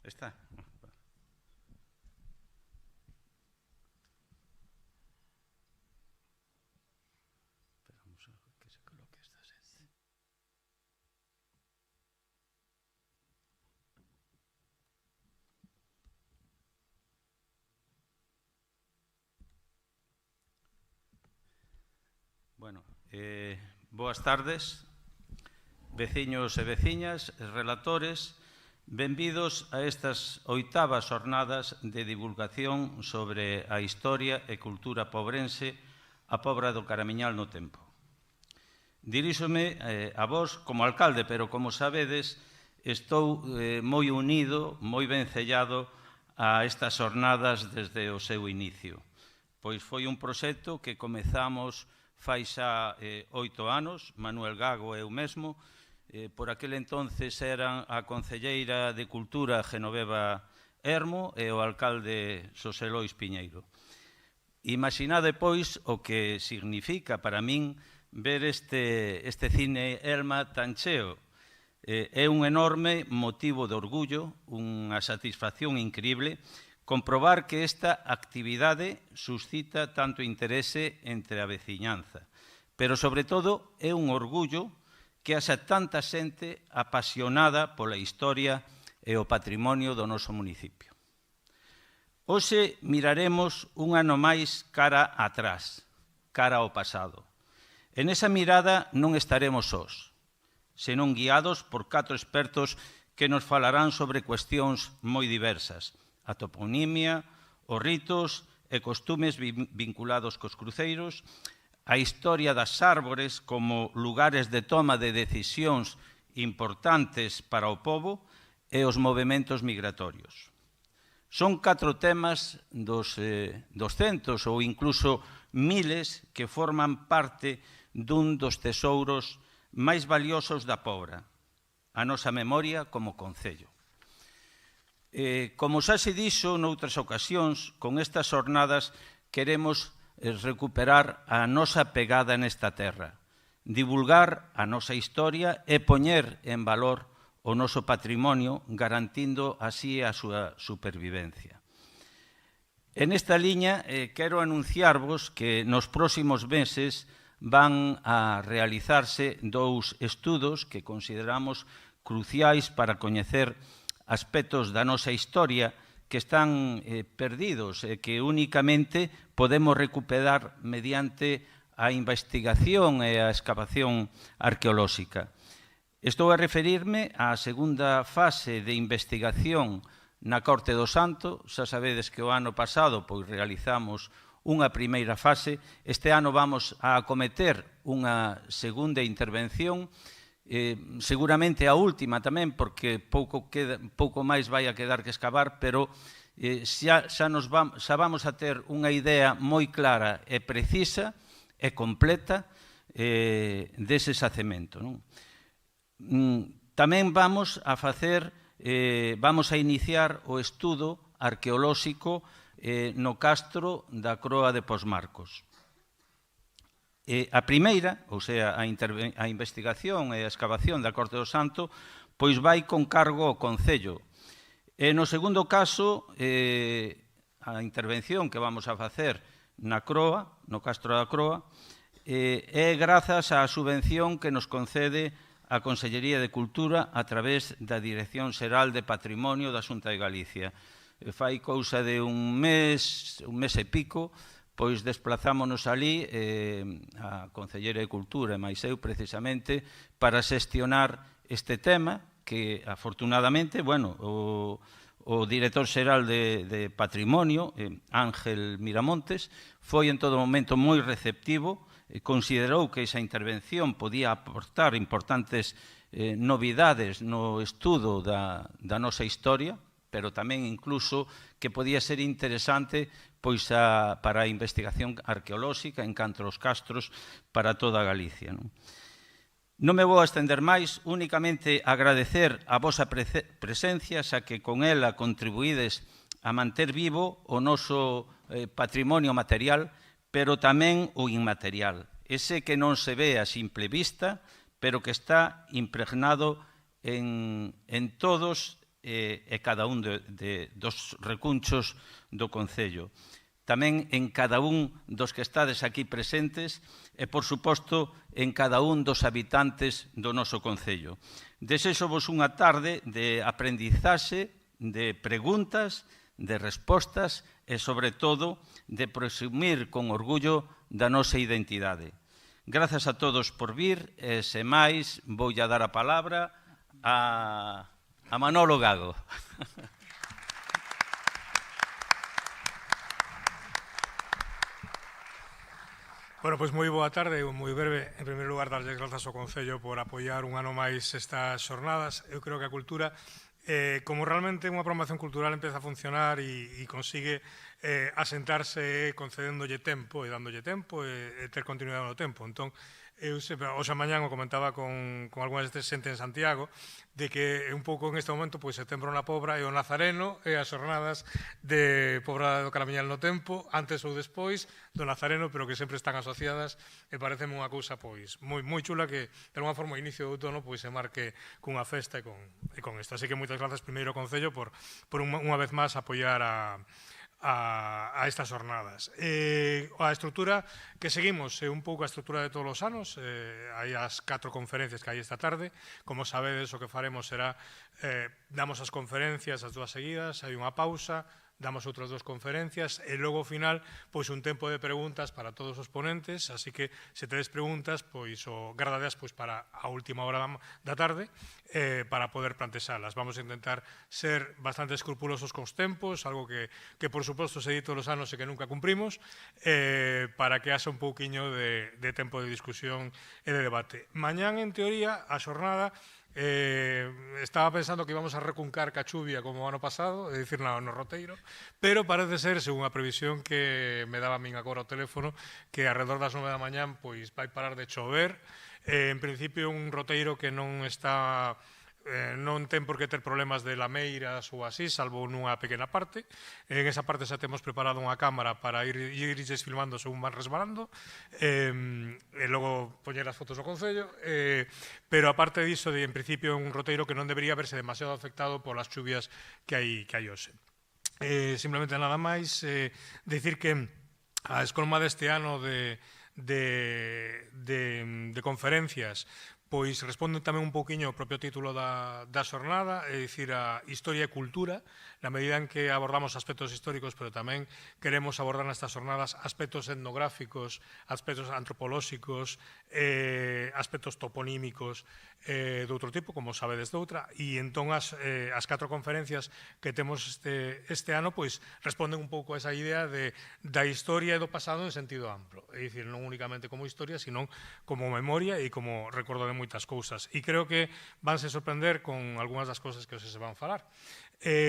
Está. Esperamos a que se coloque esta gente. Bueno, boas tardes, veciños e veciñas, relatores. Benvidos a estas 8ª xornadas de divulgación sobre a historia e cultura pobrense, a Pobra do Caramiñal no tempo. Diríxome a vos como alcalde, pero como sabedes, estou moi unido, moi vencellado a estas xornadas desde o seu inicio. Pois foi un proxecto que comezamos fai xa 8 anos, Manuel Gago e eu mesmo. Por aquel entonces eran a concelleira de Cultura Genoveva Hermo e o alcalde Xosé Lois Piñeiro. Imaginade, pois, o que significa para min ver este cine Elma tan cheo. É un enorme motivo de orgullo, unha satisfacción increíble, comprobar que esta actividade suscita tanto interese entre a veciñanza. Pero, sobre todo, é un orgullo que haxa tanta xente apasionada pola historia e o patrimonio do noso municipio. Hoxe miraremos un ano máis cara atrás, cara ao pasado. En esa mirada non estaremos sós, senón guiados por 4 expertos que nos falarán sobre cuestións moi diversas: a toponimia, os ritos e costumes vinculados cos cruceiros, a historia das árbores como lugares de toma de decisións importantes para o pobo e os movementos migratorios. Son 4 temas dos centos ou incluso miles que forman parte dun dos tesouros máis valiosos da Pobra, a nosa memoria como concello. Como xa se dixo noutras ocasións, con estas xornadas queremos recuperar a nosa pegada nesta terra, divulgar a nosa historia e poñer en valor o noso patrimonio, garantindo así a súa supervivencia. En esta liña, quero anunciarvos que nos próximos meses van a realizarse 2 estudos que consideramos cruciais para coñecer aspectos da nosa historia que están perdidos e que únicamente podemos recuperar mediante a investigación e a excavación arqueolóxica. Estou a referirme á segunda fase de investigación na Corte do Santo. Xa sabedes que o ano pasado pois realizamos unha primeira fase. Este ano vamos a acometer unha segunda intervención, seguramente a última tamén, porque pouco máis vai a quedar que escavar, pero xa vamos a ter unha idea moi clara e precisa e completa dese xacemento. Tamén vamos a iniciar o estudo arqueolóxico no castro da Croa de Posmarcos. A primeira, ou sea, a investigación e a excavación da Corte do Santo, pois vai con cargo ao Concello. E no segundo caso, a intervención que vamos a facer na Croa, no castro da Croa, é grazas á subvención que nos concede a Consellería de Cultura a través da Dirección Xeral de Patrimonio da Xunta de Galicia. Fai cousa de un mes e pico, pois desplazámonos ali, a Conselleira de Cultura e máis eu precisamente, para xestionar este tema que, afortunadamente, o director xeral de Patrimonio, Ángel Miramontes, foi en todo momento moi receptivo, considerou que esa intervención podía aportar importantes novidades no estudo da nosa historia, pero tamén incluso que podía ser interesante pois para a investigación arqueolóxica en canto aos castros para toda Galicia. Non me vou a estender máis, únicamente agradecer a vosa presencia, xa que con ela contribuídes a manter vivo o noso patrimonio material, pero tamén o inmaterial, ese que non se ve a simple vista, pero que está impregnado en todos e cada un dos recunchos do Concello. Tamén en cada un dos que estades aquí presentes e, por suposto, en cada un dos habitantes do noso Concello. Desexo-vos unha tarde de aprendizaxe, de preguntas, de respostas e, sobre todo, de presumir con orgullo da nosa identidade. Grazas a todos por vir e, sen máis, voulle dar a palabra a Manolo Gago. Bueno, pois moi boa tarde, moi breve. En primeiro lugar, darles grazas ao Concello por apoiar un ano máis estas xornadas. Eu creo que a cultura, como realmente unha programación cultural empeza a funcionar e consigue asentarse concedéndolle tempo e dándolle tempo e ter continuidade no tempo. Entón, eu hoxe mañán o comentaba con algunhas de xente en Santiago de que un pouco en este momento pois Setembro na Pobra e o Nazareno e as xornadas de Pobra do Caramiñal no tempo, antes ou despois do Nazareno, pero que sempre están asociadas e pareceme unha cousa pois moi chula que de alguma forma o inicio do outono pois se marque cunha festa e con isto. Así que moitas grazas primeiro ao Concello por unha vez máis apoiar a estas jornadas. A estrutura que seguimos é un pouco a estrutura de todos os anos. Hai as 4 conferencias que hai esta tarde. Como sabedes, o que faremos será damos as conferencias, as 2 seguidas, hai unha pausa, damos outras 2 conferencias e logo ao final pois un tempo de preguntas para todos os ponentes, así que se tedes preguntas pois gardadeas pois para a última hora da tarde para poder plantexalas. Vamos a intentar ser bastante escrupulosos cos tempos, algo que por suposto se di todos os anos e que nunca cumprimos, para que haxa un pouquiño de tempo de discusión e de debate. Mañán, en teoría, a xornada estaba pensando que íbamos a recuncar ca chuvia como o ano pasado, é dicir, no roteiro, pero parece ser, según a previsión que me daba a min agora o teléfono, que alrededor das 9 da mañán pois vai parar de chover. En principio, un roteiro que non está non ten por que ter problemas de lameiras ou así, salvo nunha pequena parte. En esa parte xa temos preparado unha cámara para irlles filmando según van resbalando e logo poñer as fotos do Concello, pero aparte disso, en principio, é un roteiro que non debería verse demasiado afectado polas chuvias que hai hoxe. Simplemente nada máis, dicir que a escolma deste ano de conferencias pois responden tamén un pouquiño ao propio título da xornada, é dicir, a historia e cultura, na medida en que abordamos aspectos históricos, pero tamén queremos abordar nestas xornadas aspectos etnográficos, aspectos antropolóxicos, aspectos toponímicos de outro tipo, como sabedes de outra, e entón as 4 conferencias que temos este ano pois responden un pouco a esa idea da historia e do pasado en sentido amplo, é dicir, non únicamente como historia, sino como memoria e como recordo de moitas cousas. E creo que vanse sorprender con algunhas das cousas que hoxe se van falar.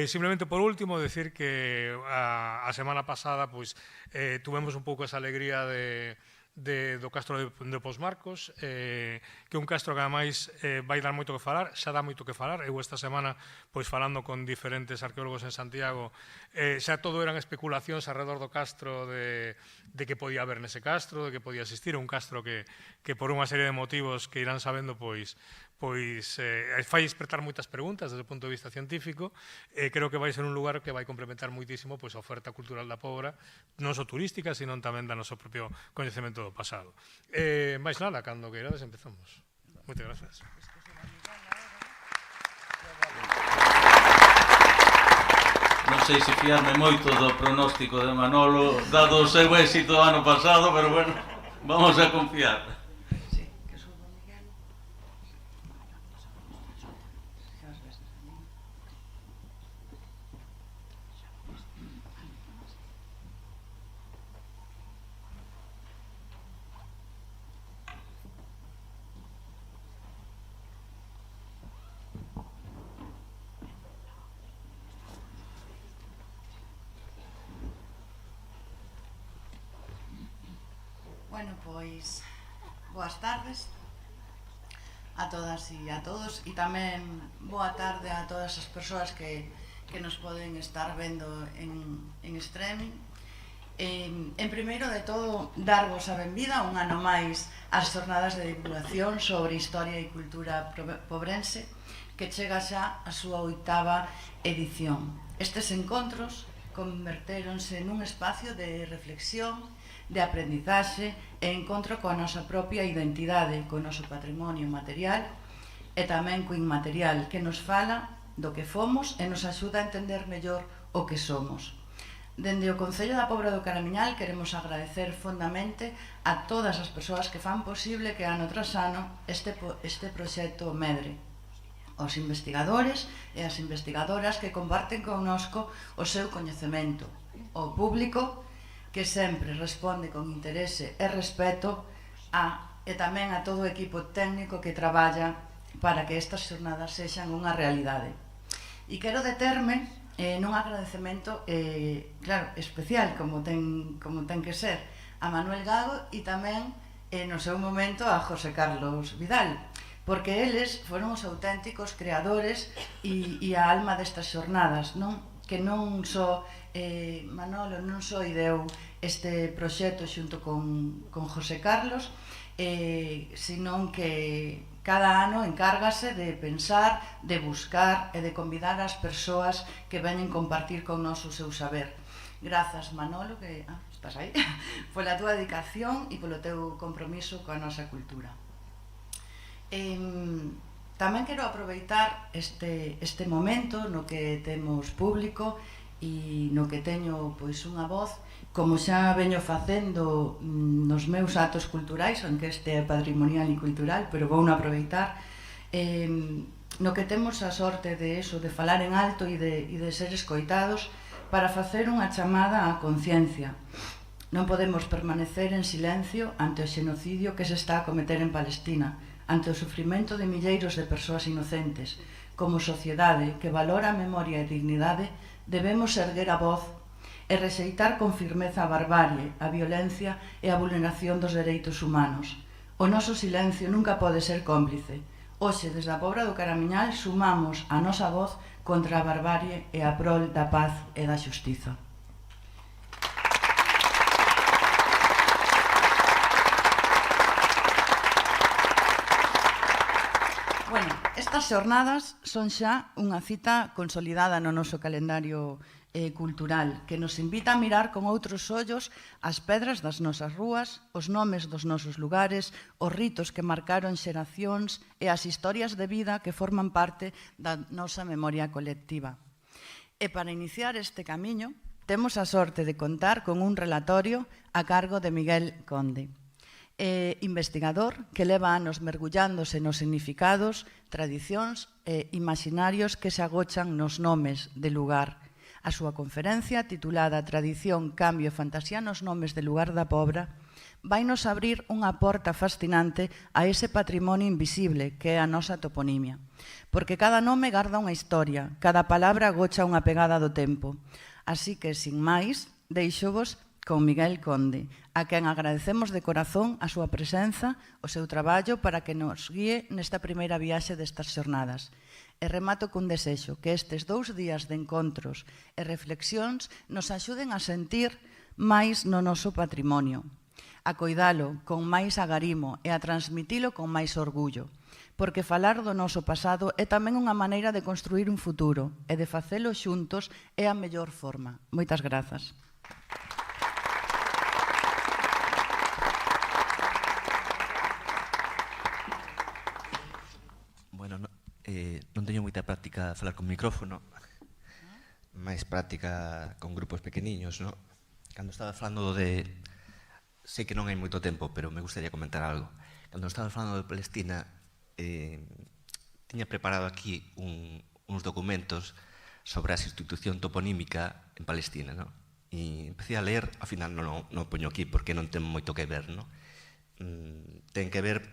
Simplemente, por último, decir que a semana pasada pois tuvemos un pouco esa alegría do Castro de Posmarcos, que é un castro que ademais vai dar moito que falar, xa dá moito que falar. Eu esta semana, pois falando con diferentes arqueólogos en Santiago, xa todo eran especulacións alrededor do castro de que podía haber nese castro, de que podía existir un castro que por unha serie de motivos que irán sabendo pois fai despertar moitas preguntas desde o punto de vista científico. Creo que vai ser un lugar que vai complementar moitísimo a oferta cultural da Pobra, non só turística, sino tamén da noso propio coñecemento do pasado. Mais nada, cando queirades empezamos. Moitas grazas. Non sei se fiarme moito do pronóstico de Manolo, dado o seu éxito do ano pasado, pero bueno, vamos a confiar. Bueno, pois, boas tardes a todas e a todos, e tamén boa tarde a todas as persoas que nos poden estar vendo en streaming. En primeiro de todo, darvos a benvida un ano máis ás xornadas de divulgación sobre historia e cultura pobrense, que chega xa a súa 8ª edición. Estes encontros convertéronse nun espacio de reflexión, de aprendizaxe e encontro coa nosa propia identidade, co noso patrimonio material e tamén co inmaterial, que nos fala do que fomos e nos axuda a entender mellor o que somos. Dende o Concello da Pobra do Caramiñal queremos agradecer fondamente a todas as persoas que fan posible que ano tras ano este proxecto medre. Os investigadores e as investigadoras que comparten connosco o seu coñecemento, o público que sempre responde con interese e respeto e tamén a todo o equipo técnico que traballa para que estas xornadas sexan unha realidade. E quero determe nun agradecemento claro, especial, como ten que ser, a Manuel Gago e tamén no seu momento a José Carlos Vidal, porque eles foron os auténticos creadores e a alma destas xornadas, non? Que non só Manolo non só ideou este proxecto xunto con José Carlos, senón que cada ano encárgase de pensar, de buscar e de convidar as persoas que veñen compartir con nós o seu saber. Grazas, Manolo, que estás aí, pola túa dedicación e polo teu compromiso coa nosa cultura. Tamén quero aproveitar este momento no que temos público e no que teño unha voz, como xa veño facendo nos meus actos culturais, aunque este é patrimonial e cultural, pero vou aproveitar, no que temos a sorte de falar en alto e de ser escoitados para facer unha chamada á conciencia. Non podemos permanecer en silencio ante o xenocidio que se está a cometer en Palestina, ante o sufrimento de milleiros de persoas inocentes. Como sociedade que valora a memoria e dignidade, debemos erguer a voz e rexeitar con firmeza a barbarie, a violencia e a vulneración dos dereitos humanos. O noso silencio nunca pode ser cómplice. Hoxe, desde a Pobra do Caramiñal, sumamos a nosa voz contra a barbarie e a prol da paz e da xustiza. Bueno, estas xornadas son xa unha cita consolidada no noso calendario cultural, que nos invita a mirar con outros ollos as pedras das nosas rúas, os nomes dos nosos lugares, os ritos que marcaron xeracións e as historias de vida que forman parte da nosa memoria colectiva. E para iniciar este camiño, temos a sorte de contar con un relatorio a cargo de Miguel Conde, investigador que leva anos mergullándose nos significados, tradicións e imaginarios que se agochan nos nomes de lugar. A súa conferencia, titulada Tradición, Cambio e Fantasía nos nomes de lugar da Pobra, vainos abrir unha porta fascinante a ese patrimonio invisible que é a nosa toponimia. Porque cada nome garda unha historia, cada palabra agocha unha pegada do tempo. Así que, sin máis, deixo-vos con Miguel Conde, a quen agradecemos de corazón a súa presenza, o seu traballo para que nos guíe nesta primeira viaxe destas xornadas. E remato cun desexo, que estes 2 días de encontros e reflexións nos axuden a sentir máis no noso patrimonio, a coidalo con máis agarimo e a transmitilo con máis orgullo, porque falar do noso pasado é tamén unha maneira de construir un futuro e de facelo xuntos é a mellor forma. Moitas grazas. Non teño moita práctica a falar con micrófono, máis práctica con grupos pequeniños, non? Cando estaba falando de... Sei que non hai moito tempo, pero me gustaría comentar algo. Cando estaba falando de Palestina, tiña preparado aquí uns documentos sobre a institución toponímica en Palestina, non? E empecé a ler, ao final non poño aquí porque non ten moito que ver, non? Ten que ver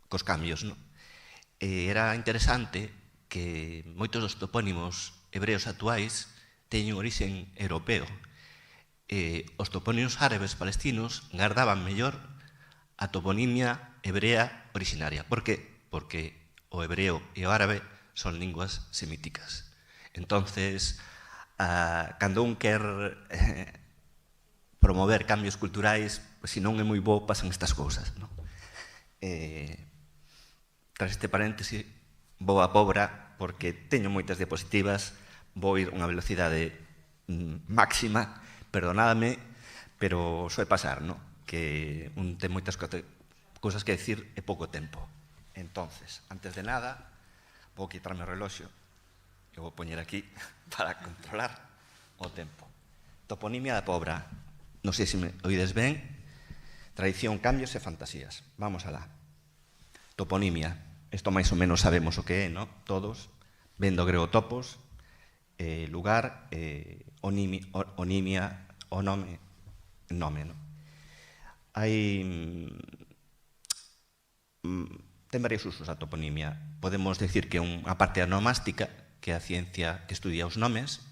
cos cambios, non? Era interesante que moitos dos topónimos hebreos actuais teñen orixen europeo. Os topónimos árabes palestinos gardaban mellor a toponimia hebrea originaria. Por que? Porque o hebreo e o árabe son linguas semíticas. Entonces, cando un quer promover cambios culturais, se non é moi bo, pasan estas cousas, non? Tras este paréntese, vou a Pobra porque teño moitas diapositivas, vou ir unha velocidade máxima, perdonádame, pero soe pasar, non? Que un ten moitas cousas que decir e pouco tempo. Entonces, antes de nada, vou quitarme o reloxo e vou poñer aquí para controlar o tempo. Toponimia da Pobra. Non sei se me oídes ben. Tradición, cambios e fantasías. Vamos alá. Toponimia. Isto máis ou menos sabemos o que é, non? Todos. Vendo grego topos, lugar, onimia, o nome, non? Hai... ten varios usos a toponimia. Podemos decir que é unha parte onomástica, que é a ciencia que estudia os nomes,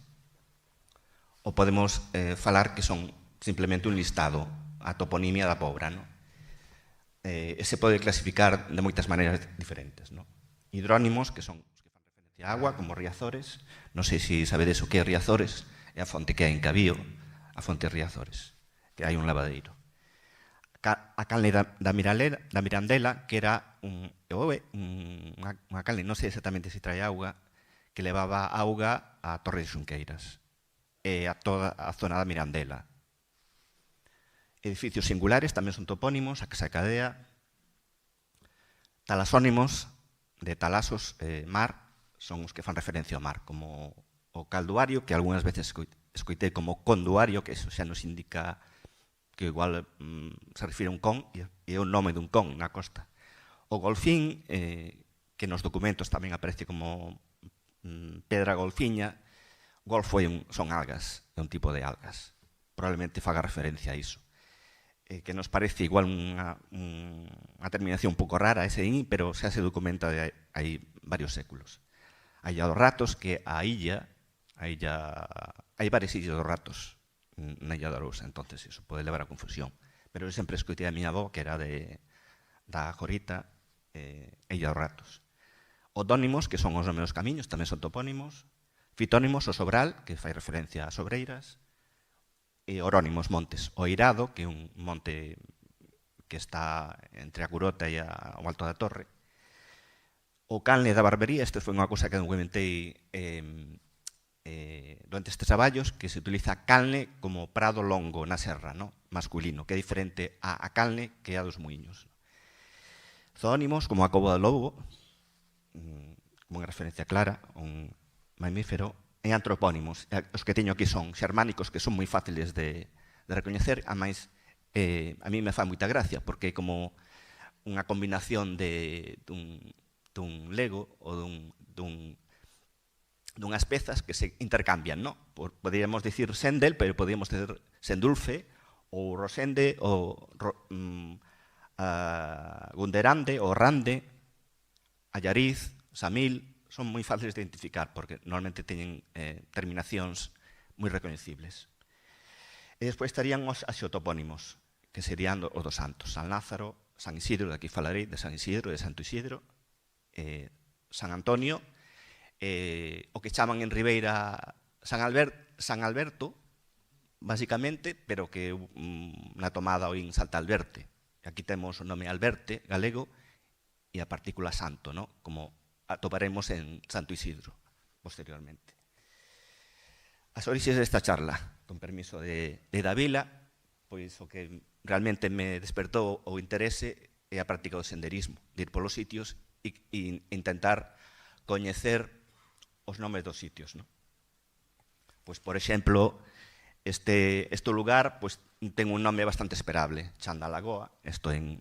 ou podemos falar que son simplemente un listado, a toponimia da Pobra, non? Se pode clasificar de moitas maneiras diferentes, non? Hidrónimos, que son os que fan referencia a agua, como Riazores. Non sei se sabedes o que é Riazores, é a fonte que hai en Cabío, a fonte Riazores, que hai un lavadeiro. A canle da Mirandela, que era unha canle, non sei exactamente se trae auga, que levaba auga a Torre de Xunqueiras e a toda a zona da Mirandela. Edificios singulares tamén son topónimos, a Casa Cadea. Talasónimos, de talasos, mar, son os que fan referencia ao mar, como o calduario, que algunhas veces escoitei como conduario, que eso xa nos indica que igual se refire a un con, e é o nome dun con na costa. O golfín, que nos documentos tamén aparece como pedra golfiña. Golfo son algas, é un tipo de algas. Probablemente faga referencia a iso. Que nos parece igual unha terminación un pouco rara, ese in, pero xa se documenta de hai varios séculos. A Illa dos Ratos, que hai varias illas dos ratos na Illa da Arousa, entonces iso pode levar a confusión. Pero eu sempre escoitei a miña avó, que era da Jorita, Illa dos Ratos. Odónimos, que son os nomes dos camiños, tamén son topónimos. Fitónimos, o Sobral, que fai referencia a sobreiras. E orónimos, montes. O Eirado, que é un monte que está entre a Curota e o Alto da Torre. O canle da Barbería, isto foi unha cousa que documentei durante estes traballos, que se utiliza canle como prado longo na serra, no? Masculino, que é diferente a canle que é a dos muiños. Zoónimos, como a Cova do Lobo, como unha referencia clara, un mamífero. E antropónimos, os que teño aquí son xermánicos, que son moi fáciles de recoñecer, a máis a mí me fa moita gracia, porque é como unha combinación dun lego ou dunhas pezas que se intercambian, non? Poderíamos dicir Sendel, pero podríamos dizer Sendulfe, ou Rosende, ou Gunderande, ou Rande, Allariz, Samil. Son moi fáciles de identificar, porque normalmente teñen terminacións moi recoñecibles. E despois estarían os axeotopónimos, que serían os dos santos. San Lázaro, San Isidro, de aquí falarei, de San Isidro, de Santo Isidro, San Antonio, o que chaman en Ribeira San Alberto, basicamente, pero que na tomada oín Salta Alberte. Aquí temos o nome Alberte, galego, e a partícula santo, ¿no? Como atoparemos en Santo Isidro, posteriormente. As orixes desta charla, con permiso de Davila, pois o que realmente me despertou o interese é a práctica do senderismo, de ir polos sitios e intentar coñecer os nomes dos sitios, non? Pois, por exemplo, este lugar ten un nome bastante esperable, Chan da Lagoa, isto en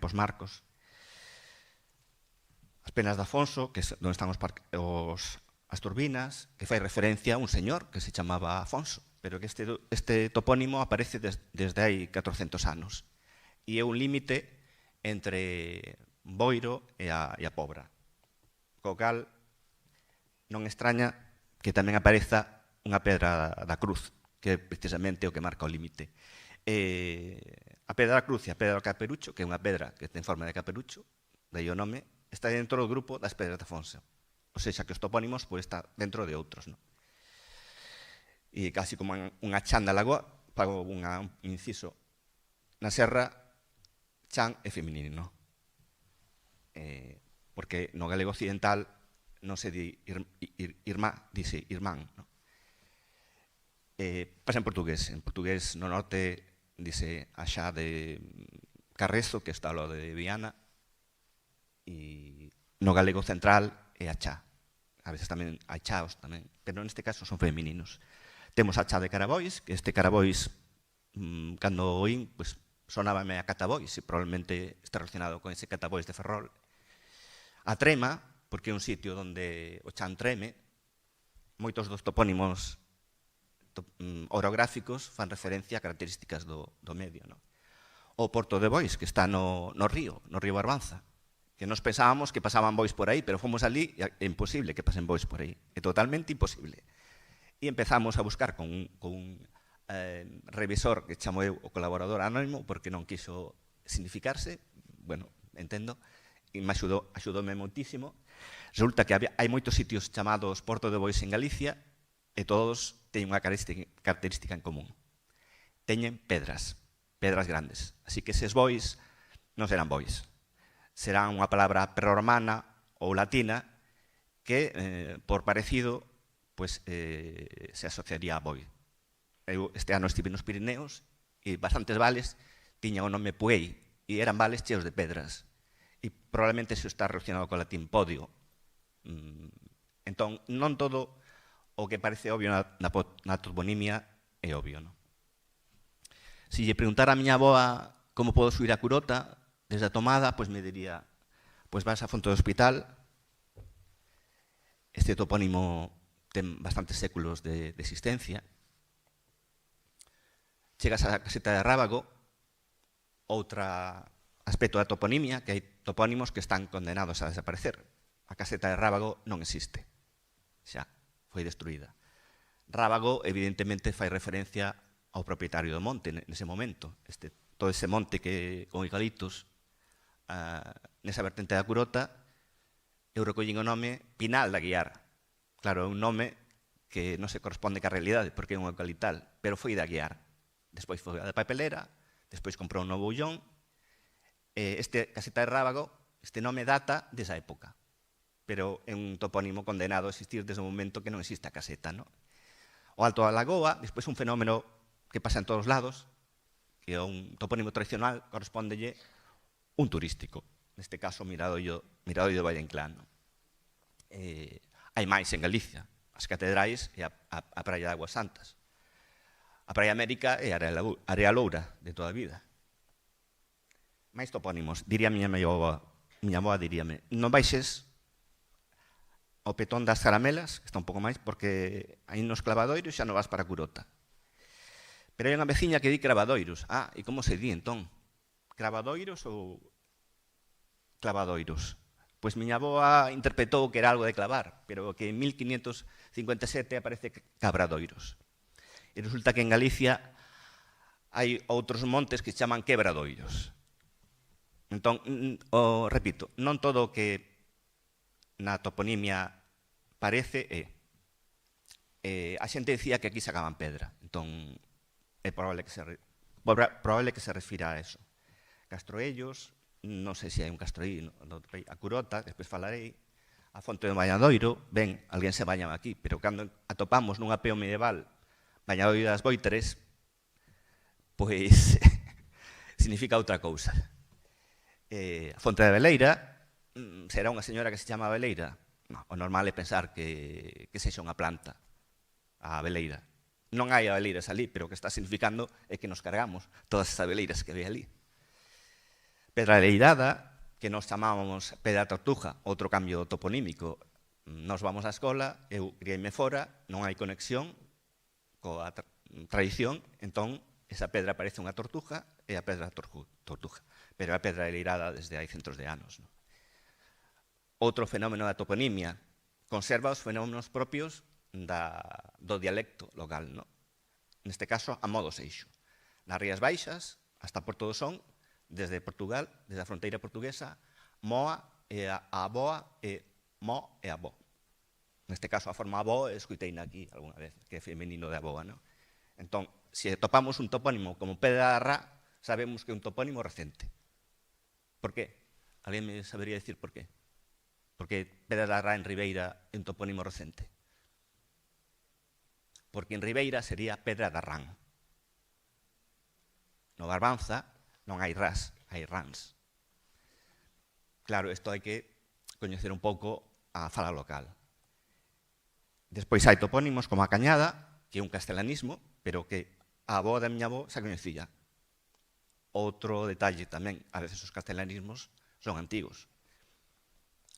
Posmarcos. As Penas de Afonso, que é onde están as turbinas, que fai referencia a un señor que se chamaba Afonso, pero que este topónimo aparece desde hai 400 anos. E é un límite entre Boiro e a Pobra. Co cal, non extraña que tamén apareza unha pedra da cruz, que é precisamente o que marca o límite. A pedra da cruz e a pedra do caperucho, que é unha pedra que ten forma de caperucho, daí o nome, está dentro do grupo das pedras de Afonso. Ou seja, que os topónimos está dentro de outros. E casi como unha chan da lagoa, pago un inciso. Na serra, chan é feminino. porque no galego occidental non se di irmá, dice irmán, no? Pasa en portugués. En portugués no norte dice axá de Carrezo, que está ao lado de Viana, e no galego central é achá. A veces tamén hai chaos tamén, pero neste caso son femininos. Temos a chá de Carabois, que este Carabois, cando oín, pues, sonábame a Catabois, e probablemente está relacionado con ese Catabois de Ferrol. A Trema, porque é un sitio onde o chan treme, moitos dos topónimos orográficos fan referencia a características do medio. No? O Porto de Bois, que está no río Barbanza, que nos pensábamos que pasaban bois por aí, pero fomos ali e é imposible que pasen bois por aí. É totalmente imposible. E empezamos a buscar con un revisor que chamo eu o colaborador anónimo, porque non quiso significarse, bueno, entendo, e me axudoume moitísimo. Resulta que hai moitos sitios chamados Porto de Bois en Galicia e todos teñen unha característica en común. Teñen pedras grandes. Así que eses bois non serán bois. Serán unha palabra prerromana ou latina que, por parecido, pues, se asociaría a boi. Eu este ano estive nos Pirineos e bastantes vales tiñan o nome Puei e eran vales cheos de pedras. E probablemente se está relacionado co latín podio. Entón, non todo o que parece obvio na toponimia é obvio, non? Se lle preguntara a miña avoa como podo subir a Curota desde a Tomada, pois me diría, pois vas a Fonte do Hospital. Este topónimo ten bastantes séculos de existencia. Chegas á caseta de Rábago, outro aspecto da toponimia, que hai topónimos que están condenados a desaparecer. A caseta de Rábago non existe, xa foi destruída. Rábago, evidentemente, fai referencia ao propietario do monte nese momento. Todo ese monte que con eucaliptos nesa vertente da Curota, eu recollín o nome Pinal da Guiar. Claro, é un nome que non se corresponde ca realidade, porque é un eucaliptal, pero foi da Guiar. Despois foi a da papelera, despois comprou un novo ullón. Este caseta de Rábago, este nome data desa época, pero é un topónimo condenado a existir desde o momento que non existe a caseta, no? O Alto da Lagoa, despois un fenómeno que pasa en todos lados, que é un topónimo tradicional, correspondelle un turístico. Neste caso, Miradoiro do Valle Inclán. Hai máis en Galicia, as catedrais e a Praia de Aguas Santas. A Praia América é a Area Loura de toda a vida. Máis topónimos, diría a miña avoa diríame, non baixes o petón das Caramelas, que está un pouco máis, porque aí nos Clavadoiros xa non vas para Curota. Pero hai unha veciña que di Cravadoiros. E como se di, entón? Cravadoiros ou Clavadoiros? Pois miña avoa interpretou que era algo de clavar, pero que en 1557 aparece Cabradoiros. E resulta que en Galicia hai outros montes que se chaman Quebradoiros. Entón, repito, non todo o que na toponimia parece a xente decía que aquí sacaban pedra, entón é probable que se refira a eso. Castroellos, non sei se hai un Castroí a Curota, despois falarei, a Fonte do Bañadoiro, ben, alguén se bañaba aquí, pero cando atopamos nun apeo medieval Bañadoiro das Boiteres, pois significa outra cousa. A Fonte de Veleira, será unha señora que se chama Veleira? No, o normal é pensar que sexa unha planta, a Veleira. Non hai abeleiras ali, pero o que está significando é que nos cargamos todas as abeleiras que ve ali. Pedra Leirada, que nos chamábamos Pedra Tortuja, outro cambio toponímico. Nos vamos á escola, eu criei-me fora, non hai conexión coa tradición, entón esa pedra parece unha tortuja e a pedra tortuja. Pero a Pedra Leirada desde hai centros de anos. No? Outro fenómeno da toponimia conserva os fenómenos propios do dialecto local, no? Neste caso, a modo seixo. Nas Rías Baixas, hasta Porto do Son, desde Portugal, desde a fronteira portuguesa, moa e a aboa e mo e abó. Neste caso, a forma abó, escuiteina aquí alguna vez, que é femenino de aboa, no? Entón, se topamos un topónimo como Pedra da Rá, sabemos que é un topónimo recente. Por qué? Alguén me sabería decir por qué? Porque Pedra da Rá en Ribeira é un topónimo recente. Porque en Ribeira sería Pedra da Rán. No Barbanza non hai rás, hai ráns. Claro, isto hai que coñecer un pouco a fala local. Despois hai topónimos como a Cañada, que é un castelanismo, pero que a avó da miña avó xa coñecía. Outro detalle tamén, a veces os castelanismos son antigos.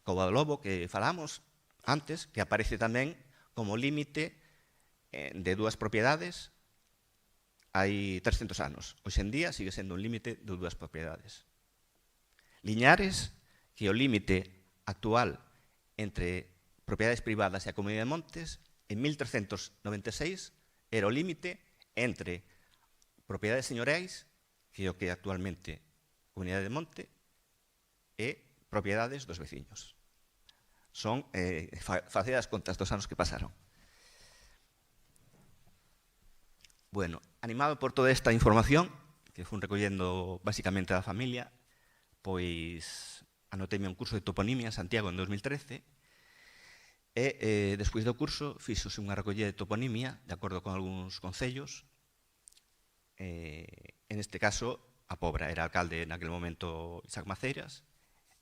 Cova do Lobo, que falamos antes, que aparece tamén como límite de dúas propiedades hai 300 anos. Hoxe en día sigue sendo un límite de dúas propiedades. Liñares, que é o límite actual entre propiedades privadas e a Comunidade de Montes, en 1396 era o límite entre propiedades señoreais, que é o que actualmente Comunidade de Monte, e propiedades dos veciños. Son facer as contas dos anos que pasaron. Bueno, animado por toda esta información, que fun recollendo basicamente da familia, pois anoteime un curso de toponimia en Santiago en 2013, e despois do curso fixose unha recollida de toponimia de acordo con algúns concellos. En este caso, a Pobra era alcalde naquele momento Isaac Maceiras,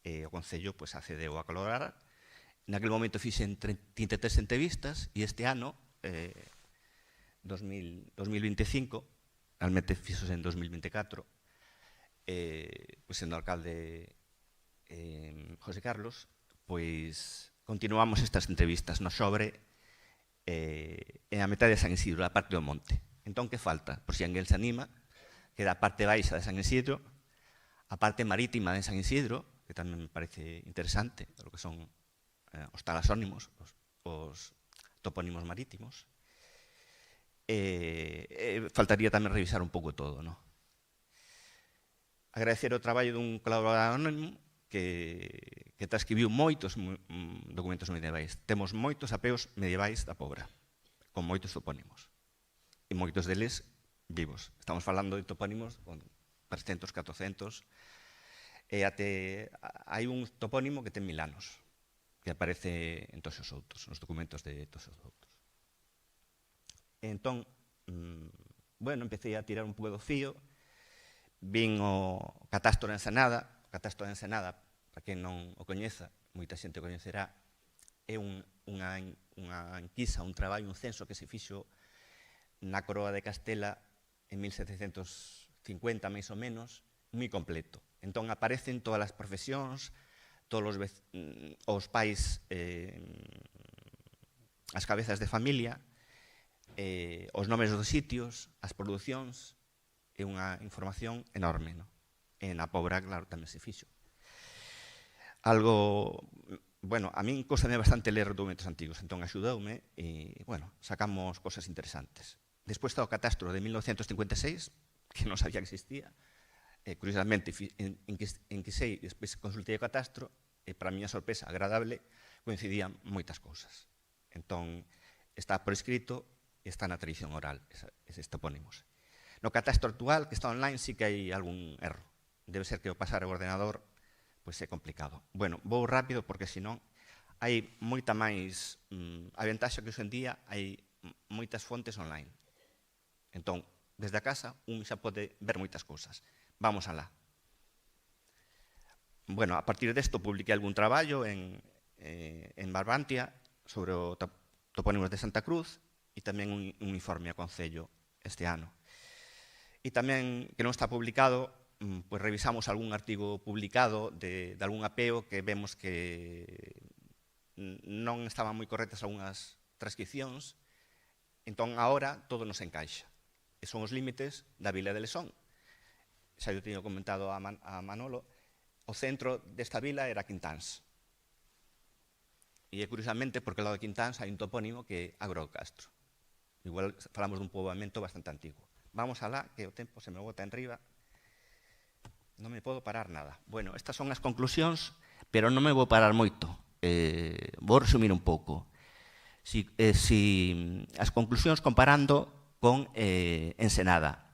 e o concello pois, accedeu a colaborar. Naquele momento fixen 33 entrevistas e este ano, 2025, realmente fixose en 2024, pois sendo alcalde José Carlos, pois continuamos estas entrevistas no Xobre en a metade de San Isidro, a parte do monte. Entón, que falta? Por si alguén se anima, queda a parte baixa de San Isidro, a parte marítima de San Isidro, que tamén me parece interesante, lo que son os talasónimos, os topónimos marítimos. Faltaría tamén revisar un pouco todo, non? Agradecer o traballo dun colaborador anónimo que transcribiu moitos documentos medievais. Temos moitos apeos medievais da Pobra, con moitos topónimos. E moitos deles vivos. Estamos falando de topónimos con 300, 400. E até hai un topónimo que ten 1000 anos, que aparece en todos os outros, nos documentos de todos os outros. Entón, bueno, empecé a tirar un pouco do fío, vin o catastro de Ensenada. O catastro de Ensenada, para quen non o coñeza, moita xente o coñecerá, é unha enquisa, un traballo, un censo que se fixo na Coroa de Castela en 1750, máis ou menos, moi completo. Entón aparecen todas as profesións, todos os pais, as cabezas de familia, os nomes dos sitios, as producións, é unha información enorme, non? E na Pobra, claro, tamén se fixo. Algo, bueno, a min cóstame bastante ler documentos antigos, entón axudoume e, bueno, sacamos cosas interesantes. Despois está o catastro de 1956, que non sabía que existía. Curiosamente, enquisei, despois consultei o catastro, e para a miña sorpresa agradable, coincidían moitas cousas. Entón, está por escrito e está na tradición oral, eses topónimos. No catastro actual, que está online, sí que hai algún erro. Debe ser que o pasar ao ordenador pois é complicado. Bueno, vou rápido porque senón hai moita máis a ventaxa que hoxe en día hai moitas fontes online. Entón, desde a casa, un xa pode ver moitas cousas. Vamos alá. Bueno, a partir desto publiquei algún traballo en Barbantia sobre o topónimos de Santa Cruz e tamén un informe a Concello este ano. E tamén, que non está publicado, pues revisamos algún artigo publicado de algún apeo que vemos que non estaban moi correctas algunhas transcripcións, entón agora todo nos encaixa. E son os límites da vila de Lesón. Xa eu teño comentado a Manolo, o centro desta vila era Quintáns. E curiosamente, porque ao lado de Quintáns hai un topónimo que é Agro do Castro. Igual falamos dun poboamento bastante antigo. Vamos alá, que o tempo se me bota enriba. Non me podo parar nada. Bueno, estas son as conclusións, pero non me vou parar moito. Vou resumir un pouco. As conclusións comparando con Ensenada.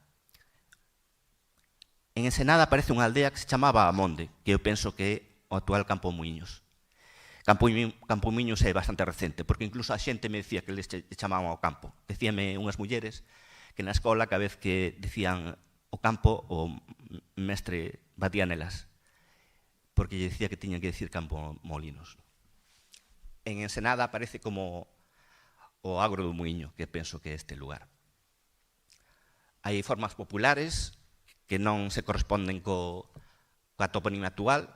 En Ensenada aparece unha aldea que se chamaba Amonde, que eu penso que é o actual Campo Muiños. Campomiños é bastante recente, porque incluso a xente me decía que les chamaban ao campo. Decíame unhas mulleres que na escola, cada vez que decían o campo, o mestre batía nelas, porque lle decía que tiñan que decir Campo Molinos. En Ensenada aparece como o Agro do Muiño, que penso que é este lugar. Hai formas populares que non se corresponden coa toponimia actual,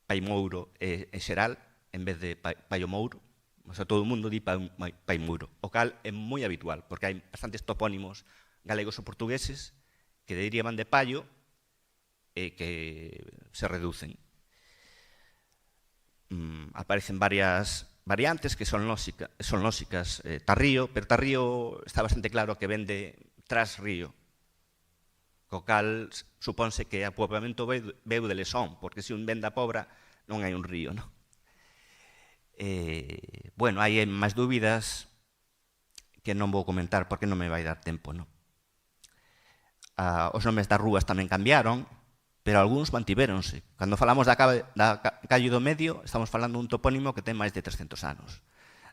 Paimouro e Xeral, en vez de Paiomouro. O sea, todo o mundo di Paimouro, o cal é moi habitual, porque hai bastantes topónimos galegos ou portugueses que derivan de Paio e que se reducen. Aparecen varias variantes que son lóxicas. Tarrío, pero Tarrío está bastante claro que vende tras río, co cal supónse que o poboamento veu de Lesón, porque se un vende a Pobra non hai un río, non? Bueno, hai máis dúbidas que non vou comentar porque non me vai dar tempo, non? Os nomes das rúas tamén cambiaron, pero algúns mantivéronse. Cando falamos da calle do Medio, estamos falando dun topónimo que ten máis de 300 anos.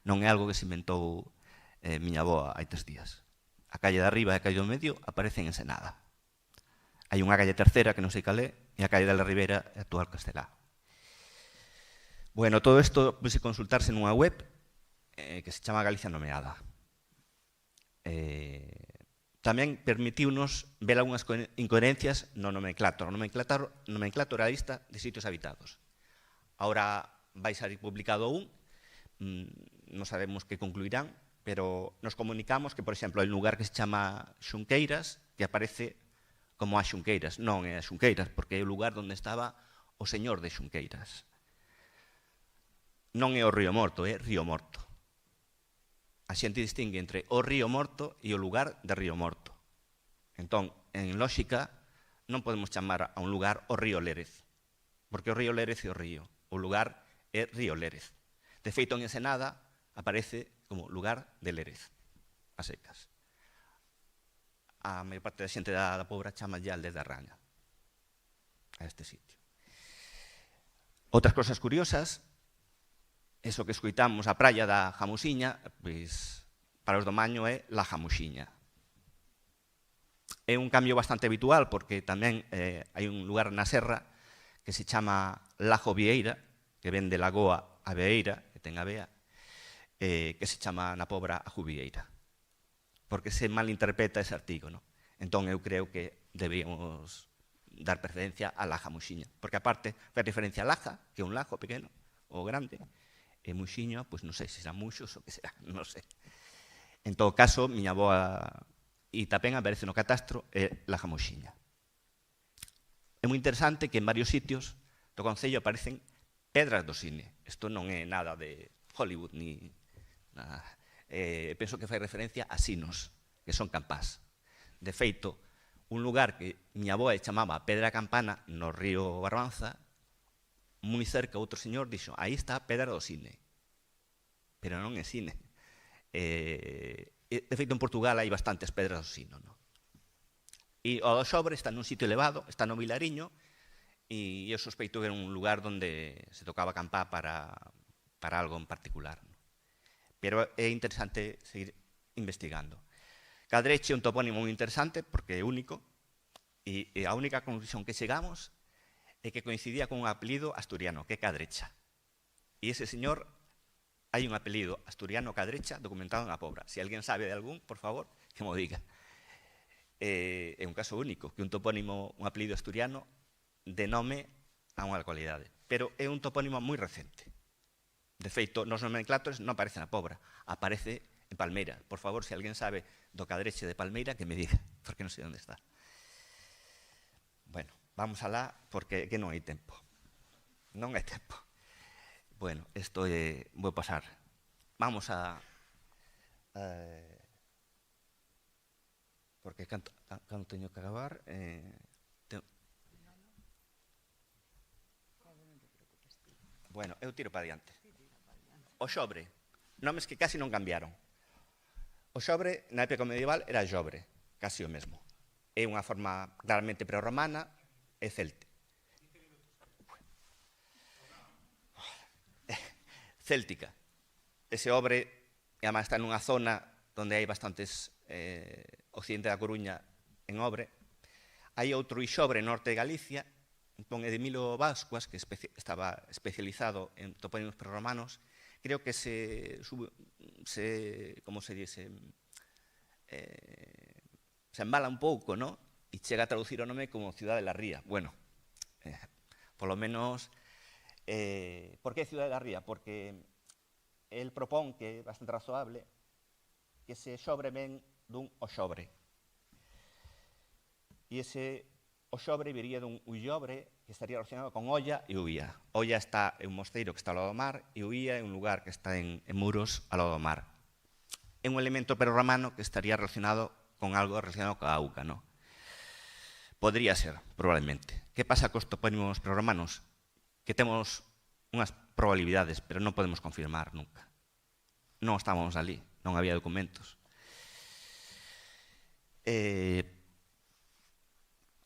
Non é algo que se inventou miña avoa hai 3 días. A calle de arriba e a calle do Medio aparecen en Ensenada. Hai unha calle terceira que non sei cal é, e a calle da Ribera é a actual Castelá. Bueno, todo isto pode consultarse nunha web que se chama Galicia Nomeada. Tamén permitiunos ver algunhas incoherencias no nomenclator. O nomenclator era a lista de sitios habitados. Ahora vai salir publicado un, non sabemos que concluirán, pero nos comunicamos que, por exemplo, hai un lugar que se chama Xunqueiras, que aparece como a Xunqueiras. Non é a Xunqueiras, porque é o lugar onde estaba o señor de Xunqueiras. Non é o Río Morto, é Río Morto. A xente distingue entre o Río Morto e o lugar de Río Morto. Entón, en lógica, non podemos chamar a un lugar o Río Lérez, porque o Río Lérez é o río, o lugar é Río Lérez. De feito, en Ensenada aparece como lugar de Lérez, a secas. A maior parte da xente da Pobra chama ya Aldea da Raña, a este sitio. Outras cosas curiosas, eso que escoitamos a praia da Jamuxiña, pois para os do Maño é La Jamuxiña. É un cambio bastante habitual porque tamén hai un lugar na serra que se chama Lago Vieira, que ven de Lagoa a Vieira, que ten a vea, que se chama na Pobra a Jubieira, porque se malinterpreta ese artigo, non? Entón eu creo que deberíamos dar preferencia a La Jamuxiña, porque aparte fai referencia a Laja, que é un lago pequeno ou grande, e Muxiño, pois non sei se será Muxos ou que será, non sei. En todo caso, miña avoa e tamén aparece no catastro é La Jamuxiña. É moi interesante que en varios sitios do Concello aparecen pedras do cine. Isto non é nada de Hollywood ni nada. Penso que fai referencia a sinos, que son campás. De feito, un lugar que miña avoa chamaba Pedra Campana no río Barbanza, moi cerca outro señor dixo, aí está a pedra do cine, pero non é cine. De feito, en Portugal hai bastantes pedras do sino, non? E o do Xobre está nun sitio elevado, está no Vilariño, e eu sospeito que era un lugar onde se tocaba acampar para algo en particular, non? Pero é interesante seguir investigando. Cadreche é un topónimo moi interesante porque é único, e a única conclusión que chegamos é que coincidía con un apelido asturiano, que é Cadrecha. E ese señor, hai un apelido asturiano Cadrecha documentado en a Pobra. Se alguén sabe de algún, por favor, que mo diga. É un caso único, que un topónimo, un apelido asturiano, de nome a unha localidade. Pero é un topónimo moi recente. De feito, nos nomenclatores non aparece na Pobra, aparece en Palmeira. Por favor, se alguén sabe do Cadreche de Palmeira, que me diga, porque non sei onde está. Bueno, vamos alá, porque que non hai tempo. Non hai tempo. Bueno, isto vou pasar. Vamos a... porque cando teño que acabar... Bueno, eu tiro para diante. O Xobre, nomes que casi non cambiaron. O Xobre, na época medieval, era Xobre, casi o mesmo. É unha forma claramente prerromana e celte. céltica. Ese Obre, e además está nunha zona onde hai bastantes occidente da Coruña en Obre. Hai outro Ixobre norte de Galicia, con Edemilo Bascuas, que estaba especializado en topónimos prerromanos. Creo que como se dice, se embala un pouco, ¿no? E chega a traducir o nome como Ciudad de la Ría. Bueno, por lo menos, por que Ciudad de la Ría? Porque el propón, que é bastante razoable, que ese xobre ven dun oxobre. E ese oxobre viría dun ullobre que estaría relacionado con Olla e Uía. Olla está en un mosteiro que está ao lado do mar e Uía é un lugar que está en Muros ao lado do mar. É un elemento prerromano que estaría relacionado con algo relacionado coa auga, ¿no? Podría ser, probablemente. Que pasa cos topónimos prerromanos? Que temos unhas probabilidades, pero non podemos confirmar nunca. Non estábamos ali, non había documentos.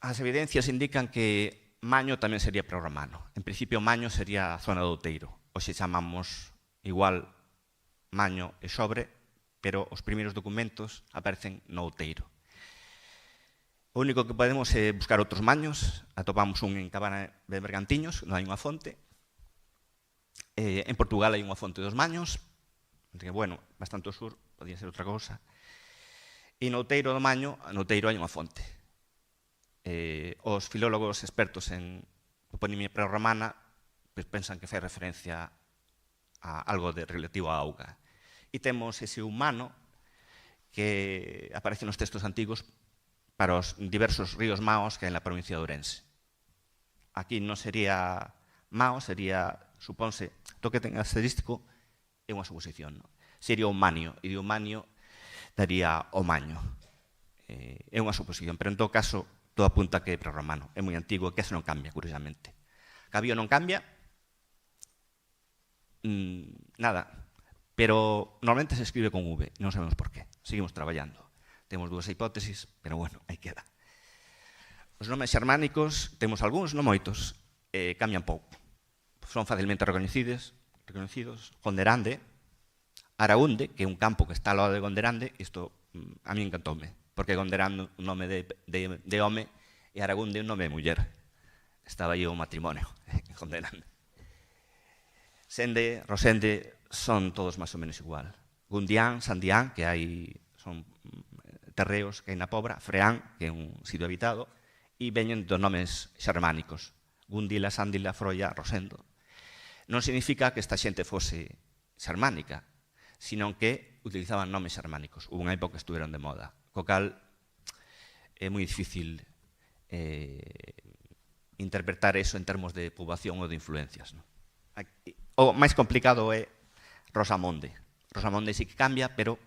As evidencias indican que Maño tamén sería prerromano. En principio, Maño sería a zona do Outeiro. Hoxe chamamos igual Maño e Xobre, pero os primeiros documentos aparecen no Outeiro. O único que podemos é buscar outros maños. Atopamos un en Cabana de Bergantiños, non hai unha fonte. En Portugal hai unha fonte dos maños, que, bueno, bastante ao sur, podía ser outra cousa. E no Outeiro do Maño, no Outeiro hai unha fonte. Os filólogos expertos en toponimia prerromana pensan que fai referencia a algo relativo á auga. E temos ese humano que aparece nos textos antigos para os diversos ríos maos que hai na provincia de Ourense. Aquí non sería mao, sería, supónse, to que ten asterístico é unha suposición, ¿no? Sería o manio, e de o manio daría o maño. É unha suposición, pero en todo caso todo apunta que é prerromano, é moi antigo, que eso non cambia, curiosamente. Cabío non cambia, nada, pero normalmente se escribe con V, non sabemos por qué, seguimos traballando. Temos dúas hipótesis, pero bueno, aí queda. Os nomes xermánicos, temos algúns, non moitos, cambian pouco. Son facilmente recoñecidos. Gonderande, Araúnde, que é un campo que está ao lado de Gonderande, isto a mí encantoume, porque Gonderande un nome de home e Araúnde un nome de muller. Estaba aí o matrimonio en Gonderande. Sende, Rosende, son todos máis ou menos igual. Gundián, Sandián, que son terreos que hai na Pobra, Freán, que é un sitio habitado, e veñen dos nomes xermánicos. Gundila, Sándila, Froia, Rosendo. Non significa que esta xente fose xermánica, sino que utilizaban nomes xermánicos. Hubo unha época que estuveron de moda, co cal é moi difícil interpretar eso en termos de poboación ou de influencias, ¿no? O máis complicado é Rosamonde. Rosamonde sí que cambia, pero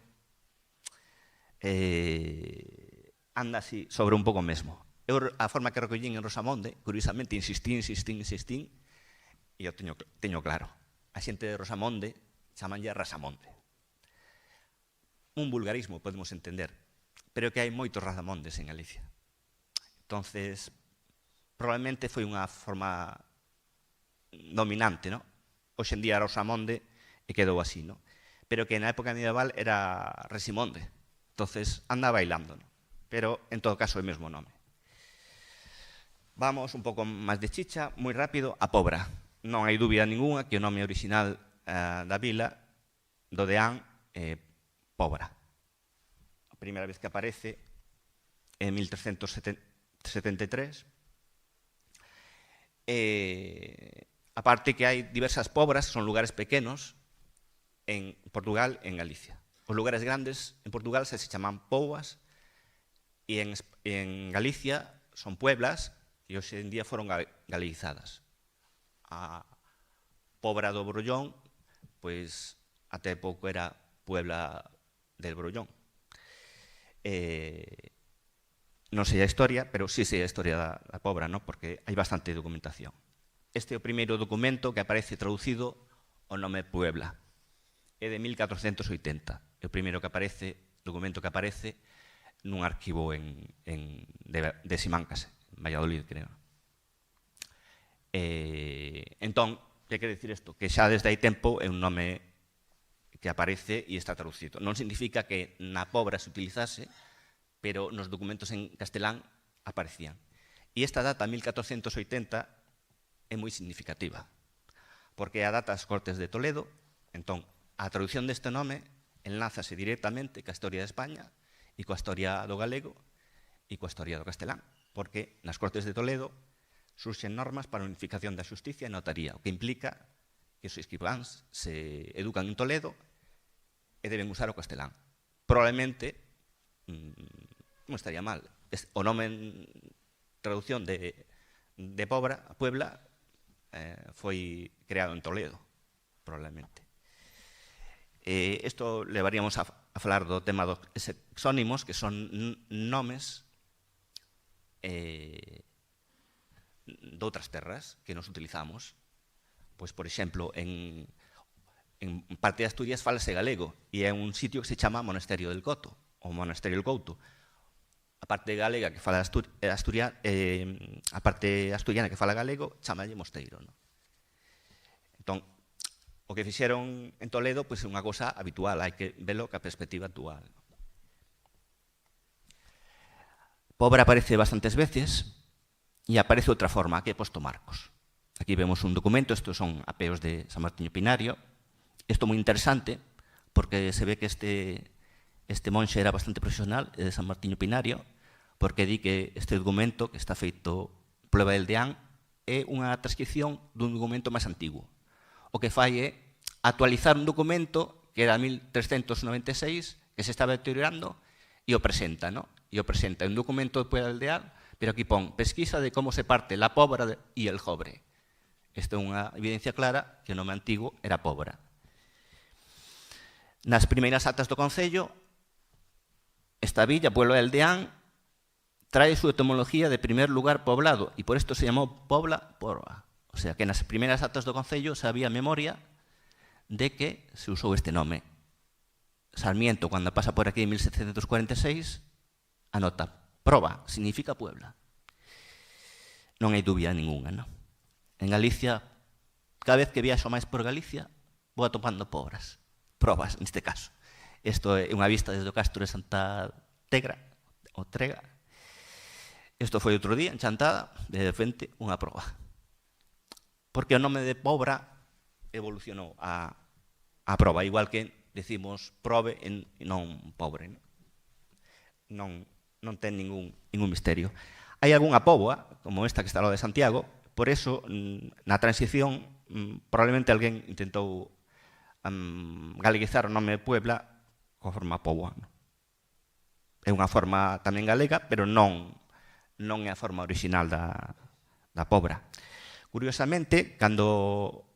anda así sobre un pouco mesmo. Eu, a forma que recollín en Rosamonde, curiosamente, insistín, e eu teño claro. A xente de Rosamonde chamanlle Rasamonde. Un vulgarismo, podemos entender, pero que hai moitos Rasamondes en Galicia. Entonces, probablemente foi unha forma dominante, ¿no? Hoxe en día Rosamonde e quedou así, ¿no? Pero que na época medieval era Resimonde. Entonces, anda bailando, ¿no? Pero, en todo caso, é o mesmo nome. Vamos un pouco máis de chicha, moi rápido, a Pobra. Non hai dúbida ninguna que o nome original da vila, do Deán, é Pobra. A primeira vez que aparece é en 1373. Aparte que hai diversas pobras, son lugares pequenos en Portugal e en Galicia. Os lugares grandes en Portugal se chaman poboas e en Galicia son pueblas e hoxe en día foron galicizadas. A Pobra do Brollón, pois até pouco era Puebla del Brollón. Non sei a historia, pero sí sei a historia da Pobra, ¿no? Porque hai bastante documentación. Este é o primeiro documento que aparece traducido o nome Puebla. É de 1480. É o primeiro documento que aparece nun arquivo de Simancas, en Valladolid, creo. Entón, Que quere dicir isto? Que xa desde hai tempo é un nome que aparece e está traducido. Non significa que na Pobra se utilizase, pero nos documentos en castelán aparecían. E esta data, 1480, é moi significativa, porque é a data das Cortes de Toledo. Entón, a traducción deste nome enlázase directamente ca historia de España e coa historia do galego e coa historia do castelán, porque nas Cortes de Toledo surxen normas para a unificación da xusticia e notaría, o que implica que os escribáns se educan en Toledo e deben usar o castelán. Probablemente, non estaría mal, o nome en traducción de Puebla foi creado en Toledo, probablemente. Isto levaríamos a falar do tema dos exónimos, que son nomes de outras terras que nos utilizamos. Pois, por exemplo, en parte de Asturias falase galego e é un sitio que se chama Monasterio del Coto, ou Monasterio del Couto. A parte galega que fala a parte asturiana que fala galego, chamalle Mosteiro. Entón, o que fixeron en Toledo é unha cosa habitual, hai que velo ca perspectiva actual. Pobra aparece bastantes veces e aparece outra forma, que é posto Marcos. Aquí vemos un documento, estos son apeos de San Martiño Pinario. Isto é moi interesante, porque se ve que este monxe era bastante profesional, de San Martiño Pinario, porque di que este documento, que está feito polo Valdeán, é unha transcripción dun documento máis antigo. O que fai é actualizar un documento que era 1396, que se estaba deteriorando, e o presenta, non? E o presenta un documento de Puebla Aldeal, pero aquí pon pesquisa de como se parte la Pobra e el Jobre. Isto é unha evidencia clara que o nome antigo era Pobra. Nas primeiras actas do Concello, esta villa, Pueblo de Aldeán, trae su etimología de primer lugar poblado, e por isto se llamou Pobla Porba. O sea, que nas primeiras actas do Concello se había memoria de que se usou este nome. Sarmiento, cando pasa por aquí en 1746, anota, Proba, significa Puebla. Non hai dúbida ninguna, non? En Galicia, cada vez que viaxo máis por Galicia, vou atopando probas, neste caso. Isto é unha vista desde o Castro de Santa Tegra, ou Trega. Isto foi outro día, en Chantada, de repente, unha proba. Porque o nome de Pobra evolucionou a proba, igual que decimos probe e non pobre. Non ten ningún misterio. Hai algunha poboa, como esta que está ao de Santiago, por eso, na transición, probablemente alguén intentou galeguizar o nome de Puebla coa forma poboa. É unha forma tamén galega, pero non é a forma original da Pobra. Curiosamente, cando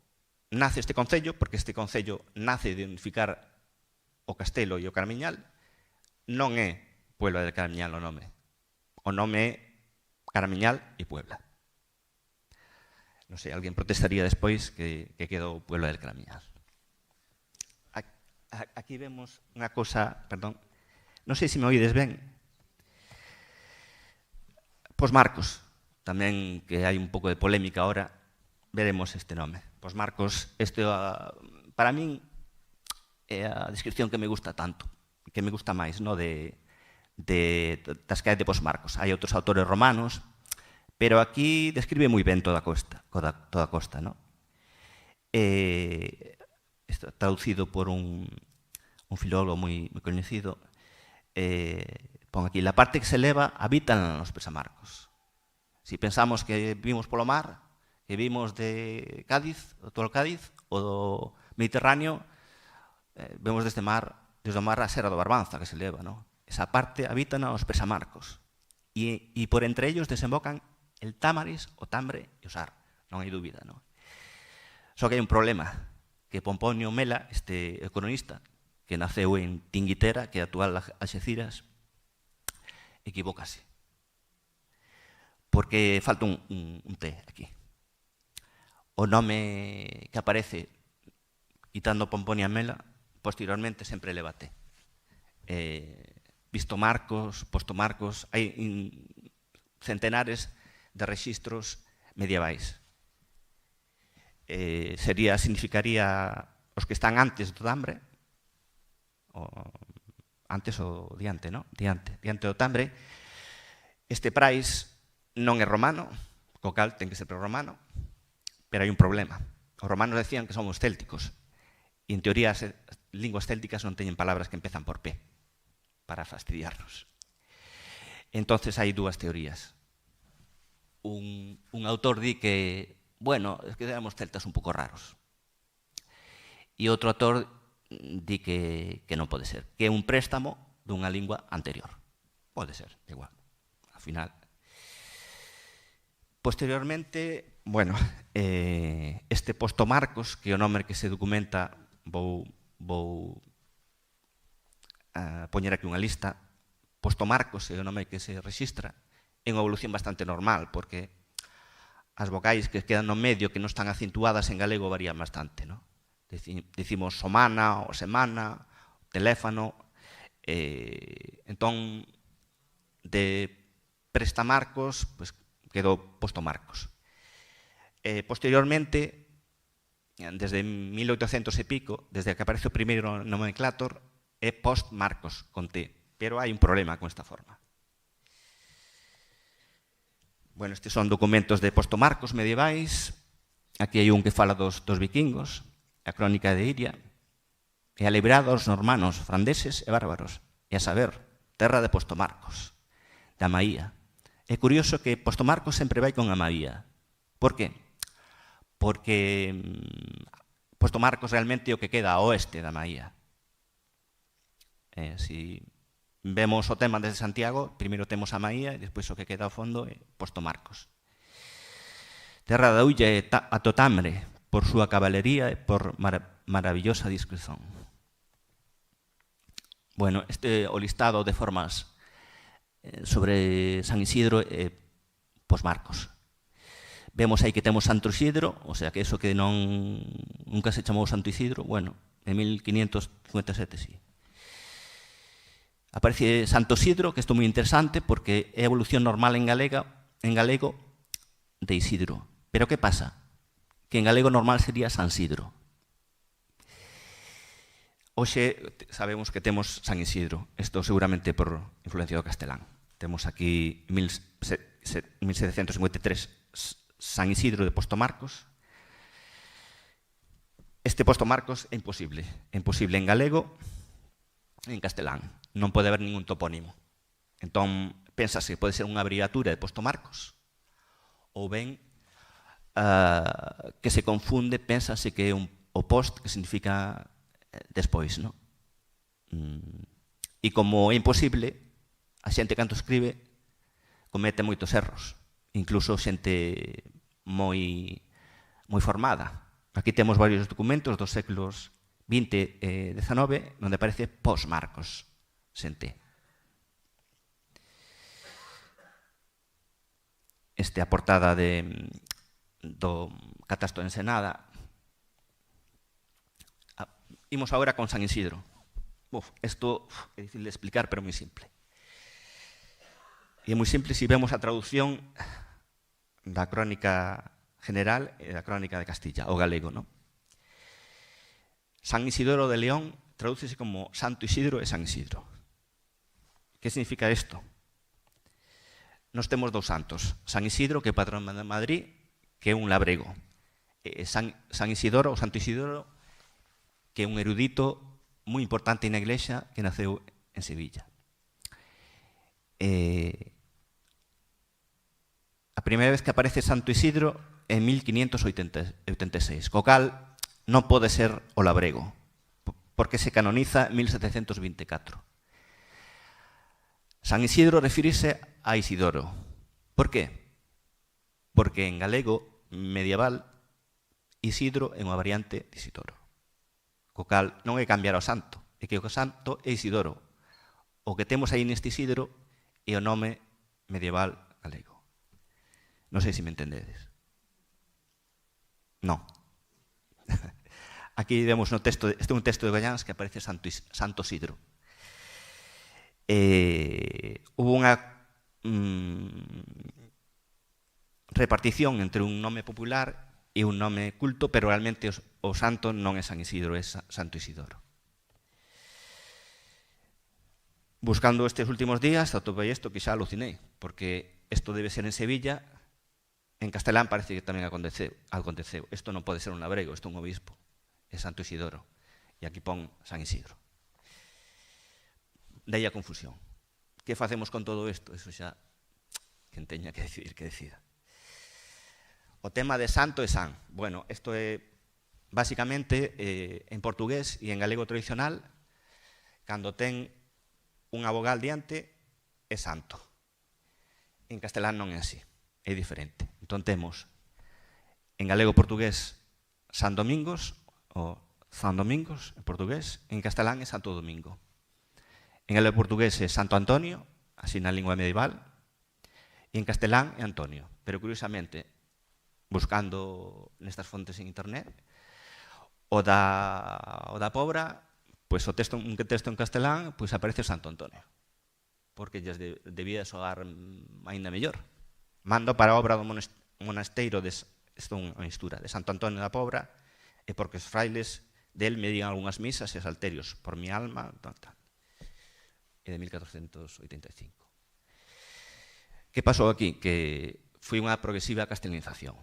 nace este concello, porque este concello nace de unificar o Castelo e o Carmiñal, non é Puebla del Carmiñal o nome. O nome é Carmiñal e Puebla. Non sei, alguén protestaría despois que quedou Puebla del Carmiñal. Aquí vemos unha cosa, perdón, non sei se me oídes ben. Pos Marcos, tamén que hai un pouco de polémica ahora, veremos este nome. Pos Marcos, para min, é a descripción que me gusta tanto, que me gusta máis, das que hai de Pos Marcos. Hai outros autores romanos, pero aquí describe moi ben toda a costa, non? Está traducido por un filólogo moi coñecido. Pon aquí, la parte que se eleva habitan nos pesamarcos. Si pensamos que vimos polo mar, que vimos de Cádiz, o todo Cádiz, o do Mediterráneo, vemos desde o mar a Serra do Barbanza, que se eleva, non? Esa parte habitan os pesamarcos. E por entre ellos desembocan el Támaris, o Tambre e o Sar. Non hai dúbida, non? Só que hai un problema, que Pomponio Mela, este economista, que naceu en Tinguitera, que é a actual Alxeciras, equivócase. Porque falta un T aquí. O nome que aparece, quitando Pomponio Mela, posteriormente sempre leva T. Visto Marcos, posto Marcos, hai centenares de rexistros medievais. significaría os que están antes do Tambre, antes o diante, non? Diante do Tambre. Este Prais non é romano, co cal ten que ser prerromano, pero hai un problema. Os romanos decían que somos célticos, e en teoría as linguas célticas non teñen palabras que empezan por P, para fastidiarnos. Entonces hai dúas teorías. Un autor di que, bueno, es que éramos celtas un pouco raros. E outro autor di que non pode ser, que é un préstamo dunha lingua anterior. Pode ser, igual, ao final. Posteriormente, bueno, este Postomarcos, que é o nome que se documenta, vou poñer aquí unha lista. Postomarcos é o nome que se rexistra, é unha evolución bastante normal, porque as vocais que quedan no medio, que non están acentuadas en galego, varían bastante, non? Dicimos somana, o semana, o teléfono. Entón, de Prestamarcos, pues, quedou Postomarcos. Posteriormente, desde 1800 e pico, desde que aparece o primeiro nomenclator, é Postmarcos, con T. Pero hai un problema con esta forma. Bueno, estes son documentos de Postomarcos medievais. Aquí hai un que fala dos vikingos, a crónica de Iria, e a librado aos normanos, franceses e bárbaros, e a saber, terra de Postomarcos, da Maía. É curioso que Postomarcos sempre vai con a Maía. Por qué? Porque Postomarcos realmente é o que queda a oeste da Maía. Si vemos o tema desde Santiago, primeiro temos a Maía e despois o que queda ao fondo é Postomarcos. Terra da Ulla e ata o Tambre, por súa cabalería e por maravillosa discreción. Bueno, este o listado de formas sobre San Isidro e Posmarcos. Vemos aí que temos Santo Isidro, o sea que eso que nunca se chamou Santo Isidro, bueno, en 1557 sí. Aparece Santo Isidro, que isto é moi interesante porque é a evolución normal en galego de Isidro. Pero que pasa? Que en galego normal sería San Sidro. Hoxe sabemos que temos San Isidro, isto seguramente por influencia do castelán. Temos aquí 1753 San Isidro de Postomarcos. Este Postomarcos é imposible en galego e en castelán. Non pode haber ningún topónimo. Entón, pénsase que pode ser unha abreviatura de Postomarcos ou ben que se confunde, pénsase que é o post que significa despois, non? E como é imposible, a xente canto escribe comete moitos erros, incluso xente moi formada. Aquí temos varios documentos dos séculos XX e XIX onde aparece Postmarcos, sen T. Este a portada do Catastro de Ensenada. Imos agora con San Isidro. Isto é difícil de explicar, pero moi simple. E é moi simple se vemos a traducción da Crónica General e da Crónica de Castilla, o galego, non? San Isidoro de León tradúcese como Santo Isidro e San Isidro. Que significa isto? Nos temos dous santos. San Isidro, que é patrón de Madrid, que é un labrego. San Isidoro, o Santo Isidoro, que é un erudito moi importante na iglesia que naceu en Sevilla. A primeira vez que aparece Santo Isidro é en 1586, co cal non pode ser o labrego, porque se canoniza en 1724. San Isidro refírese a Isidoro. Por qué? Porque en galego medieval Isidro é unha variante de Isidoro. Co cal non é cambiar o santo, é que o santo é Isidoro. O que temos aí neste Isidro é o nome medieval galego. Non sei se me entendedes. Non. Aquí vemos no texto, este é un texto de Goiáns que aparece Santo Isidro. Hubo unha repartición entre un nome popular é un nome culto, pero realmente o santo non é San Isidro, é Santo Isidoro. Buscando estes últimos días, atopei isto que xa alucinei, porque isto debe ser en Sevilla, en castelán parece que tamén aconteceu. Isto non pode ser un labrego, isto é un obispo, é Santo Isidoro, e aquí pon San Isidro. Daí a confusión. Que facemos con todo isto? Iso xa, quen teña que decidir, que decida. O tema de santo e san. Bueno, isto é, basicamente, en portugués e en galego tradicional, cando ten unha vogal diante, é santo. En castelán non é así, é diferente. Entón temos, en galego portugués, San Domingos, ou San Domingos, en portugués, en castelán é Santo Domingo. En galego portugués é Santo Antonio, así na lingua medieval, e en castelán é Antonio. Pero, curiosamente, buscando nestas fontes en internet, o da Pobra, pois un texto en castelán, pois aparece Santo Antonio, porque lles debía soar aínda mellor. Mando para a obra do monasteiro, isto é unha mistura, de Santo Antonio da Pobra, e porque os frailes del me digan algunhas misas e salterios, por mi alma, tal. É de 1485. Que pasou aquí? Que foi unha progresiva castelanización.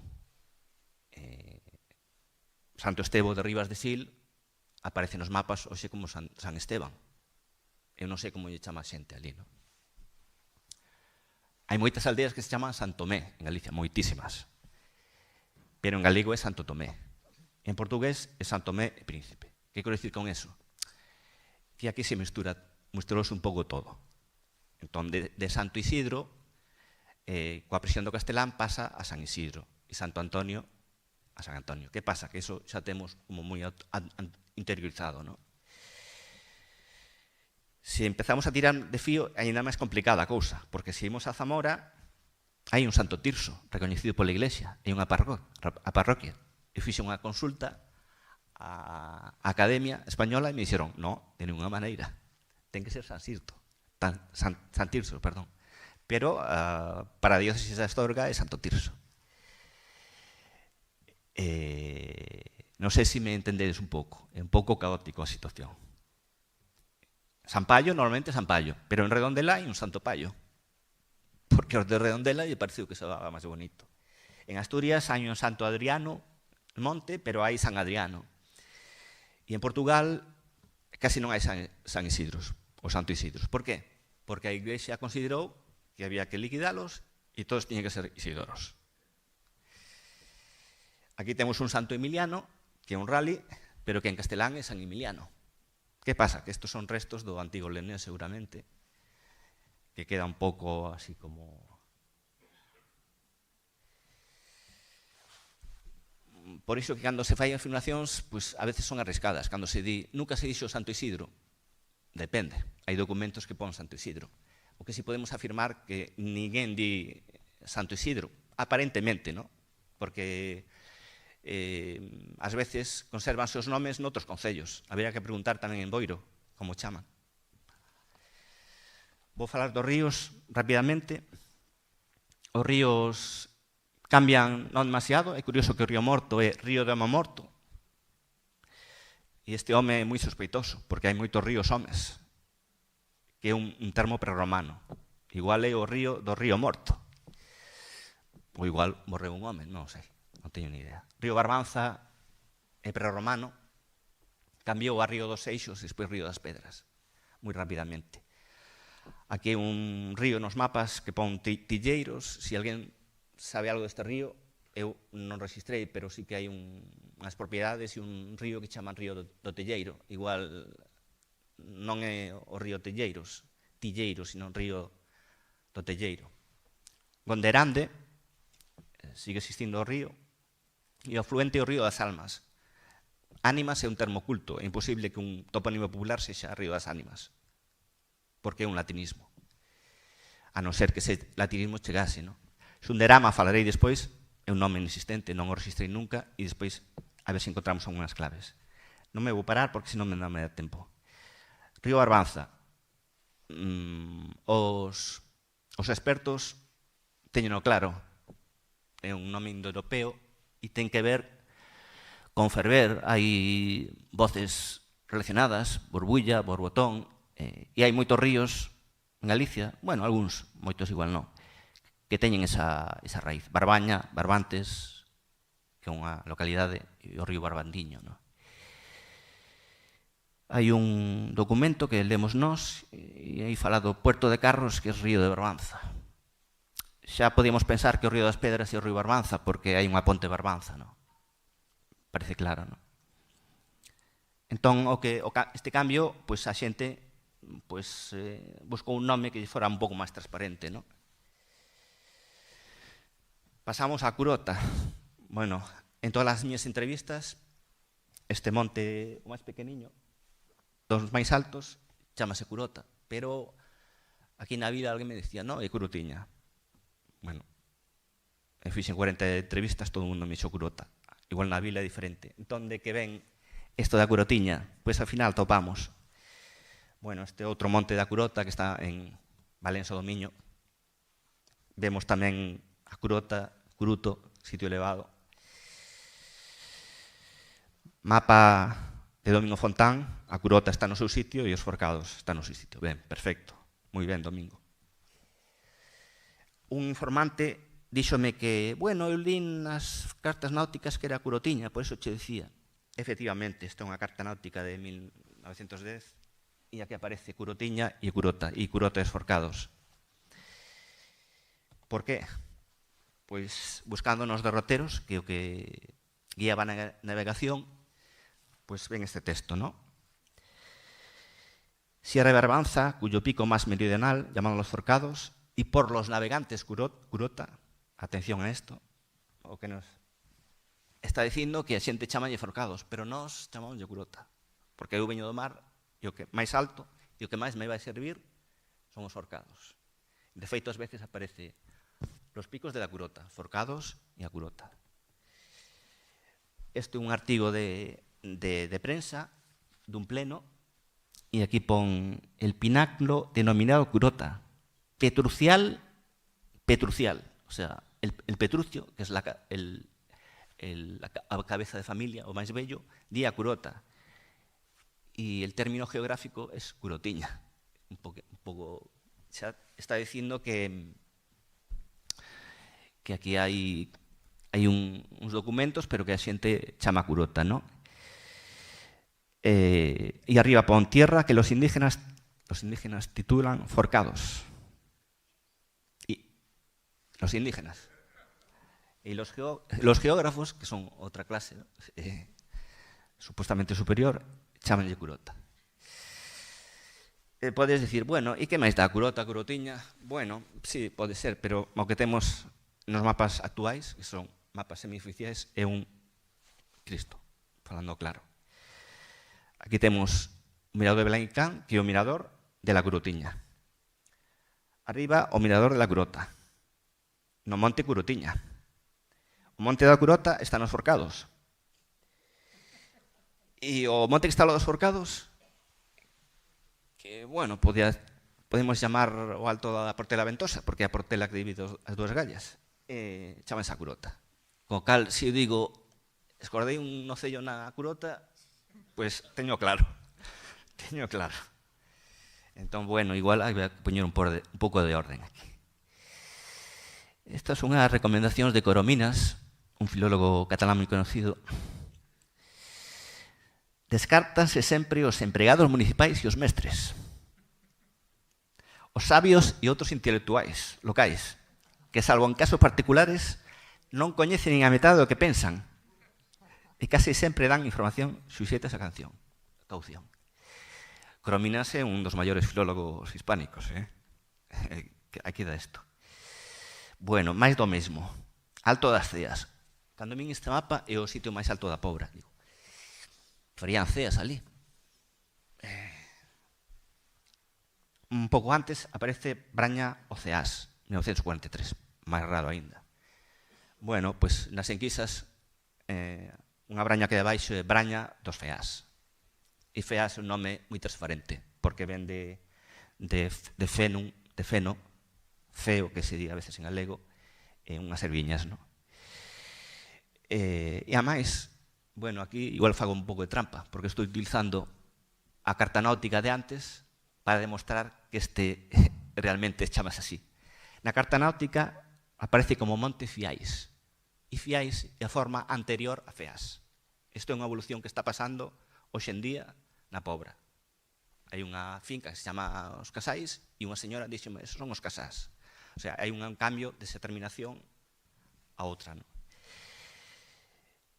Santo Estevo de Rivas de Sil aparece nos mapas hoxe como San Esteban. Eu non sei como lle chama a xente ali, non? Hai moitas aldeas que se chaman San Tomé, en Galicia, moitísimas. Pero en galego é Santo Tomé. En portugués é San Tomé e Príncipe. Que quero dicir con eso? Que aquí se mesturouse un pouco todo. Entón, de Santo Isidro, coa presión do castelán, pasa a San Isidro. E Santo Antonio a San Antonio. Que pasa? Que iso xa temos como moi interiorizado, non? Se empezamos a tirar de fío, ainda máis complicada a cousa, porque se imos a Zamora, hai un Santo Tirso, recoñecido pola Iglesia, hai unha parroquia. E fixe unha consulta á Academia Española e me dixeron, no, de ninguna maneira, ten que ser San Tirso, perdón. Pero para a diócesis de Astorga é Santo Tirso. Non sei se me entendedes un pouco, é un pouco caótico a situación. San Paio, normalmente San Paio, pero en Redondela hai un Santo Paio, porque os de Redondela lle pareceu que se daba máis bonito. En Asturias hai un Santo Adriano Monte, pero hai San Adriano. E en Portugal casi non hai San Isidros, ou Santo Isidros. Por qué? Porque a Iglesia considerou que había que liquidalos e todos tiñen que ser Isidoros. Aquí temos un Santo Emiliano, que é un rally, pero que en castelán é San Emiliano. Que pasa? Que estos son restos do antigo Leonés, seguramente, que queda un pouco así como... Por iso que cando se fai afirmacións, pois a veces son arriscadas. Cando se di, nunca se dixo Santo Isidro, depende. Hai documentos que pon Santo Isidro. O que si podemos afirmar que ninguén di Santo Isidro, aparentemente, non? Porque... ás veces conservanse os nomes noutros concellos. Habería que preguntar tamén en Boiro como chaman. Vou falar dos ríos rapidamente. Os ríos cambian non demasiado. É curioso que o río Morto é río de home morto. E este home é moi sospeitoso, porque hai moitos ríos homes, que é un termo prerromano. Igual é o río do río Morto. Ou igual morreu un home, non sei. Non teño ni idea. Río Barbanza é prerromano, cambiou a Río dos Seixos e despois Río das Pedras, moi rapidamente. Aquí hai un río nos mapas que pon Tilleiros. Se alguén sabe algo deste río, eu non registrei, pero sí que hai unhas propiedades e un río que chaman Río do Telleiro. Igual non é o río Tilleiros, sino o río do Telleiro. Gonderande, sigue existindo o río, e o afluente o río das Almas. Ánimas é un termo culto, é imposible que un topónimo popular sexa río das Ánimas, porque é un latinismo. A non ser que ese latinismo chegase, non? Xunderama, falarei despois, é un nome inexistente, non o registrei nunca, e despois a ver se encontramos algunhas claves. Non me vou parar porque senón non me dá tempo. Río Barbanza. Os expertos teñeno claro, é un nome indoeuropeo E ten que ver con ferver. Hai voces relacionadas, Burbulla, Borbotón, e hai moitos ríos en Galicia, bueno, algúns, moitos igual non, que teñen esa raíz. Barbaña, Barbantes, que é unha localidade, e o río Barbandiño, non? Hai un documento que lemos nós, e aí fala do Puerto de Carros, que é o río de Barbanza. Xa podíamos pensar que o río das Pedras é o río Barbanza, porque hai unha ponte Barbanza, non? Parece claro, non? Entón, este cambio, pois a xente buscou un nome que fora un pouco máis transparente, non? Pasamos á Curota. Bueno, en todas as miñas entrevistas, este monte o máis pequeniño, dos máis altos, chamase Curota, pero aquí na vila alguén me dicía, non, é Curotiña. Bueno, fixen 40 entrevistas, todo o mundo me dixo Curota. Igual na vila é diferente. Entón, de que ven isto da Curotiña, pois ao final topamos. Bueno, este outro monte da Curota que está en Valença do Miño. Vemos tamén a Curota, Curuto, sitio elevado. Mapa de Domingo Fontán, a Curota está no seu sitio e os Forcados están no seu sitio. Ben, perfecto. Moi ben, Domingo. Un informante díxome que, bueno, eu lín nas cartas náuticas que era Curotiña, por eso che dicía. Efectivamente, esta é unha carta náutica de 1910 e aquí aparece Curotiña e Curota e os Forcados. Por qué? Pois buscando nos derroteros, que o que guiaba na navegación, pois ven este texto, ¿no? Sierra de Barbanza, cuyo pico más meridional, llamado Los Forcados, y por los navegantes Curota, atención a esto, o que nos está dicindo que a xente chamalle Forcados, pero nós chamamos Curota, porque eu veño do mar e o que máis alto e o que máis me vai servir son os Forcados. De feito, ás veces aparece los picos de la Curota, Forcados e a Curota. Este é un artigo de prensa dun pleno e aquí pon el pináculo denominado Curota, petrucial, o sea, el petrucio, que es la cabeza de familia, o máis bello, di a Curota. E el término geográfico es Curotiña. Un pouco xa está dicindo que aquí hai uns documentos, pero que a xente chama Curota, ¿no? Y arriba pon tierra que los indígenas titulan Forcados. Y los indígenas. Y los geógrafos, que son otra clase, ¿no? Supuestamente superior, chamanlle Curota. Podes dicir, bueno, e que máis dá Curota, Curotiña? Bueno, sí, pode ser, pero o que temos nos mapas actuais, que son mapas semioficiais, é un Cristo, falando claro. Aquí temos o mirador de Belancán, que é o mirador de la Curotiña. Arriba, o mirador de la Curota. No monte Curotiña. O monte da Curota está nos Forcados. E o monte que está dos Forcados, que, bueno, podemos chamar o alto da Portela Ventosa, porque é a Portela que divide as dúas gallas. Chámase a Curota. Co cal, se eu digo, escordei un nocello na Curota, pois teño claro. Entón, bueno, igual hai que poñer un pouco de orden aquí. Estas son as recomendacións de Corominas, un filólogo catalán moi conocido. Descártanse sempre os empregados municipais e os mestres, os sabios e outros intelectuais locais, que, salvo en casos particulares, non coñecen nin a metade do que pensan e case sempre dan información suxeita a caución. Corominas é un dos maiores filólogos hispánicos, aquí dá isto. Bueno, máis do mesmo. Alto das Ceas. Cando min este mapa é o sitio máis alto da Pobra. Digo, farían ceas ali. Un pouco antes aparece Braña o Ceás, 1943, máis raro aínda. Bueno, pois nas enquisas unha braña que de baixo é Braña dos Feás. E Feás é un nome moi transparente, porque ven de feno, feo, que se di a veces en galego, unhas erviñas, non? E a máis, bueno, aquí igual fago un pouco de trampa, porque estou utilizando a carta náutica de antes para demostrar que este realmente chamase así. Na carta náutica aparece como Monte Fiais, e Fiais é a forma anterior a Feas. Isto é unha evolución que está pasando hoxe en día na Pobra. Hai unha finca que se chama Os Casais e unha señora díxeme, esos son os casás. O sea, hai un cambio desa terminación a outra, non?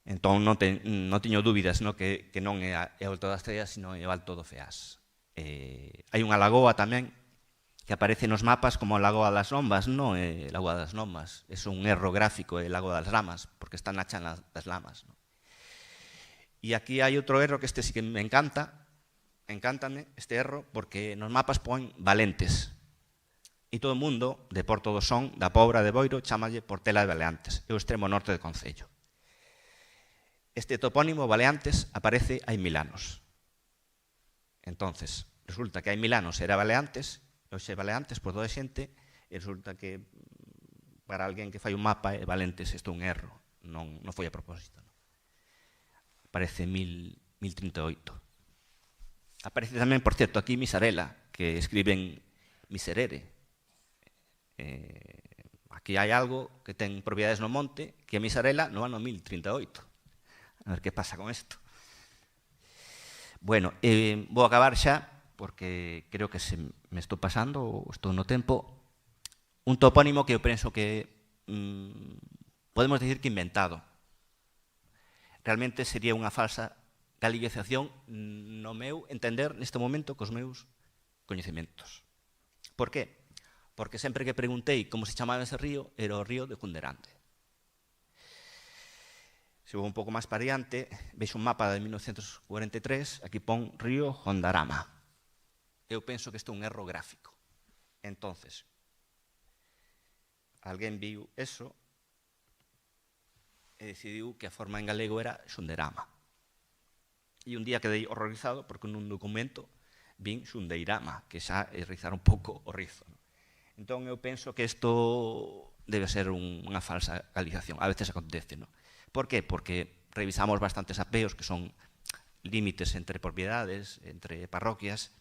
Entón, non teño dúbidas que non é o Alto das Estrellas, sino é o Alto do Feas. Hai unha lagoa tamén que aparece nos mapas como a Lagoa das Lombas, non é Lagoa das Lombas, é un erro gráfico, é Lagoa das Lamas, porque está na chan das lamas. E aquí hai outro erro que este sí que me encántame este erro, porque nos mapas pon Valentes. E todo o mundo, de Porto do Son, da Pobra de Boiro, chamalle Portela de Baleantes, é o extremo norte do concello. Este topónimo Baleantes aparece hai 1000 anos. Entonces, resulta que hai 1000 anos era Baleantes, hoxe Baleantes por toda a xente, e resulta que para alguén que fai un mapa Valentes isto é un erro, non foi a propósito. Aparece 1038. Aparece tamén, por certo, aquí Misarela, que escriben Miserere. Aquí hai algo que ten propiedades no monte, que é Misarela no ano 1038. A ver que pasa con isto. Bueno, vou acabar xa, porque creo que se me estou pasando, estou no tempo. Un topónimo que eu penso que podemos dicir que inventado. Realmente sería unha falsa galización no meu entender neste momento cos meus coñecementos. Por qué? Porque sempre que preguntei como se chamaba ese río, era o río de Cunderande. Se vou un pouco máis para diante, veixo un mapa de 1943, aquí pon Río Hondarama. Eu penso que isto é un erro gráfico. Entonces, alguén viu eso e decidiu que a forma en galego era Xunderama. E un día quedei horrorizado porque nun documento vin Xundeirama, que xa é rizar un pouco o rizo. Entón, eu penso que isto debe ser unha falsa galización. A veces acontece, non? Por qué? Porque revisamos bastantes apeos que son límites entre propiedades, entre parroquias,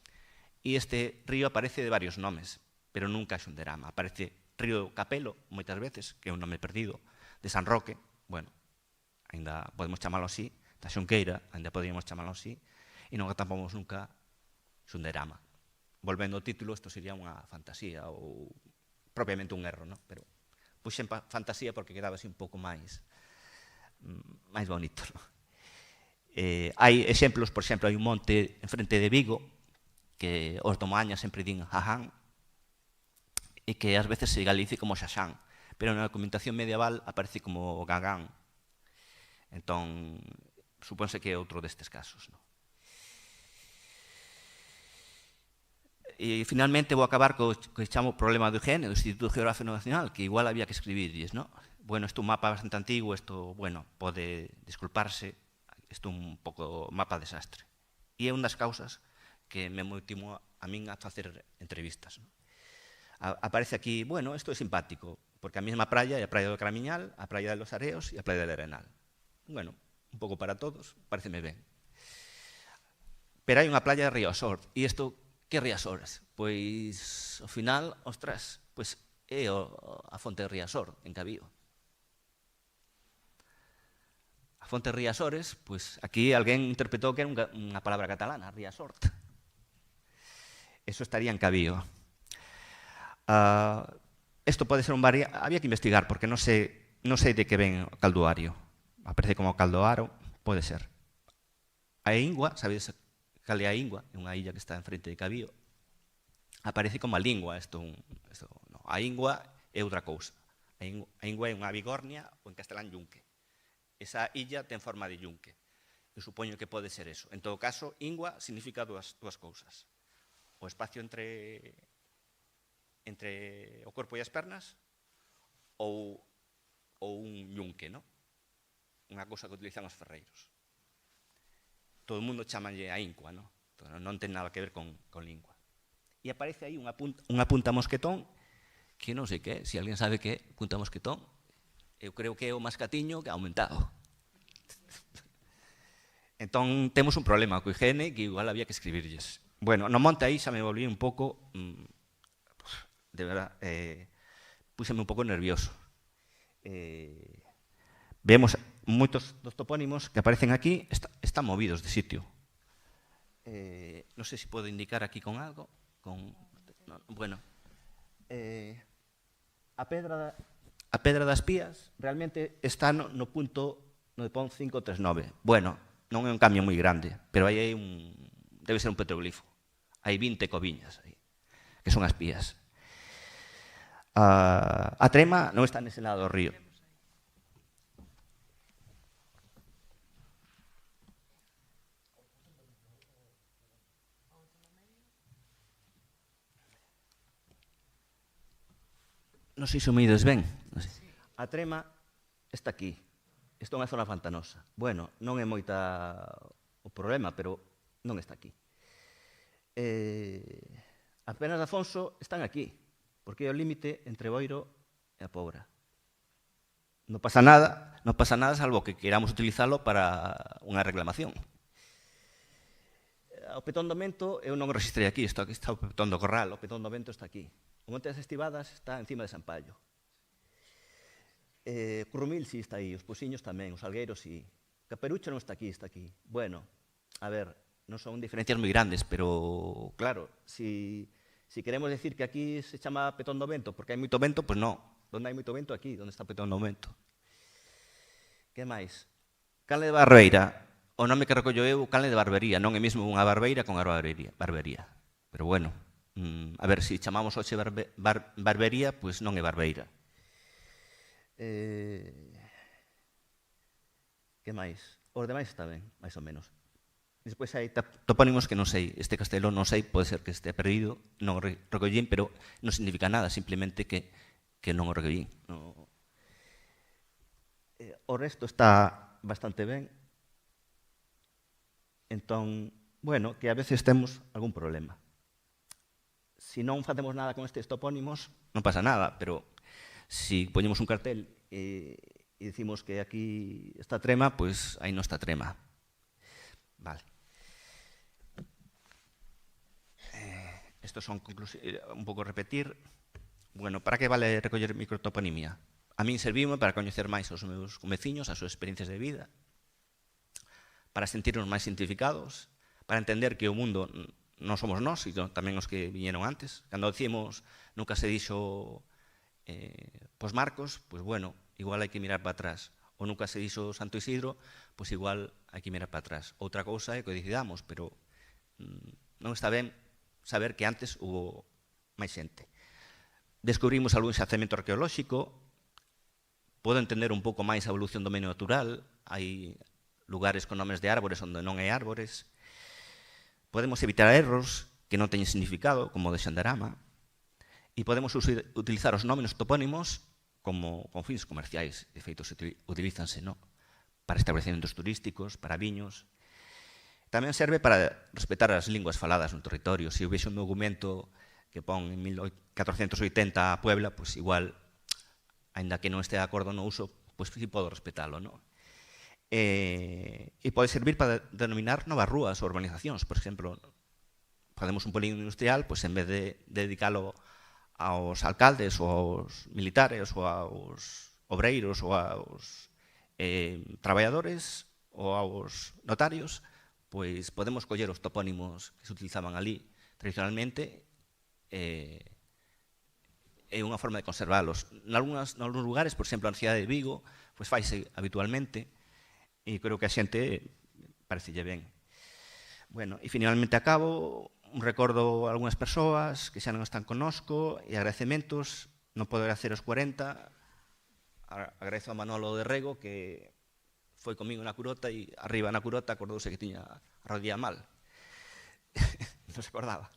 e este río aparece de varios nomes, pero nunca é Xunderama. Aparece Río Capelo, moitas veces, que é un nome perdido, de San Roque, bueno, ainda podemos chamalo así, da Xunqueira, ainda podríamos chamalo así, e non atopamos nunca Xunderama. Volvendo ao título, isto sería unha fantasía ou propiamente un erro, non? Pero puxen fantasía porque quedaba así un pouco máis bonito. Hai exemplos, por exemplo, hai un monte en frente de Vigo que os do Moaña sempre din Jaján e que ás veces se galice como Xaxán, pero na documentación medieval aparece como Gagán. Entón, supónse que é outro destes casos. E finalmente vou acabar co que chamo problema de Eugene, do Instituto Geográfico Nacional, que igual había que escribirlles, non? Bueno, isto é un mapa bastante antigo, isto, bueno, pode disculparse, isto é un pouco mapa desastre. E é unha das causas que me motivou a min a facer entrevistas. Aparece aquí, bueno, isto é simpático, porque a mesma praia é a praia do Cramiñal, a praia de Los Areos e a praia del Arenal. Bueno, un pouco para todos, pareceme ben. Pero hai unha playa de Riazor, e isto, que Riazor? Pois, ao final, ostras, pois é a fonte de Riazor, en Cabío. A fonte de Riazores, pois aquí alguén interpretou que era unha palabra catalana, Riazort. Eso estaría en Cabío. Isto pode ser un barrio, había que investigar, porque non sei de que ven o calduario. Aparece como Caldoaro, pode ser. A Ingua, sabedes cal é a Ingua? É unha illa que está enfrente de Cabío. Aparece como a lingua, a Ingua é outra cousa. A Ingua é unha bigornia ou en castelán yunque. Esa illa ten forma de yunque. Eu supoño que pode ser eso. En todo caso, Ingua significa dúas cousas. O espacio entre o corpo e as pernas ou un yunque, non? Unha cousa que utilizan os ferreiros. Todo o mundo chamanlle a Ingua, non? Non ten nada que ver con lingua. E aparece aí unha punta mosquetón que non sei que, se alguén sabe que é punta mosquetón, eu creo que é o mascatiño que ha aumentado. Entón, temos un problema co higiene que igual había que escribirlles. Bueno, no monte aí xa me volví un pouco, de verdad, púxeme un pouco nervioso. Vemos moitos dos topónimos que aparecen aquí están movidos de sitio. Non sei se podo indicar aquí con algo. Bueno, a Pedra das Pías realmente está no punto no pon 539. Bueno, non é un cambio moi grande, pero aí debe ser un petroglifo. Hai 20 coviñas aí, que son as pías. A trema non está nese lado do río. Non sei se o medides ben. A trema está aquí. Isto é unha zona pantanosa. Bueno, non é moita o problema, pero non está aquí. As Penas de Afonso están aquí, porque é o límite entre Boiro e a Pobra. Non pasa nada salvo que queramos utilizalo para unha reclamación. O Petón do Mento, eu non o registrei aquí, aquí está o Petón do Corral, o Petón do Mento está aquí. O Monte das Estivadas está encima de San Pallo. Currumil sí está aí, os Pousiños tamén, os Salgueiros sí. Caperucho non está aquí, está aquí. Bueno, a ver, non son diferencias moi grandes, pero claro, si queremos decir que aquí se chama Petón do Vento porque hai moito vento, pois non. Donde hai moito vento aquí, donde está Petón do Vento. Que máis? Canle de Barbeira, o nome que recollo eu, canle de Barbería, non é mesmo unha barbeira con a barbería. Pero bueno, a ver, se chamamos hoxe barbería, pois non é barbeira. Que máis? Os demais está ben, máis ou menos. Despois hai topónimos que non sei. Este castelo non sei, pode ser que este perdido, non o recollín, pero non significa nada, simplemente que non o recollín. O resto está bastante ben. Entón, bueno, que a veces temos algún problema. Se non facemos nada con estes topónimos, non pasa nada, pero si poñemos un cartel e dicimos que aquí está trema, pois aí non está trema. Vale. Estos son conclusiones, un pouco repetir. Bueno, para que vale recoller microtoponimia? A min serviume para coñecer máis os meus veciños, as súas experiencias de vida, para sentirnos máis identificados, para entender que o mundo non somos nós, sino tamén os que viñeron antes. Cando decimos nunca se dixo pos Marcos, pois bueno, igual hai que mirar para atrás. Ou nunca se dixo Santo Isidro, pois igual hai que mirar para atrás. Outra cousa é que o decidamos, pero non está ben saber que antes hubo máis xente. Descubrimos algún xacemento arqueolóxico, podo entender un pouco máis a evolución do medio natural, hai lugares con nomes de árbores onde non hai árbores, podemos evitar erros que non teñen significado, como o de Xandarama, e podemos utilizar os nomes topónimos como con fins comerciais. De feito, utilízanse para establecementos turísticos, para viños. Tamén serve para respetar as linguas faladas no territorio. Se eu vexo un documento que pon en 1480 a Puebla, pois igual, aínda que non este de acordo no uso, pois sí podo respetalo, non? E pode servir para denominar novas rúas ou urbanizacións. Por exemplo, facemos un polígono industrial, pois en vez de dedicalo aos alcaldes ou aos militares ou aos obreiros ou aos traballadores ou aos notarios, pois podemos coller os topónimos que se utilizaban ali tradicionalmente e unha forma de conservalos. Nalgúns lugares, por exemplo, na cidade de Vigo, pois faise habitualmente e creo que a xente parecelle ben. Bueno, e finalmente acabo, un recordo a algunhas persoas que xa non están connosco e agradecementos. Non podo agradecer os 40. Agradezo a Manolo de Rego, que foi comigo na Curota e arriba na Curota acordouse que tiña a rodilla mal. Non se acordaba.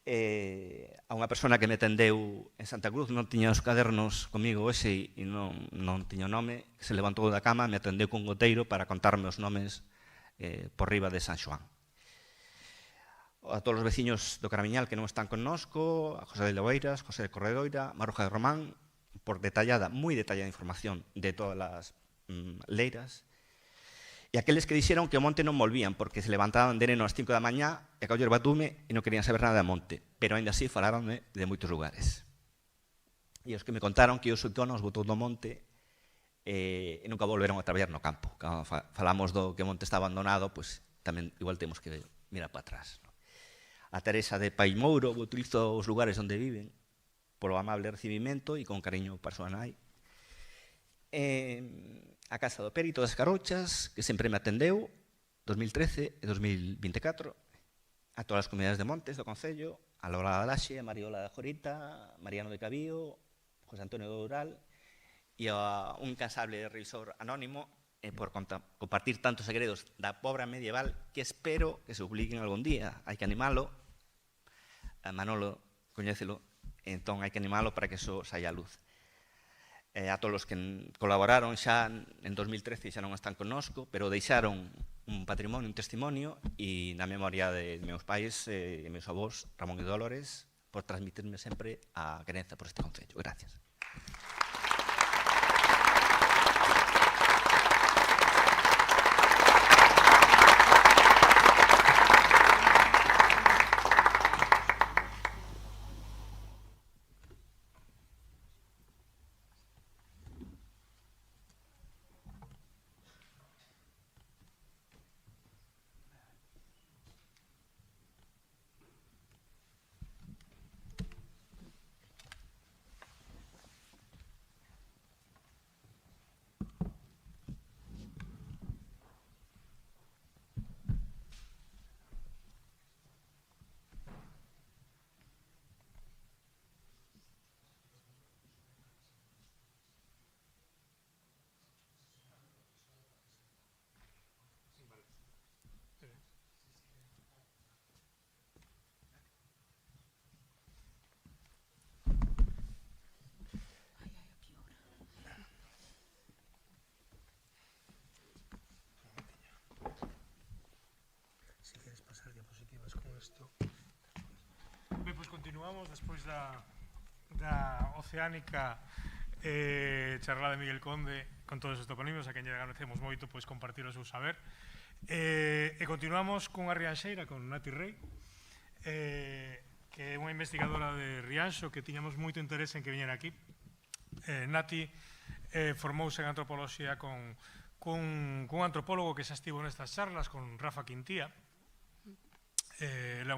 A unha persona que me atendeu en Santa Cruz, non tiña os cadernos comigo hoxe e non tiña o nome, se levantou da cama, me atendeu con goteiro para contarme os nomes por riba de San Xoán. A todos os veciños do Caramiñal que non están connosco, a José de Loeiras, José de Corredoira, Maruja de Román, por moi detallada información de todas as leiras. E aqueles que dixeron que o monte non volvían porque se levantaban de neno ás 5 da mañá e a coller batume e non querían saber nada de monte, pero ainda así falaronme de moitos lugares. E os que me contaron que os sultanos botou do monte e nunca volveron a traballar no campo. Cando falamos do que o monte está abandonado, pois tamén igual temos que mirar para atrás. A Teresa de Paimouro utilizo os lugares onde viven polo amable recibimento e con cariño para súa nai. A Casa do Périto das Carochas, que sempre me atendeu, 2013 e 2024, a todas as comunidades de montes do Concello, a Lola da Laxe, a Mariola da Jorita, Mariano de Cabío, José Antonio do Ural, e a un incansable revisor anónimo por compartir tantos segredos da obra medieval que espero que se publiquen algún día. Hai que animalo, a Manolo coñécelo, entón hai que animalo para que eso saia a luz. A todos os que colaboraron xa en 2013 xa non están connosco, pero deixaron un patrimonio, un testimonio, e na memoria de meus pais e meus avós, Ramón e Dolores, por transmitirme sempre a querenza por este concello. Gracias. Continuamos despois da oceánica charla de Miguel Conde con todos os toponimios, a quen lle agradecemos moito compartir o seu saber. E continuamos con a Rianxeira, con Nati Rey, que é unha investigadora de Rianxo que tiñamos moito interés en que viñera aquí. Nati formouse en antropoloxía con un antropólogo que xa estivo nestas charlas, con Rafa Quintía. Ela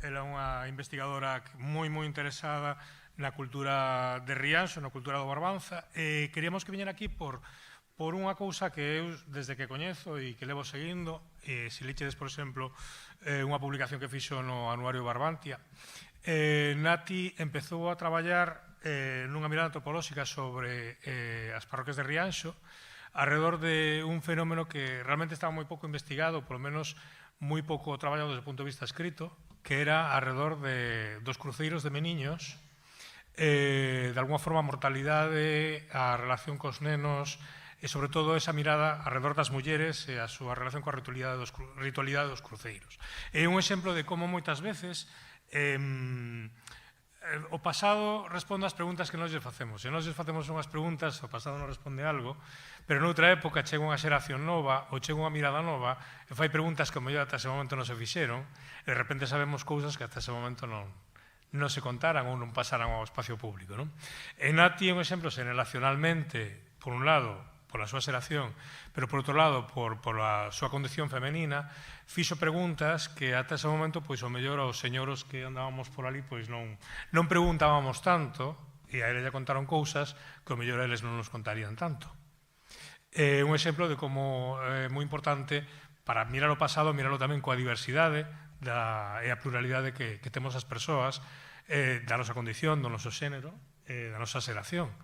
é unha investigadora moi interesada na cultura de Rianxo, na cultura do Barbanza, e queríamos que viñera aquí por unha cousa que eu, desde que coñezo e que levo seguindo, se lichedes, por exemplo, unha publicación que fixo no Anuario Barbantia, Nati empezou a traballar nunha mirada antropolóxica sobre as parroquias de Rianxo, alrededor de un fenómeno que realmente estaba moi pouco investigado, polo menos moi pouco traballado desde o punto de vista escrito, que era alrededor dos cruceiros de meniños, de alguna forma a mortalidade, a relación cos nenos, e sobre todo esa mirada alrededor das mulleres e a súa relación coa ritualidade dos cruceiros. É un exemplo de como moitas veces o pasado responde ás preguntas que nós lle facemos. Se nós lle facemos unhas preguntas, o pasado non responde algo, pero noutra época chega unha xeración nova ou chega unha mirada nova e fai preguntas que ao mellor ata ese momento non se fixeron e de repente sabemos cousas que ata ese momento non se contaran ou non pasaran ao espacio público. E Nati é un exemplo xeneracionalmente, por un lado, pola súa xeración, pero por outro lado, pola súa condición femenina, fixo preguntas que ata ese momento, pois, o mellor aos señoros que andábamos por ali, pois non preguntábamos tanto, e a eles lle contaron cousas que o mellor a eles non nos contarían tanto. É un exemplo de como é moi importante para mirar o pasado, mirarlo tamén coa diversidade e a pluralidade que temos as persoas, da nosa condición, do noso xénero, da nosa xeración.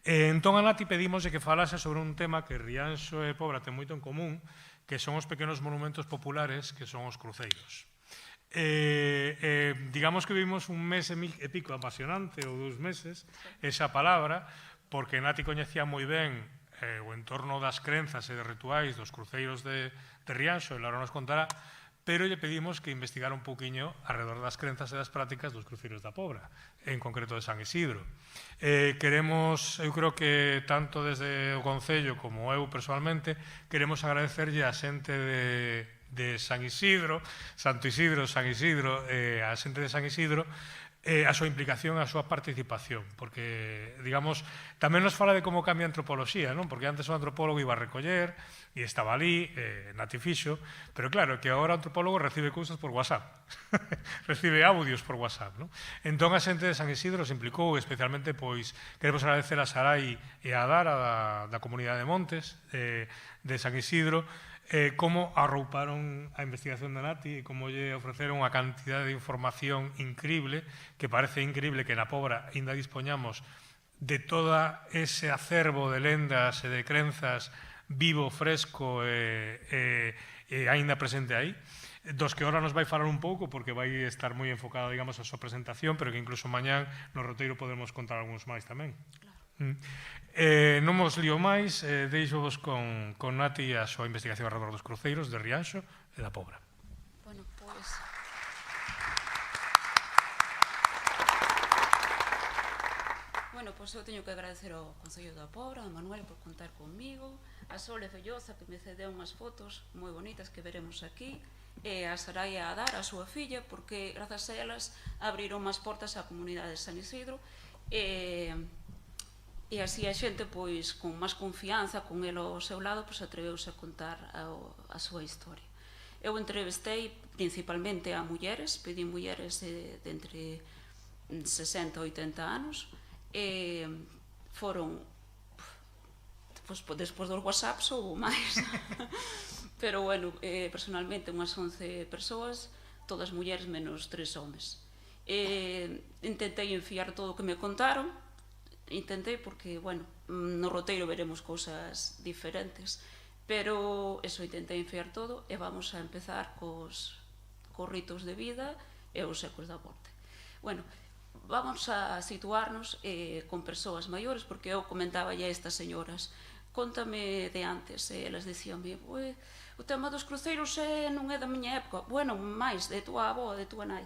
Entón a Nati pedimos que falase sobre un tema que Rianxo e Pobra ten moito en común, que son os pequenos monumentos populares que son os cruceiros. Digamos que vivimos un mes e pico apasionante, ou 2 meses, esa palabra, porque Nati coñecía moi ben o entorno das crenzas e de rituais dos cruceiros de Rianxo, e agora nos contará, pero lle pedimos que investigara un pouquiño alrededor das crenzas e das prácticas dos cruceiros da Pobra, en concreto de San Isidro. Queremos, eu creo que tanto desde o Concello como eu personalmente, queremos agradecerlle a xente de San Isidro, Santo Isidro, San Isidro, a xente de San Isidro, a súa implicación, a súa participación, porque, digamos, tamén nos fala de como cambia a antropoloxía, non? Porque antes o antropólogo iba a recoller e estaba ali, Nati fixo, pero claro, que agora o antropólogo recibe cousas por WhatsApp, recibe audios por WhatsApp, non? Entón, a xente de San Isidro se implicou, especialmente, pois, queremos agradecer a Sarai e a Dara da Comunidade de Montes de San Isidro, como arrouparon a investigación de Nati e como lle ofreceron unha cantidad de información increíble, que parece increíble que na Pobra ainda dispoñamos de todo ese acervo de lendas e de crenzas vivo, fresco e ainda presente aí, dos que ahora nos vai falar un pouco porque vai estar moi enfocado, digamos, a súa presentación, pero que incluso mañán no roteiro podemos contar algúns máis tamén. Non vos lío máis, deixo-vos con Nati a súa investigación alrededor dos cruceiros de Rianxo e da Pobra. Bueno, pois... eu teño que agradecer ao Concello da Pobra, a Manuel por contar comigo, a Sole Felloza que me cedeu unhas fotos moi bonitas que veremos aquí, e a Sarai a Dar, a súa filla, porque grazas a elas abriron máis portas á comunidade de San Isidro, e así a xente, pois, con máis confianza, con el ao seu lado, pois atreveuse a contar a súa historia. Eu entrevistei principalmente a mulleres, pedí mulleres de entre 60 e 80 anos, e foron, despois dos WhatsApps ou máis, pero, bueno, personalmente unhas 11 persoas, todas mulleres menos 3 homes. Intentei enfiar todo o que me contaron, intentei porque, bueno, no roteiro veremos cousas diferentes, pero eso, intentei enfiar todo e vamos a empezar cos ritos de vida e os ecos da morte. Bueno, vamos a situarnos con persoas maiores, porque eu comentaba a estas señoras, contame de antes, elas dicíanme, o tema dos cruceiros non é da miña época, bueno, máis de tua avó, de tua nai.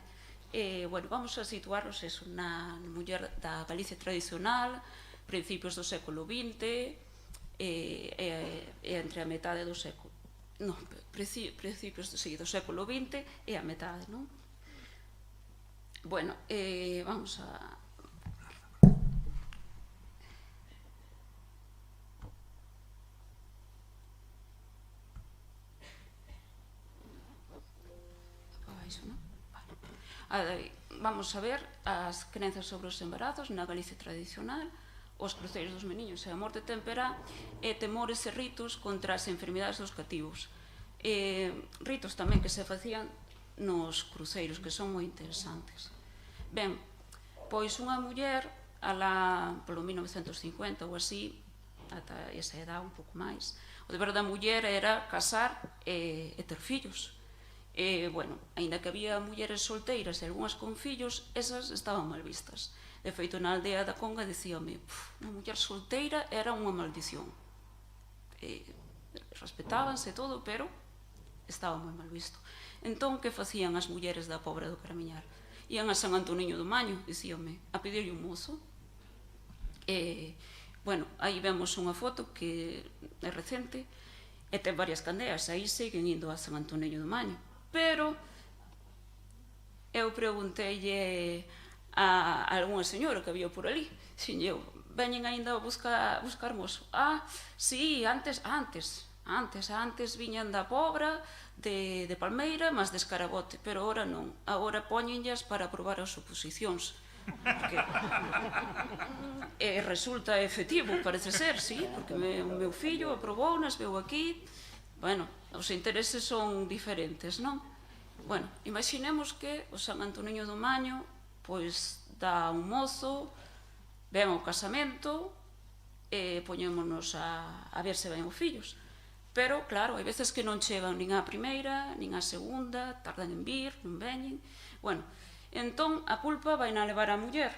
Bueno, vamos a situarnos eso, na muller da Galicia tradicional, principios do século XX, entre a metade do século, non, principios do século XX e a metade, non? Bueno, vamos a... Vamos a ver as crenzas sobre os embarazos na Galicia tradicional, os cruceiros dos meniños e a morte temperá, e temores e ritos contra as enfermidades dos cativos. Ritos tamén que se facían nos cruceiros, que son moi interesantes. Ben, pois unha muller, polo 1950 ou así, ata esa edad un pouco máis, o deber da muller era casar e ter fillos. Bueno, aínda que había mulleres solteiras e algunhas con fillos, esas estaban mal vistas. De feito, na aldea da Conga dicíame, unha muller solteira era unha maldición. Respetábanse todo, pero estaba moi mal visto. Entón, que facían as mulleres da Pobra do Caramiñar? Ian a San Antoniño do Maño, dicíame, a pedirlle un mozo. Bueno, aí vemos unha foto que é recente, e ten varias candeas, aí seguen indo a San Antoniño do Maño. Pero eu pregunteille a algunha señora que había por ali, eu, veñen aínda a buscar mozo? Sí, antes viñan da Pobra, de Palmeira, mas de Escarabote, pero agora non, agora poñenllas para probar as oposicións. Resulta efectivo, parece ser, sí, porque o meu fillo aprobounas, veu aquí. Bueno, os intereses son diferentes, non? Bueno, imaginemos que o San Antoniño do Maño pois dá un mozo, ven ao casamento e poñémonos a ver se ven os fillos. Pero, claro, hai veces que non chegan nin á primeira, nin á segunda, tardan en vir, non veñen. Bueno, entón a culpa vai na levar a muller,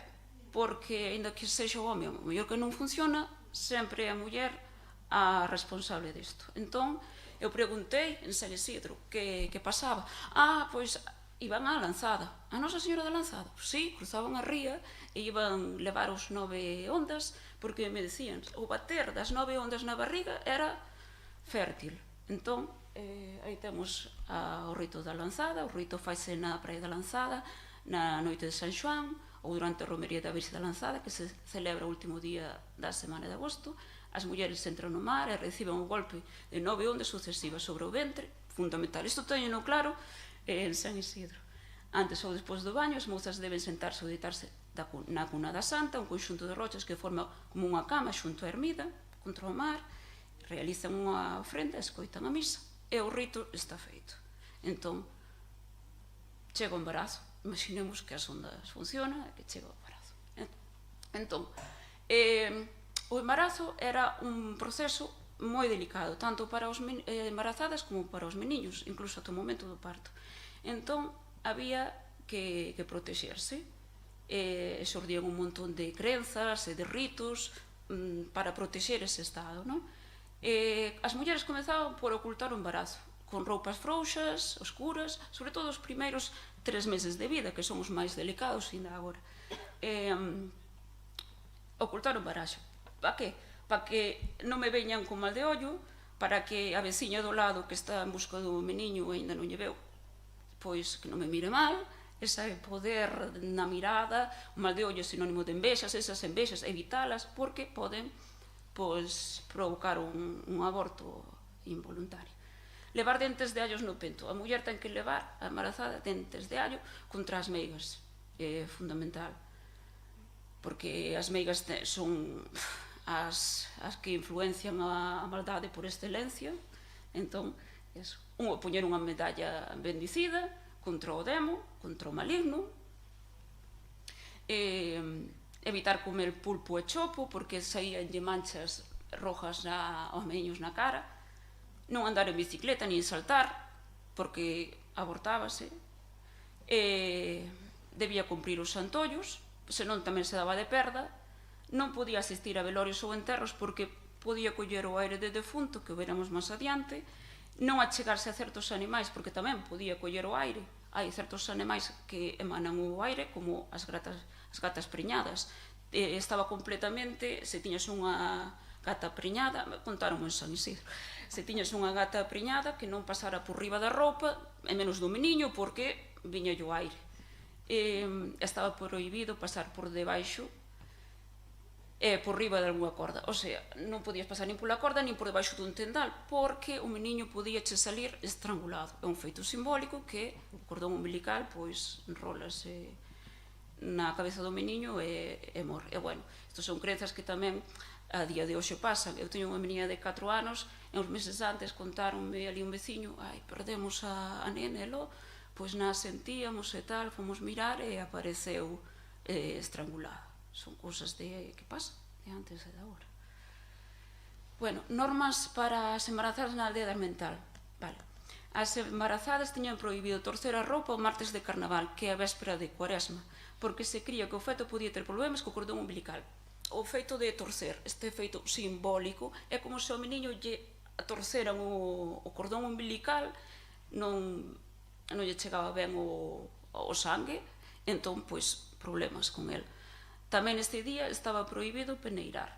porque, ainda que sexa o home, o mellor que non funciona, sempre é a muller a responsable disto. Entón, Eu preguntei en San Isidro que pasaba. Pois iban á Lanzada. A Nosa Señora da Lanzada? Sí, cruzaban a ría e iban levar os 9 ondas, porque me decían, o bater das 9 ondas na barriga era fértil. Entón, aí temos o rito da Lanzada. O rito faise na Praia da Lanzada, na noite de San Xoán, ou durante a romería da Virxe da Lanzada, que se celebra o último día da semana de agosto. As mulleres entran no mar e reciben un golpe de 9 ondas sucesivas sobre o ventre, fundamental. Isto teño claro en San Isidro. Antes ou despois do baño, as mouzas deben sentarse ou deitarse na cuna da Santa, un conxunto de rochas que forma como unha cama xunto á ermida, contra o mar, realizan unha ofrenda, escoitan a misa, e o rito está feito. Entón, chega o embarazo. Imaginemos que as ondas funcionan e que chega o embarazo. Entón, o embarazo era un proceso moi delicado, tanto para as embarazadas como para os meniños, incluso ata o momento do parto. Entón, había que protexerse. Xordían un montón de crenzas e de ritos para protexer ese estado, non? As mulleres comezaban por ocultar o embarazo, con roupas frouxas, oscuras, sobre todo os primeiros 3 meses de vida, que son os máis delicados ainda agora. Ocultar o embarazo. Para que? Para que non me veñan con mal de ollo, para que a veciña do lado que está en busca do meniño e ainda non lle veu, pois que non me mire mal, ese poder na mirada, o mal de ollo é sinónimo de envexas, esas envexas, evitalas, porque poden provocar un aborto involuntario. Levar dentes de allos no pento. A muller ten que levar, a embarazada, dentes de allo contra as meigas. É fundamental. Porque as meigas son as que influencian a maldade por excelencia. Entón, poñer unha medalla bendicida contra o demo, contra o maligno. Evitar comer pulpo e chopo, porque saíanlle manchas rojas aos meniños na cara. Non andar en bicicleta ni saltar, porque abortábase. Debía cumprir os santollos, senón tamén se daba de perda. Non podía asistir a velorios ou enterros porque podía coller o aire de defunto, que o veremos máis adiante. Non achegarse a certos animais, porque tamén podía coller o aire. Hai certos animais que emanan o aire, como as gatas preñadas. Estaba completamente, se tiñas unha gata preñada, contaronme en San Isidro, se tiñas unha gata preñada que non pasara por riba da roupa, e menos do meniño, porque viña o aire. Estaba prohibido pasar por debaixo por riba de alguna corda, o sea, non podías pasar nin pola corda nin por debaixo dun tendal, porque o meniño podía che salir estrangulado. É un feito simbólico que o cordón umbilical pois enrólase na cabeza do meniño e morre. E bueno, estos son crenzas que tamén a día de hoxe pasan. Eu teño unha meniña de 4 anos e uns meses antes contáronme ali un veciño, perdemos a nena e lo, pois nas sentíamos e tal, fomos mirar e apareceu estrangulada. Son cousas que pasan de antes e de agora. Bueno, normas para as embarazadas na aldea mental. Vale. As embarazadas teñan prohibido torcer a roupa o martes de carnaval, que é a véspera de Cuaresma, porque se cría que o feto podía ter problemas co cordón umbilical. O feito de torcer, este feito simbólico, é como se ao meniño lle torceran o cordón umbilical, non lle chegaba ben o sangue, entón, pois, problemas con el. Tamén este día estaba prohibido peneirar.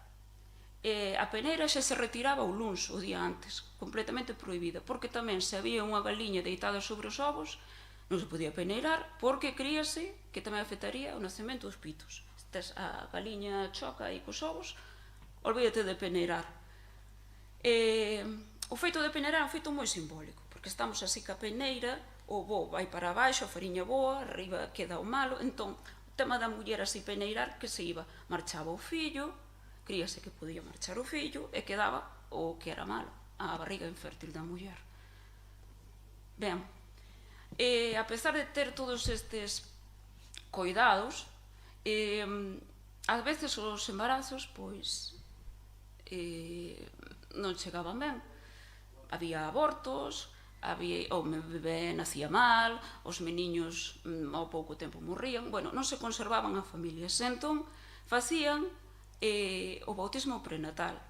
A peneira xa se retiraba o luns, o día antes, completamente prohibida, porque tamén se había unha galiña deitada sobre os ovos, non se podía peneirar, porque críase que tamén afectaría o nacemento dos pitos. A galiña choca aí cos ovos, olvídate de peneirar. O feito de peneirar é un feito moi simbólico, porque estamos así ca peneira, o bo vai para baixo, a fariña boa, arriba queda o malo, entón, o tema da muller así peneirar, que se iba, marchaba o fillo, críase que podía marchar o fillo, e quedaba o que era malo, a barriga infértil da muller. Ben, a pesar de ter todos estes coidados, ás veces os embarazos, pois, non chegaban ben. Había abortos, o bebé nacía mal, os meniños ao pouco tempo morrían, bueno, non se conservaban as familias, entón facían o bautismo prenatal,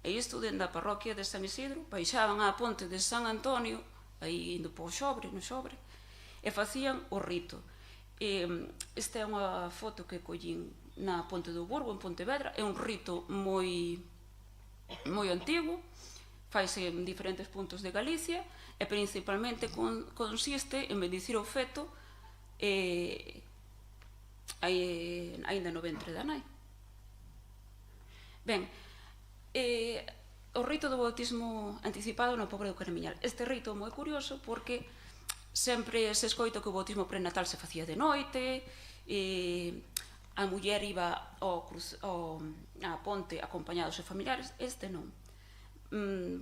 E isto dentro da parroquia de San Isidro, baixaban á ponte de San Antonio, aí indo para o Xobre, no Xobre, e facían o rito. Esta é unha foto que collín na Ponte do Burgo, en Pontevedra. É un rito moi antigo, faise en diferentes puntos de Galicia, e principalmente consiste en bendicir o feto aínda no ventre da nai. Ben, o rito do bautismo anticipado no Pobre do Caramiñal. Este rito é moi curioso porque sempre se escoita que o bautismo prenatal se facía de noite, a muller iba á ponte acompañados de familiares. Este non.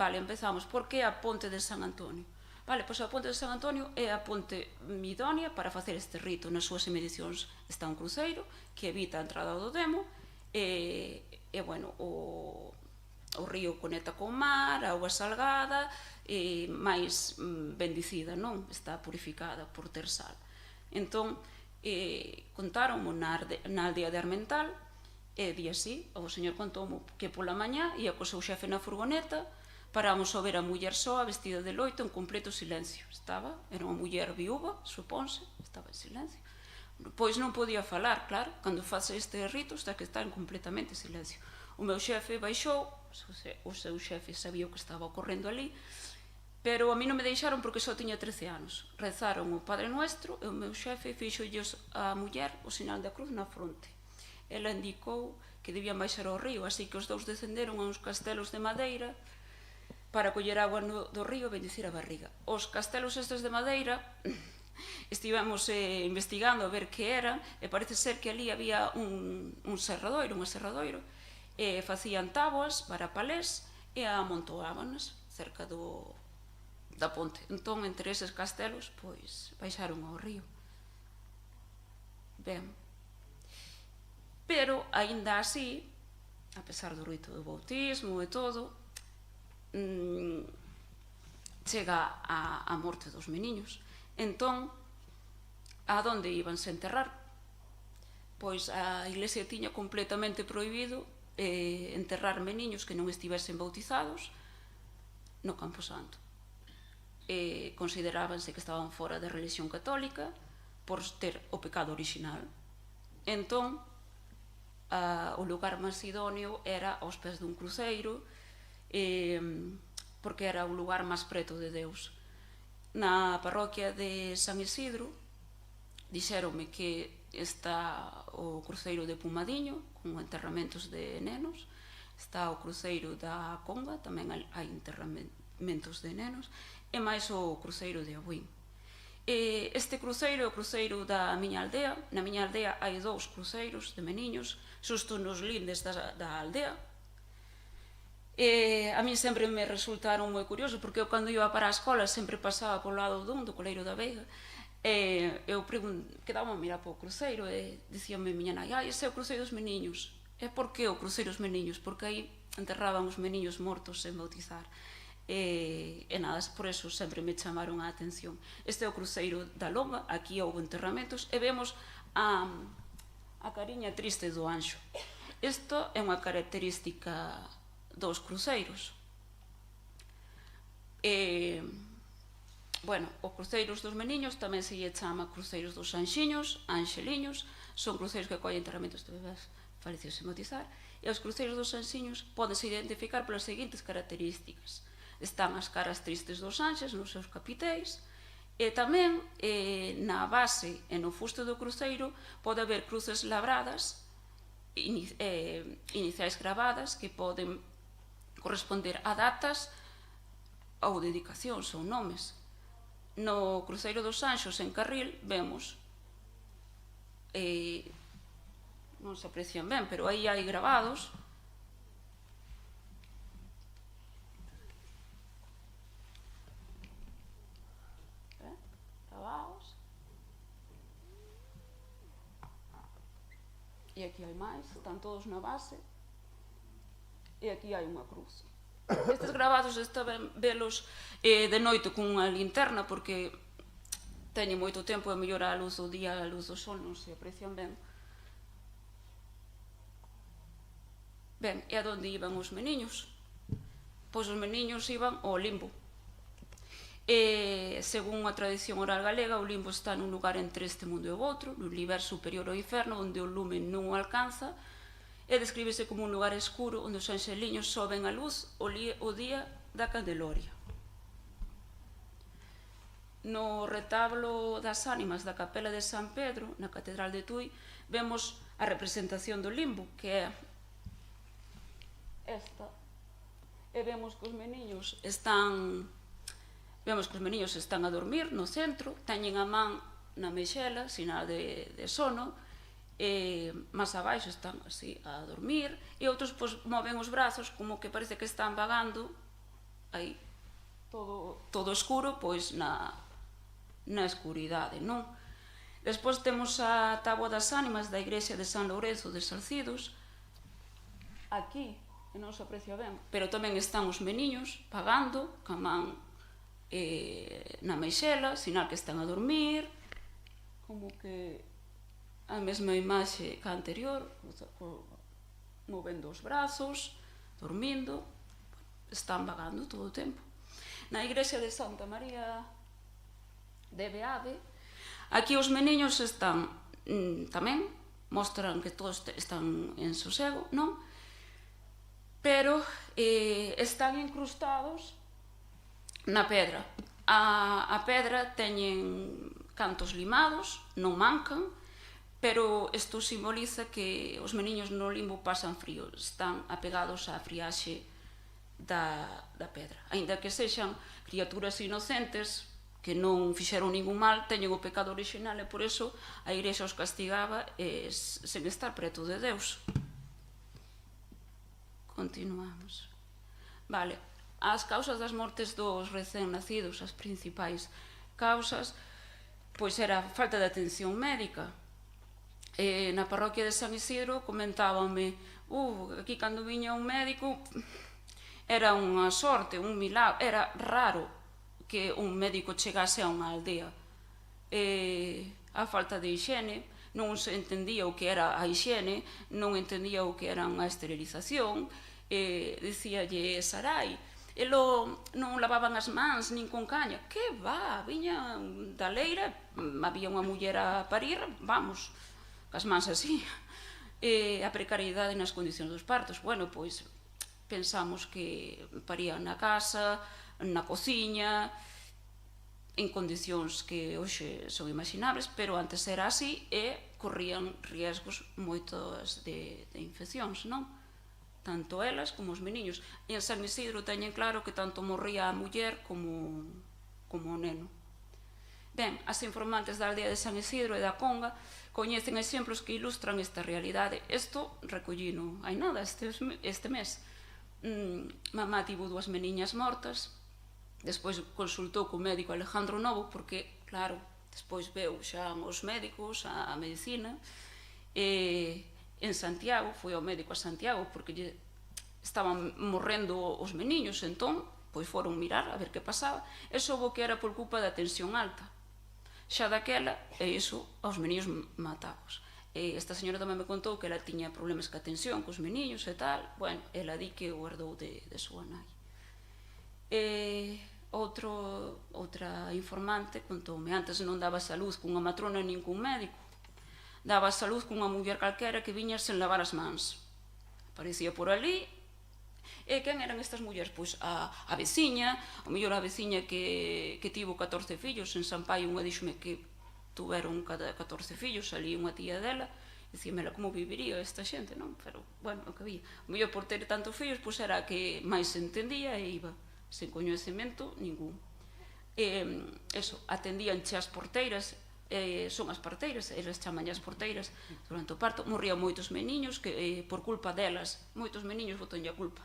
Vale, empezamos. Por que a ponte de San Antonio? Vale, pois a ponte de San Antonio é a ponte idónea para facer este rito. Nas súas inmediacións está un cruceiro que evita a entrada do demo e bueno, o río conecta con mar, a auga salgada, máis bendicida, non? Está purificada por ter sal. Entón, contaron na aldea de Armental, e di así, o señor contou que pola mañá ia co seu xefe na furgoneta, paramos a ver a muller soa vestida de loito en completo silencio. Era unha muller viúva, supónse, estaba en silencio. Pois non podía falar, claro, cando face este rito está que está en completamente silencio. O meu xefe baixou, o seu xefe sabía o que estaba ocorrendo ali, pero a mí non me deixaron porque só tiña 13 anos. Rezaron o Padre Nuestro e o meu xefe fixolles a muller o sinal da cruz na fronte. Ela indicou que debían baixar ao río, así que os dous descenderon a uns castelos de madeira para coller agua do río e bendicir a barriga. Os castelos estes de madeira estivemos investigando a ver que eran, e parece ser que ali había un serradoiro, e facían táboas para palés e amontoábanas cerca da ponte. Entón, entre eses castelos, pois, baixaron ao río. Ben. Pero, aínda así, a pesar do rito do bautismo e todo, chega a morte dos meniños. Entón, a donde íbanse enterrar? Pois a Iglesia tiña completamente prohibido enterrar meniños que non estivesen bautizados no Campo Santo. Considerábanse que estaban fora da religión católica por ter o pecado orixinal. Entón, o lugar máis idóneo era aos pés dun cruceiro, porque era o lugar máis preto de Deus. Na parroquia de San Isidro dixéronme que está o cruceiro de Pumadiño con enterramentos de nenos, está o cruceiro da Conga, tamén hai enterramentos de nenos, e máis o cruceiro de Abuín. Este cruceiro é o cruceiro da miña aldea. Na miña aldea hai 2 cruceiros de meniños xusto nos lindes da aldea. A mí sempre me resultaron moi curiosos porque eu cando iba para a escola sempre pasaba polo lado dun, do Coleiro da Veiga, eu quedaba a mirar para o cruceiro e dicíame miña nai, ese é o cruceiro dos meniños. E por que o cruceiro dos meniños? Porque aí enterraban os meniños mortos sen bautizar. E nada, por eso sempre me chamaron a atención. Este é o cruceiro da Lomba, aquí houve enterramentos e vemos a cariña triste do anxo. Isto é unha característica dos cruceiros. Bueno, os cruceiros dos meniños tamén se lle chama cruceiros dos anxiños, anxeliños, son cruceiros que collen enterramentos de bebés falecidos sen bautizar, e os cruceiros dos anxiños podense identificar polas seguintes características. Están as caras tristes dos anxes nos seus capitéis, e tamén na base e no fuste do cruceiro pode haber cruces labradas, iniciais gravadas, que poden corresponder a datas ou dedicacións ou nomes. No cruceiro dos anxos en Carril vemos, non se aprecian ben, pero aí hai gravados e aquí hai máis, están todos na base e aquí hai unha cruz. Estes gravados estaban velos de noite con unha linterna porque teñen moito tempo e mellor a luz do día, a luz do sol non se aprecian ben. Ben, e a donde iban os meniños? pois os meniños iban ao limbo. Según a tradición oral galega, o limbo está nun lugar entre este mundo e o outro, no universo superior ao inferno, onde o lume non o alcanza, e descríbese como un lugar escuro onde os anxeliños soben a luz o día da Candeloria. No retablo das ánimas da capela de San Pedro, na Catedral de Tui, vemos a representación do limbo, que é esta, e vemos que os meniños están a dormir no centro, teñen a man na meixela, sinal de sono, máis abaixo están así a dormir, e outros moven os brazos como que parece que están vagando aí, todo escuro, pois na escuridade, non? Despois temos a táboa das ánimas da igrexa de San Lourenzo de Salcidos, aquí, e non se aprecia ben, pero tamén están os meniños vagando, ca man na meixela, sinal que están a dormir, como que a mesma imaxe que a anterior, movendo os brazos, dormindo, están vagando todo o tempo. Na igrexa de Santa María de Beade, aquí os meniños están tamén, mostran que todos están en sosego, non? Pero están incrustados na pedra. A pedra teñen cantos limados, non mancan, pero isto simboliza que os meniños no limbo pasan frío, están apegados á friaxe da pedra. Aínda que sexan criaturas inocentes que non fixeron ningún mal, teñen o pecado original e por eso a Igrexa os castigaba sen estar preto de Deus. Continuamos. Vale. As causas das mortes dos recén nacidos, as principais causas, pois era falta de atención médica. Na parroquia de San Isidro comentábanme, aquí cando viña un médico era unha sorte, un milagro, era raro que un médico chegase a unha aldea. A falta de higiene, non se entendía o que era a higiene, non entendía o que era a esterilización, dicíalle Sarai, elo non lavaban as mans nin con caña, que va, viña da leira, había unha muller a parir, vamos, as mans así. A precariedade nas condicións dos partos, bueno, pois pensamos que parían na casa, na cociña, en condicións que hoxe son imaginables, pero antes era así e corrían riesgos moitos de infeccións, non? Tanto elas como os meniños. E en San Isidro teñen claro que tanto morría a muller como o neno. Ben, as informantes da aldea de San Isidro e da Conga coñecen exemplos que ilustran esta realidade. Isto recollino hai nada este mes. Mamá tivo 2 meniñas mortas, despois consultou co médico Alejandro Novo, porque, claro, despois veu xa os médicos, a medicina, en Santiago, foi ao médico a Santiago porque estaban morrendo os meniños, entón, pois foron mirar a ver que pasaba, e soubo que era por culpa da tensión alta. Xa daquela, e iso, aos meniños matábos. Esta señora tamén me contou que ela tiña problemas ca tensión, cos meniños e tal, bueno, ela di que o herdou de súa nai. Outra informante contoume, antes non daba salud cunha matrona nin cun médico, daba salud cunha muller calquera que viña sen lavar as mans. Aparecía por ali, e quen eran estas mulleres? Pois a veciña, o mellor a veciña que tivo 14 fillos, en San Pai unha díxome que tuveron 14 fillos, ali unha tía dela, dicíamela como viviría esta xente, non? Pero, bueno, o que había. O mellor por ter tantos fillos, pois era a que máis se entendía e iba, sen coñecemento ningún. Eso, atendíanche as porteiras, son as parteiras, elas chaman as porteiras durante o parto, morrían moitos meniños que por culpa delas, moitos meniños botonlle a culpa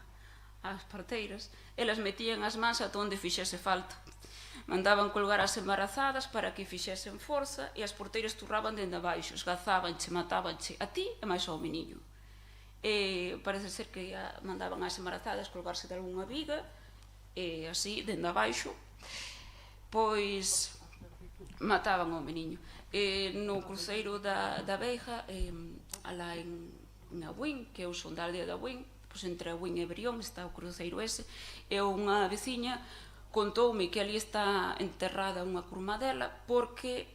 ás parteiras, elas metían as mans ata onde fixese falta, mandaban colgar as embarazadas para que fixesen forza e as porteiras turraban dende abaixo, esgazábanche, matábanche a ti e máis ao meniño. Parece ser que mandaban as embarazadas colgarse de algunha viga e así, dende abaixo, pois mataban ao meniño. No cruceiro da Veiga, alá en Abuín, que eu son da aldea de Abuín, entre a Buin e Brión, está o cruceiro ese, e unha veciña contoume que ali está enterrada unha curma dela porque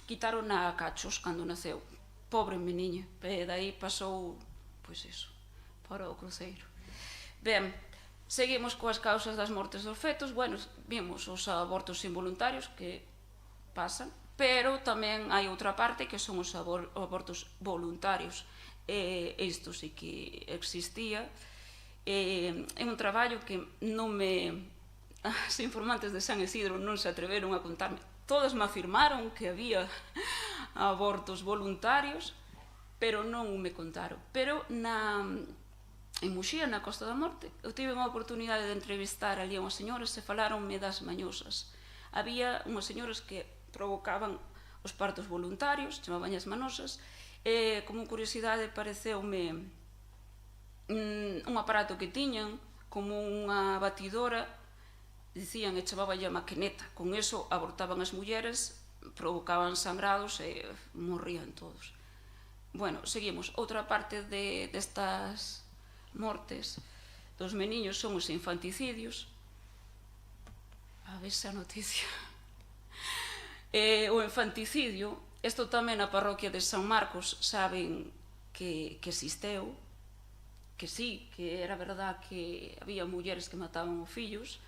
quitaron a cachos cando naceu. Pobre meniña, e dai pasou, pois iso, para o cruceiro. Ben, seguimos coas causas das mortes dos fetos. Bueno, vimos os abortos involuntarios que pasan, pero tamén hai outra parte que son os abortos voluntarios. Isto sí que existía. É un traballo que non me... As informantes de San Isidro non se atreveron a contarme. Todas me afirmaron que había abortos voluntarios, pero non me contaron. Pero en Muxía, na Costa da Morte, eu tive unha oportunidade de entrevistar ali a unhas señoras e falaronme das mañosas. Había unhas señoras que provocaban os partos voluntarios, chamaban as manosas, e como curiosidade pareceume un aparato que tiñan como unha batidora, dicían, e chamabanlle a maquineta. Con eso abortaban as mulleres, provocaban sangrados e morrían todos. Bueno, seguimos. Outra parte destas mortes dos meniños son os infanticidios. A ver esa noticia. O infanticidio, isto tamén na parroquia de San Marcos saben que existeu, que sí, que era verdad que había mulleres que mataban os fillos.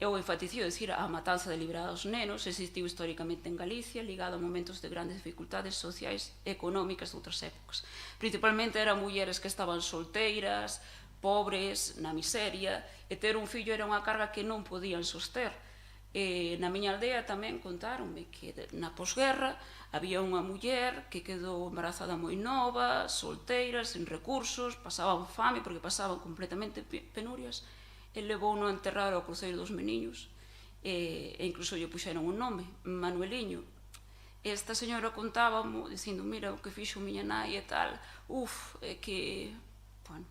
E o infanticidio, é dicir, a matanza deliberada dos nenos, existiu históricamente en Galicia, ligado a momentos de grandes dificultades sociais e económicas de outras épocas. Principalmente eran mulleres que estaban solteiras, pobres, na miseria, e ter un fillo era unha carga que non podían soster. Na miña aldea tamén contáronme que na posguerra había unha muller que quedou embarazada moi nova, solteira, sen recursos, pasaban fame porque pasaban completamente penurias, e levouno a enterrar ao cruceiro dos meniños, e incluso lle puxeron un nome, Manueliño. Esta señora contábamo, dicindo, mira o que fixo miña nai e tal, é que, bueno,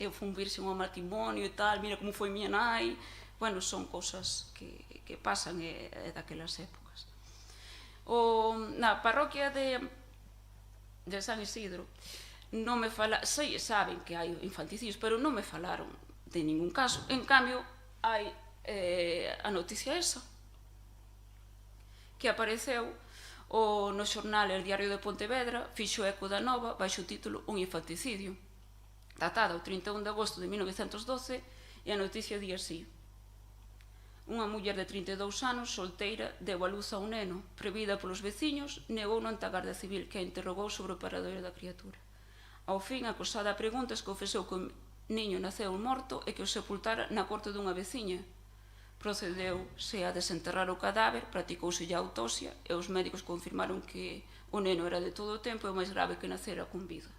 eu fui virxe ao matrimonio e tal, mira como foi miña nai. Bueno, son cosas que pasan daquelas épocas. Na parroquia de San Isidro non me falaron, saben que hai infanticidios, pero non me falaron de ningún caso. En cambio, hai a noticia esa que apareceu no xornal El Diario de Pontevedra, fixo eco da nova baixo o título Un infanticidio, datada o 31 de agosto de 1912, e a noticia di así: unha muller de 32 anos, solteira, deu a luz a un neno. Previda polos veciños, negou ante a Garda Civil, que a interrogou sobre o paradoiro da criatura. Ao fin, acosada a preguntas, confesou que o niño naceu morto e que o sepultara na corte dunha veciña. Procedeuse a desenterrar o cadáver, practicouse a autopsia e os médicos confirmaron que o neno era de todo o tempo e o máis grave que nacera con vida.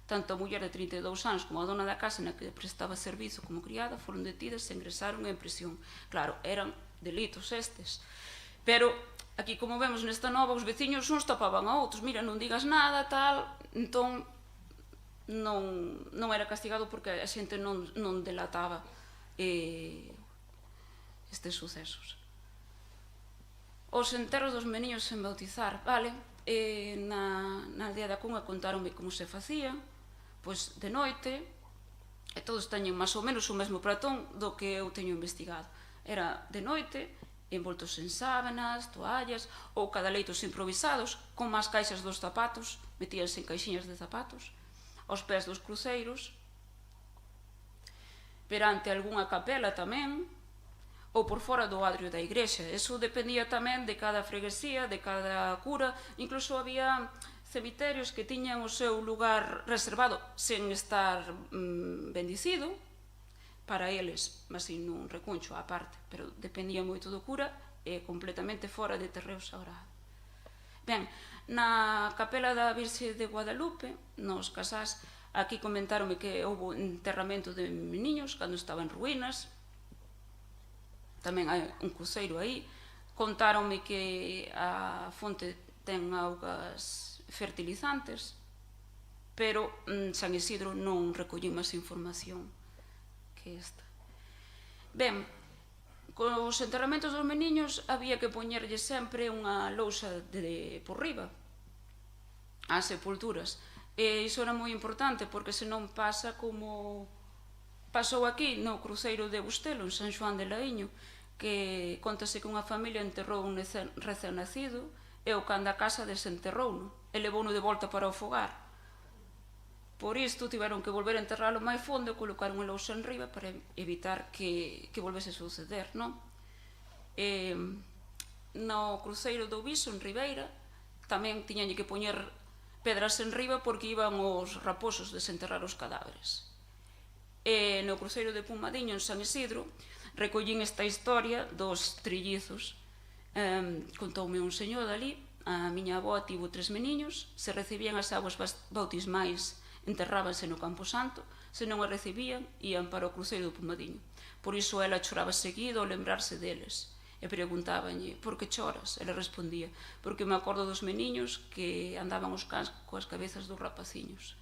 Tanto a muller de 32 anos como a dona da casa na que prestaba servizo como criada foron detidas e ingresaron en prisión. Claro, eran delitos estes. Pero aquí, como vemos nesta nova, os veciños uns tapaban a outros. Mira, non digas nada, tal. Entón, non era castigado porque a xente non delataba estes sucesos. Os enterros dos meniños sen bautizar, vale? Na aldea da Cunha contaronme como se facía, pois de noite, e todos teñen máis ou menos o mesmo platón do que eu teño investigado. Era de noite, envoltos en sábanas, toallas, ou cadaleitos improvisados, con máis caixas dos zapatos, metíanse en caixinhas de zapatos, aos pés dos cruceiros, perante algunha capela tamén, ou por fora do adrio da igrexa. Eso dependía tamén de cada freguesía, de cada cura. Incluso había cemiterios que tiñan o seu lugar reservado sen estar bendicido para eles, así nun recuncho á parte, pero dependía moito do cura e completamente fora de terreo sagrado. Ben, na capela da Virxe de Guadalupe, nos casás, aquí comentáronme que houve enterramento de meniños cando estaba en ruínas. Tamén hai un cruceiro aí. Contáronme que a fonte ten augas fertilizantes, pero San Isidro non recollín máis información que esta. Ben, cos enterramentos dos meniños había que poñerlle sempre unha lousa por riba ás sepulturas. E iso era moi importante, porque senón pasa como pasou aquí no cruceiro de Bustelo, en San Xoán de Laíño, que contase que unha familia enterrou un recén nacido e o can da casa desenterrouno e levouno de volta para o fogar. Por isto tiveron que volver a enterralo máis fondo e colocar unha lousa en riba para evitar que volvese a suceder, non? No cruceiro do Viso, en Ribeira, tamén tiñan que poñer pedras en riba porque iban os raposos desenterrar os cadáveres. E no cruceiro de Pumadiño, en San Isidro, recollín esta historia dos trillizos. Contoume un señor dali, a miña avó tivo 3 meniños, se recibían as aguas bautismais enterrábanse no Campo Santo, se non a recibían, ian para o cruceiro do Pumadiño. Por iso ela choraba seguido ao lembrarse deles. E preguntábanlle, por que choras? Ela respondía, porque me acordo dos meniños que andaban os cans coas cabezas dos rapaciños.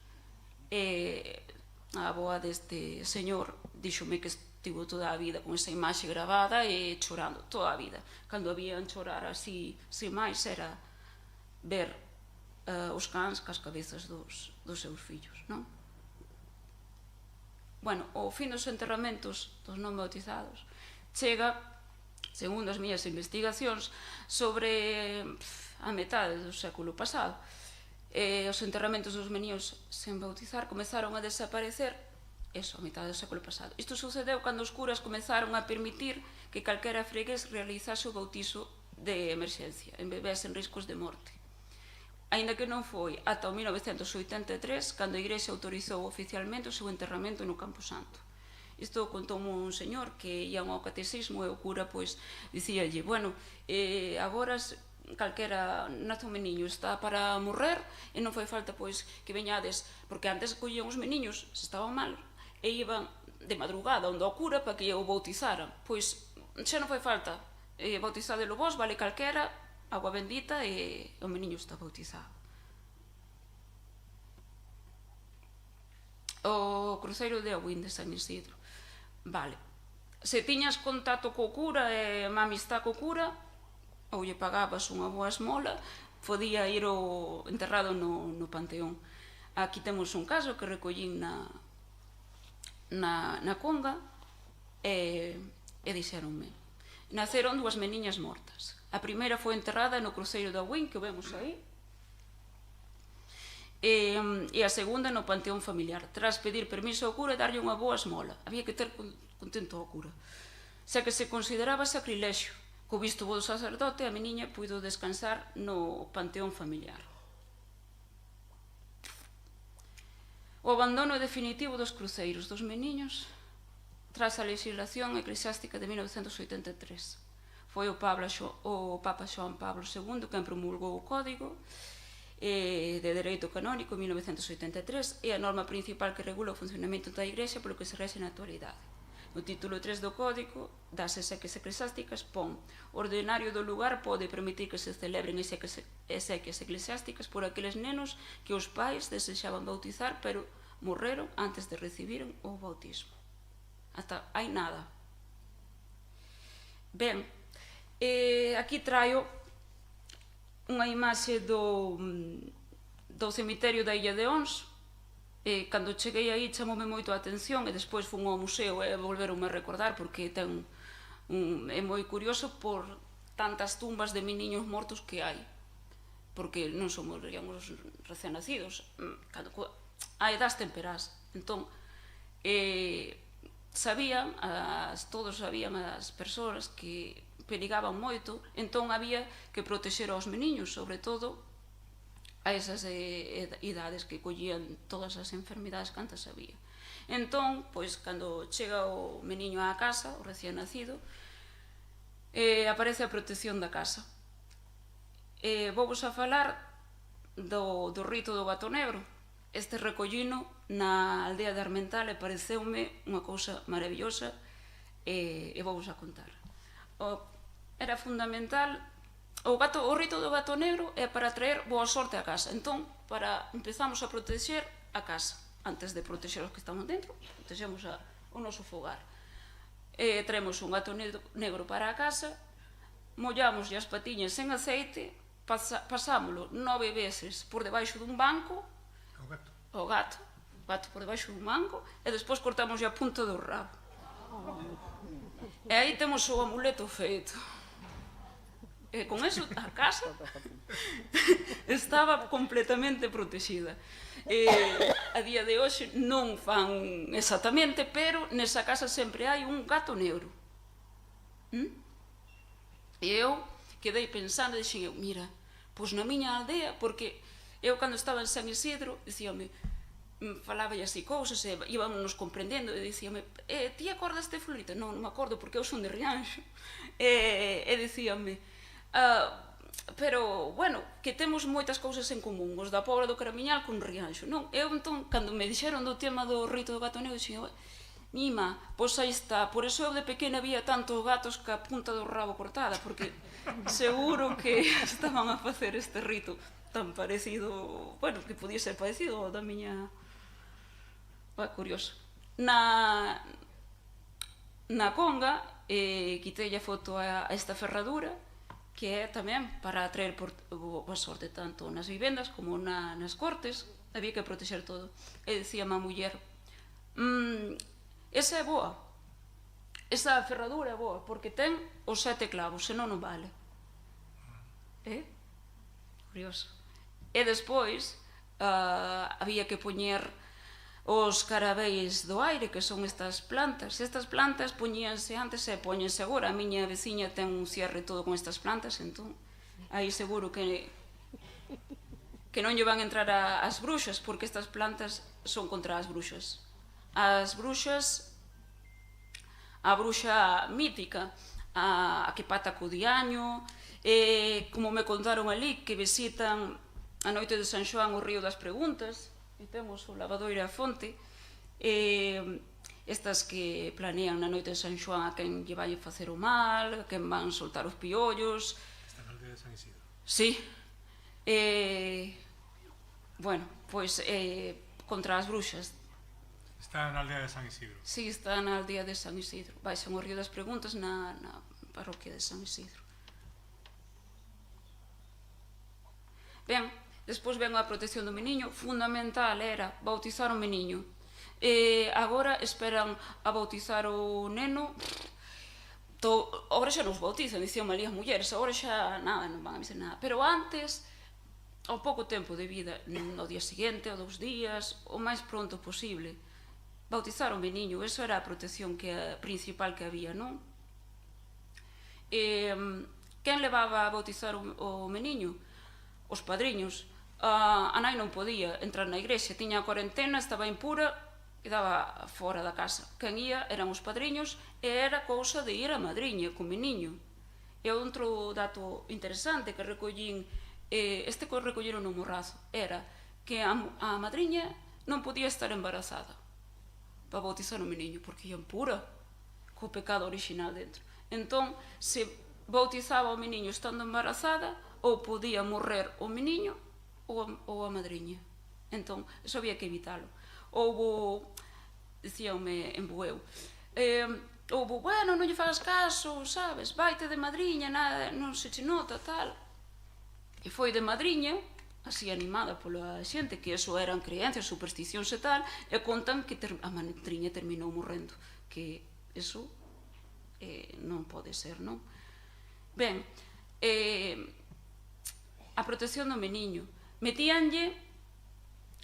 E a avoa deste señor díxome que estivo toda a vida con esa imaxe gravada e chorando toda a vida. Cando habían chorar así, sin máis, era ver os cans cas cabezas dos seus fillos, non? Bueno, o fin dos enterramentos dos non bautizados chega, segundo as miñas investigacións, sobre a metade do século pasado. Os enterramentos dos meniños sen bautizar comezaron a desaparecer a metade do século pasado. Isto sucedeu cando os curas comezaron a permitir que calquera fregués realizase o bautizo de emerxencia en bebés en riscos de morte. Aínda que non foi ata o 1983 cando a Igrexa autorizou oficialmente o seu enterramento no Campo Santo. Isto contoume un señor que ia ao catecismo e o cura dicíalle, bueno, agora calquera nace un meniño está para morrer e non fai falta que veñades, porque antes collían os meniños se estaban mal e iban de madrugada onde o cura para que o bautizaran. Pois xa non fai falta bautizadelo vos, vale calquera, agua bendita e o meniño está bautizado. O cruceiro de Abuín de San Isidro. Vale, se tiñas contacto co cura e má amistad co cura, ou lle pagabas unha boa esmola, podía ir enterrado no Panteón. Aquí temos un caso que recollín na Conga e dixéronme. Naceron 2 meniñas mortas. A primeira foi enterrada no cruceiro de Abuín, que vemos aí, e a segunda no Panteón familiar. Tras pedir permiso ao cura e darlle unha boa esmola. Había que ter contento ao cura. Xa que se consideraba sacrilexio. Co visto bo do sacerdote, a meniña puido descansar no Panteón familiar. O abandono definitivo dos cruceiros dos meniños tras a legislación eclesiástica de 1983. Foi o Papa Xoán Pablo II quen promulgou o Código de Dereito Canónico en 1983 e a norma principal que regula o funcionamento da Igrexa polo que se rexe na actualidade. No título 3 do Código das exequias eclesiásticas pon: o ordenario do lugar pode permitir que se celebren exequias eclesiásticas por aqueles nenos que os pais desexaban bautizar pero morreron antes de recibir o bautismo. Ata hai nada. Ben, aquí traio unha imaxe do cemiterio da Illa de Ons. Cando cheguei aí chamoume moito a atención e despois fun ao museo e volveronme a recordar porque é moi curioso por tantas tumbas de meniños mortos que hai, porque non son os recén nacidos a edades temperás. Entón todos sabían as persoas que perigaban moito, entón había que protexer aos meniños, sobre todo a esas idades que collían todas as enfermidades que antes había. Entón, pois, cando chega o meniño á casa, o recién nacido, aparece a protección da casa. Vou-vos a falar do rito do gato negro. Este recollino na aldea de Armental e pareceume unha cousa maravillosa e vou-vos a contar. Era fundamental, o rito do gato negro é para traer boa sorte á casa. Entón, empezamos a protexer a casa. Antes de protexer os que estamos dentro, protexemos o noso fogar. Traemos un gato negro para a casa, mollámoslle as patiñas en aceite, pasámoslo 9 veces por debaixo dun banco. O gato. o gato por debaixo do mango, e despois cortamos a punta do rabo. E aí temos o amuleto feito. E con eso a casa estaba completamente protegida. A día de hoxe non fan exactamente, pero nesa casa sempre hai un gato negro. E eu quedei pensando, e dixen, mira, pois na miña aldea, porque eu cando estaba en San Isidro, dicíame, falaba así cousas, e íbamos comprendendo, e dicíame, ti acordas de Florita? Non me acordo, porque eu son de Rianxo. E dicíame, pero, bueno, que temos moitas cousas en común, os da Pobra do Caramiñal con Rianxo, non? Eu, entón, cando me dixeron do tema do rito do gato negro, dixen, mima, pois aí está, por eso eu de pequena vía tantos gatos ca punta do rabo cortada, porque seguro que estaban a facer este rito tan parecido, bueno, que podía ser parecido ao da miña... curioso. Na conga, quitei a foto a esta ferradura, que é tamén para atraer boa sorte tanto nas vivendas como nas cortes, había que protexer todo. E dicía má muller, esa é boa, esa ferradura é boa, porque ten os 7 clavos, senón non vale. Curioso. E despois había que poñer os carabéis do aire, que son estas plantas. Estas plantas poñíanse antes e poñense agora. A miña veciña ten un cierre todo con estas plantas, entón aí seguro que non lle van entrar as bruxas, porque estas plantas son contra as bruxas. As bruxas, a bruxa mítica, a que pata co diaño, como me contaron ali, que visitan a noite de San Xoán o río das preguntas, e temos o lavadoiro e a fonte, estas que planean na noite de San Xoán a quen lle vai facer o mal, a quen van soltar os piollos. Está na aldea de San Isidro. Sí. Bueno, pois contra as bruxas. Está na aldea de San Isidro. Sí, está na aldea de San Isidro. Baixan o río das preguntas na parroquia de San Isidro. Ben, despois ven a protección do meniño. Fundamental era bautizar o meniño. Agora esperan a bautizar o neno. Agora xa nos bautizan, dicían malías mulleres. Agora xa nada, non van a dizer nada. Pero antes, ao pouco tempo de vida, no día seguinte, ou 2 días, o máis pronto posible, bautizar o meniño. Eso era a protección principal que había, non? Quen levaba a bautizar o meniño? Os padriños. A nai non podía entrar na igrexa, tiña a cuarentena, estaba impura, quedaba fora da casa. Quen ia eran os padriños, e era cousa de ir a madriña co meniño. E outro dato interesante que recollín, este que recolleron no Morrazo, era que a madriña non podía estar embarazada para bautizar o meniño, porque ia impura, co pecado original dentro. Entón, se bautizaba o meniño estando embarazada, ou podía morrer o meniño ou a madriña. Entón, eso había que evitalo. Houbo, dicíame en Bueu, houbo, bueno, non lle fagas caso, sabes, vaite de madriña, nada, non se che nota, tal. E foi de madriña, así animada pola xente, que eso eran creencias, supersticións e tal, e contan que a madriña terminou morrendo, que eso non pode ser, non? Ben, a protección do meniño. Metíanlle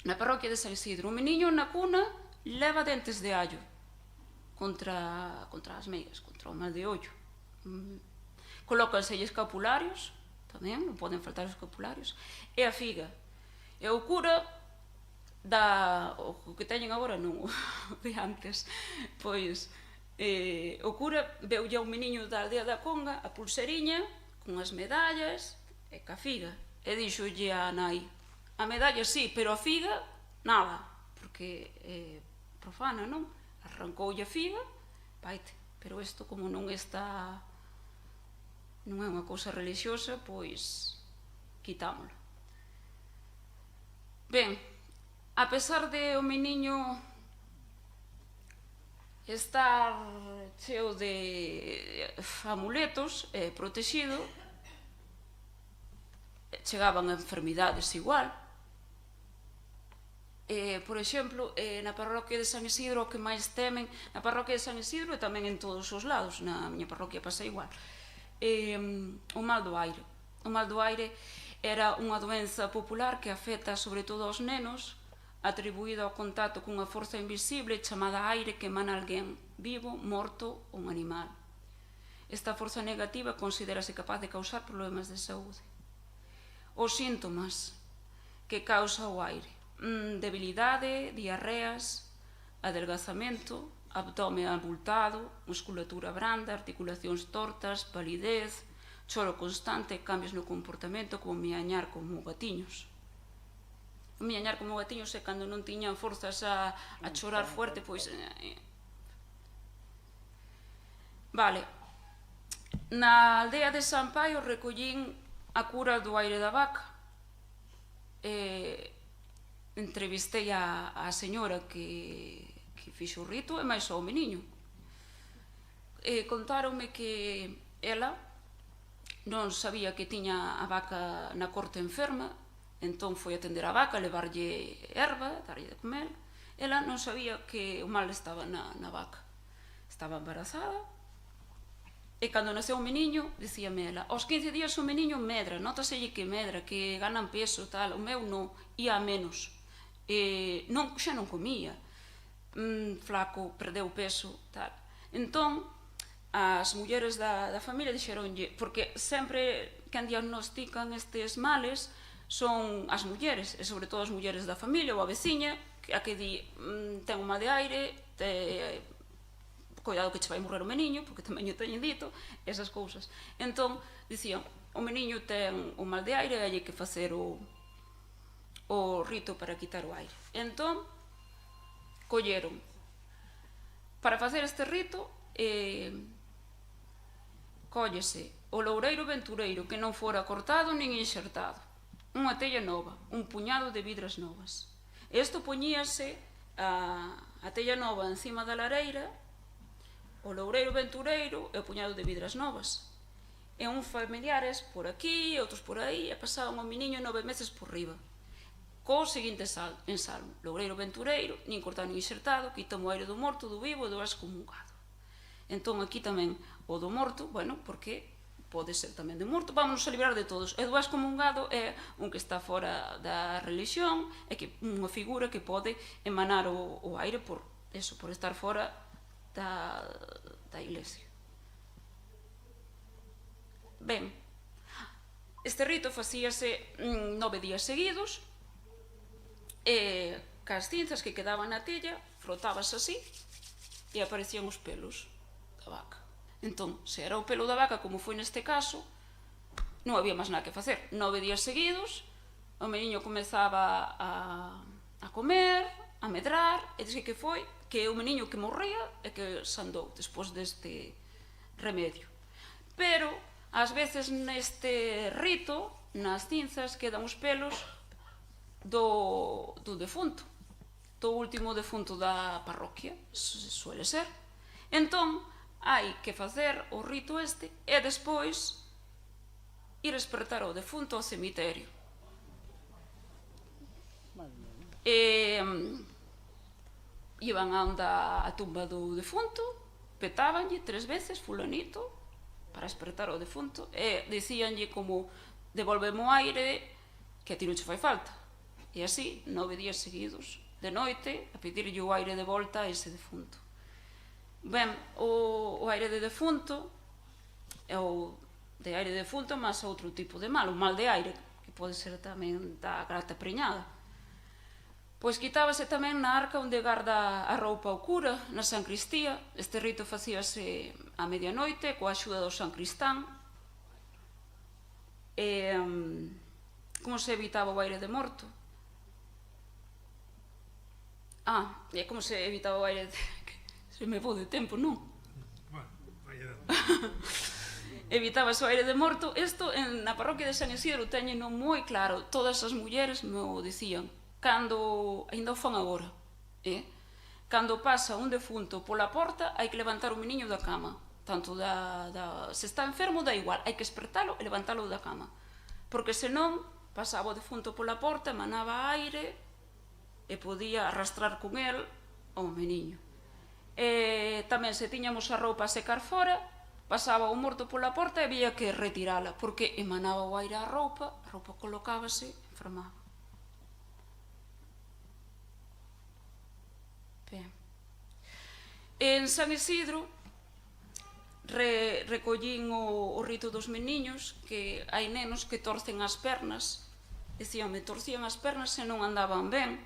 na parroquia de San Isidro. O meniño na cuna leva dentes de allo contra as meigas, contra o mal de ollo. Colócanse escapularios, tamén, non poden faltar os escapularios, e a figa. E o cura o que teñen agora non, de antes, pois o cura veulle ao meniño da aldea da Conga a pulseriña con as medallas e ca figa, e dixolle a nai, a medalla sí, pero a figa nada, porque é profana, non? Arrancoulle a figa, vaite, pero isto como non está, non é unha cousa religiosa, pois quitámolo. Ben, a pesar de o meniño estar cheo de amuletos, protegido, chegaban enfermidades igual, por exemplo, na parroquia de San Isidro o que máis temen, na parroquia de San Isidro e tamén en todos os lados, na miña parroquia pasa igual, o mal do aire. O mal do aire era unha doenza popular que afecta sobre todo aos nenos, atribuída ao contacto cunha forza invisible chamada aire que emana alguén vivo, morto ou un animal. Esta forza negativa considérase capaz de causar problemas de saúde. Os síntomas que causa o aire: debilidade, diarreas, adelgazamento, abdome abultado, musculatura branda, articulacións tortas, palidez, choro constante, cambios no comportamento como miañar como gatiños. O miañar como gatiños é cando non tiñan forzas a chorar fuerte, pois... Vale. Na aldea de San Paio recollín a cura do aire da vaca. Entrevistei a señora que fixo o rito e máis ao meniño. Contáronme que ela non sabía que tiña a vaca na corte enferma, entón foi atender a vaca, levarlle erva, darlle de comer. Ela non sabía que o mal estaba na vaca. Estaba embarazada, e cando naceu o meniño, dicíame ela, aos 15 días o meniño medra, nótaselle que medra, que ganan peso, tal, o meu non, ia a menos. Xa non comía, flaco, perdeu peso, tal. Entón, as mulleres da familia dixeronlle, porque sempre quen diagnostican estes males son as mulleres, e sobre todo as mulleres da familia ou a veciña, a que di, ten un mal de aire, cuidado que che vai morrer o meniño, porque tamén o teñen dito, esas cousas. Entón, dicían, o meniño ten o mal de aire, hai que facer o rito para quitar o aire. Entón, colleron. Para facer este rito, cóllese o loureiro ventureiro que non fora cortado nin inxertado, unha tella nova, un puñado de vidras novas. Isto poñíase a tella nova encima da lareira, o loureiro ventureiro e o puñado de vidras novas. E uns familiares por aquí, outros por aí, e pasaban o meniño 9 meses por riba. Co seguinte ensalmo: loureiro ventureiro, nin cortado nin inxertado, quitamos o aire do morto, do vivo e do excomungado. Entón aquí tamén o do morto, bueno, porque pode ser tamén de morto, vámonos a librar de todos. E do excomungado é un que está fora da religión, é que unha figura que pode emanar o aire por estar fora da iglesia. Ben, este rito facíase 9 días seguidos, e cas cinzas que quedaban na tella frotabas así e aparecían os pelos da vaca. Entón, se era o pelo da vaca, como foi neste caso, non había máis nada que facer. 9 días seguidos, o meniño comezaba a comer, a medrar, e dixe que foi que o meniño que morría e que se andou despois deste remedio. Pero, ás veces neste rito, nas cinzas, quedan os pelos do defunto, do último defunto da parroquia, suele ser. Entón, hai que facer o rito este e despois ir espertar o defunto ao cemiterio. Iban a onda a tumba do defunto, petábanlle 3 veces fulanito para espertar o defunto e dicíanlle como devolveme o aire que a ti non che fai falta. E así, 9 días seguidos, de noite, a pedirlle o aire de volta a ese defunto. Ben, o aire de defunto é o de aire de defunto máis outro tipo de mal, o mal de aire, que pode ser tamén da grata preñada. Pois quitábase tamén na arca onde garda a roupa o cura, na sancristía. Este rito facíase a medianoite coa axuda do sancristán. Como se evitaba o aire de morto? E como se evitaba o aire de... Se me vou de tempo, non? Bueno, vai dando. Evitábase o aire de morto. Isto na parroquia de San Isidro teñeno moi claro. Todas as mulleres me o dicían. Cando, ainda o fan agora, cando pasa un defunto pola porta, hai que levantar o meniño da cama. Tanto se está enfermo, dá igual, hai que espertalo e levantalo da cama. Porque senón, pasaba o defunto pola porta, emanaba aire, e podía arrastrar con el ao meniño. Tamén se tiñamos a roupa a secar fora, pasaba o morto pola porta e había que retirala, porque emanaba o aire á roupa, a roupa colocábase e enfermaba. Ben. En San Isidro recollín o rito dos meniños, que hai nenos que torcen as pernas, dicíanme, torcían as pernas e non andaban ben.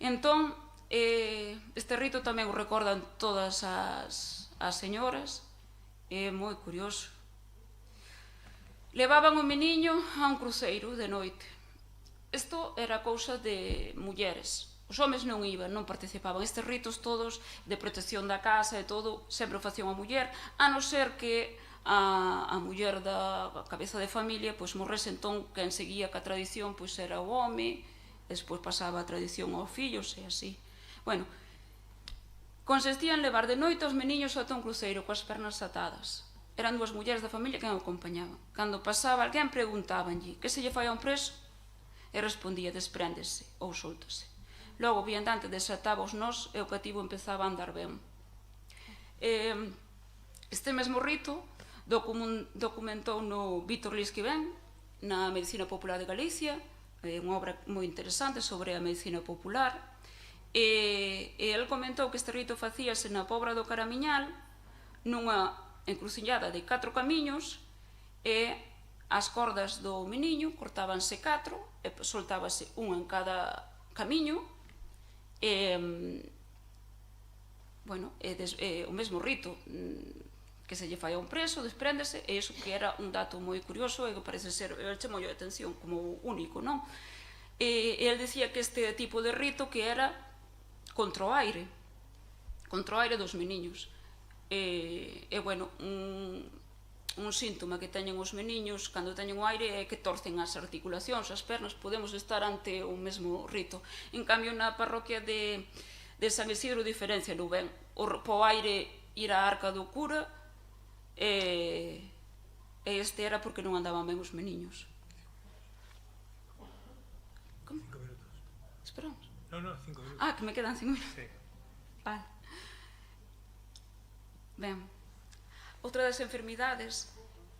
Entón, este rito tamén o recordan todas as señoras, é moi curioso. Levaban o meniño a un cruceiro de noite. Isto era cousa de mulleres. Os homes non iban, non participaban. Estes ritos todos de protección da casa e todo, sempre o facían a muller, a non ser que a muller da cabeza de familia pois morrese, entón quen seguía ca tradición pois era o home, despois pasaba a tradición aos fillos e así. Bueno, consistía en levar de noite os meniños ata un cruceiro coas pernas atadas. Eran dúas mulleres da familia que o acompañaban. Cando pasaba alguén preguntábanlle que se lle fai a un preso e respondía despréndese ou soltase. Logo, o viandante desataba os nós e o cativo empezaba a andar ben. Este mesmo rito documentou no Víctor Lisquivén, na Medicina Popular de Galicia, unha obra moi interesante sobre a medicina popular, e el comentou que este rito facíase na Pobra do Caramiñal, nunha encrucillada de 4 camiños, e as cordas do meniño cortábanse 4 e soltábase unha en cada camiño. O mesmo rito que se lle fai a un preso, despréndese, e iso que era un dato moi curioso e que parece ser, el chamou a atención como único, non? E el dicía que este tipo de rito que era contra o aire dos meniños. Bueno, un síntoma que teñen os meniños cando teñen o aire é que torcen as articulacións, as pernas. Podemos estar ante o mesmo rito. En cambio, na parroquia de San Isidro diferenciano ben. Po aire ir á arca do cura, e este era porque non andaban ben os meniños. Como? 5 minutos. Esperamos. No, 5 minutos. Que me quedan 5 minutos. Sí. Vale. Ben, outra das enfermidades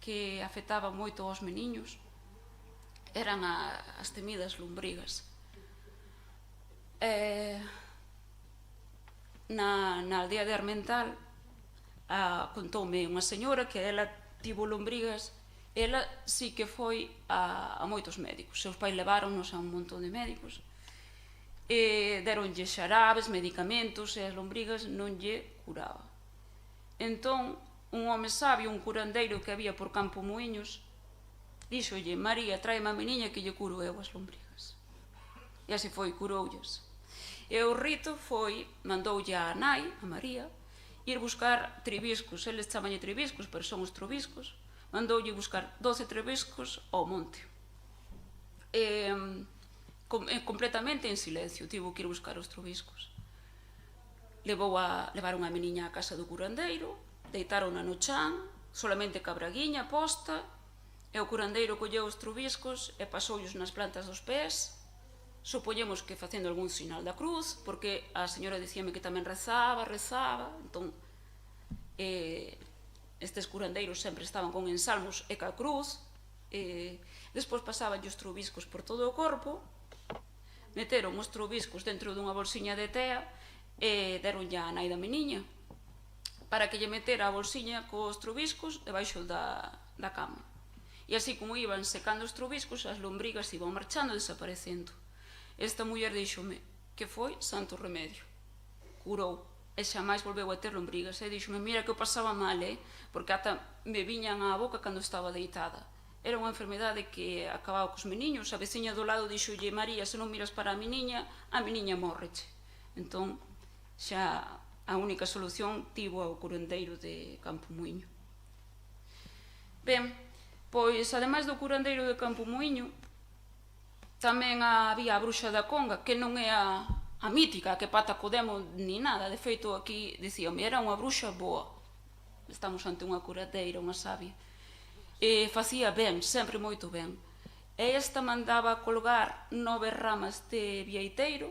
que afectaban moito aos meniños eran as temidas lombrigas. Na aldea de Armental contoume unha señora que ela tivo lombrigas. Ela sí que foi a moitos médicos. Seus pais leváronos a un montón de médicos e deronlle xarabes, medicamentos, e as lombrigas non lle curaba. Entón, un home sabio, un curandeiro que había por Campo Muiños, díxolle: María, tráeme a meniña que lle curo eu as lombrigas. E así foi, curoullas. E o rito foi, mandoulle a nai, a María, ir buscar tribiscos. Eles chamanlle tribiscos, pero son os trobiscos. Mandoulle buscar 12 trobiscos ao monte. Completamente en silencio, tivo que ir buscar os trobiscos. Levaron a meniña á casa do curandeiro, deitarona no chan, solamente ca braguiña posta, e o curandeiro colleu os trubiscos e pasoullos nas plantas dos pés, supoñemos que facendo algún sinal da cruz, porque a señora dicíame que tamén rezaba, entón estes curandeiros sempre estaban con ensalmos e ca cruz. Despois pasaban os trubiscos por todo o corpo, meteron os trubiscos dentro dunha bolsiña de tea e deronlle a nai da meniña para que lle metera a bolsiña cos trubiscos debaixo da cama. E así como iban secando os trubiscos, as lombrigas iban marchando e desaparecendo. Esta muller díxome que foi santo remedio. Curou e xamais volveu a ter lombrigas. E díxome: mira que eu pasaba mal, porque ata me viñan á boca cando estaba deitada. Era unha enfermedade que acababa cos meniños. A veciña do lado díxolle: María, se non miras para a meniña mórreche. Entón, xa a única solución tivo ao curandeiro de Campo Muiño. Ben, pois, ademais do curandeiro de Campo Muiño, tamén había a bruxa da Conga, que non é a mítica, a que pata co demo ni nada. De feito, aquí dicíame, era unha bruxa boa. Estamos ante unha curandeira, unha sabia. E facía ben, sempre moito ben. E esta mandaba colgar 9 ramas de vieiteiro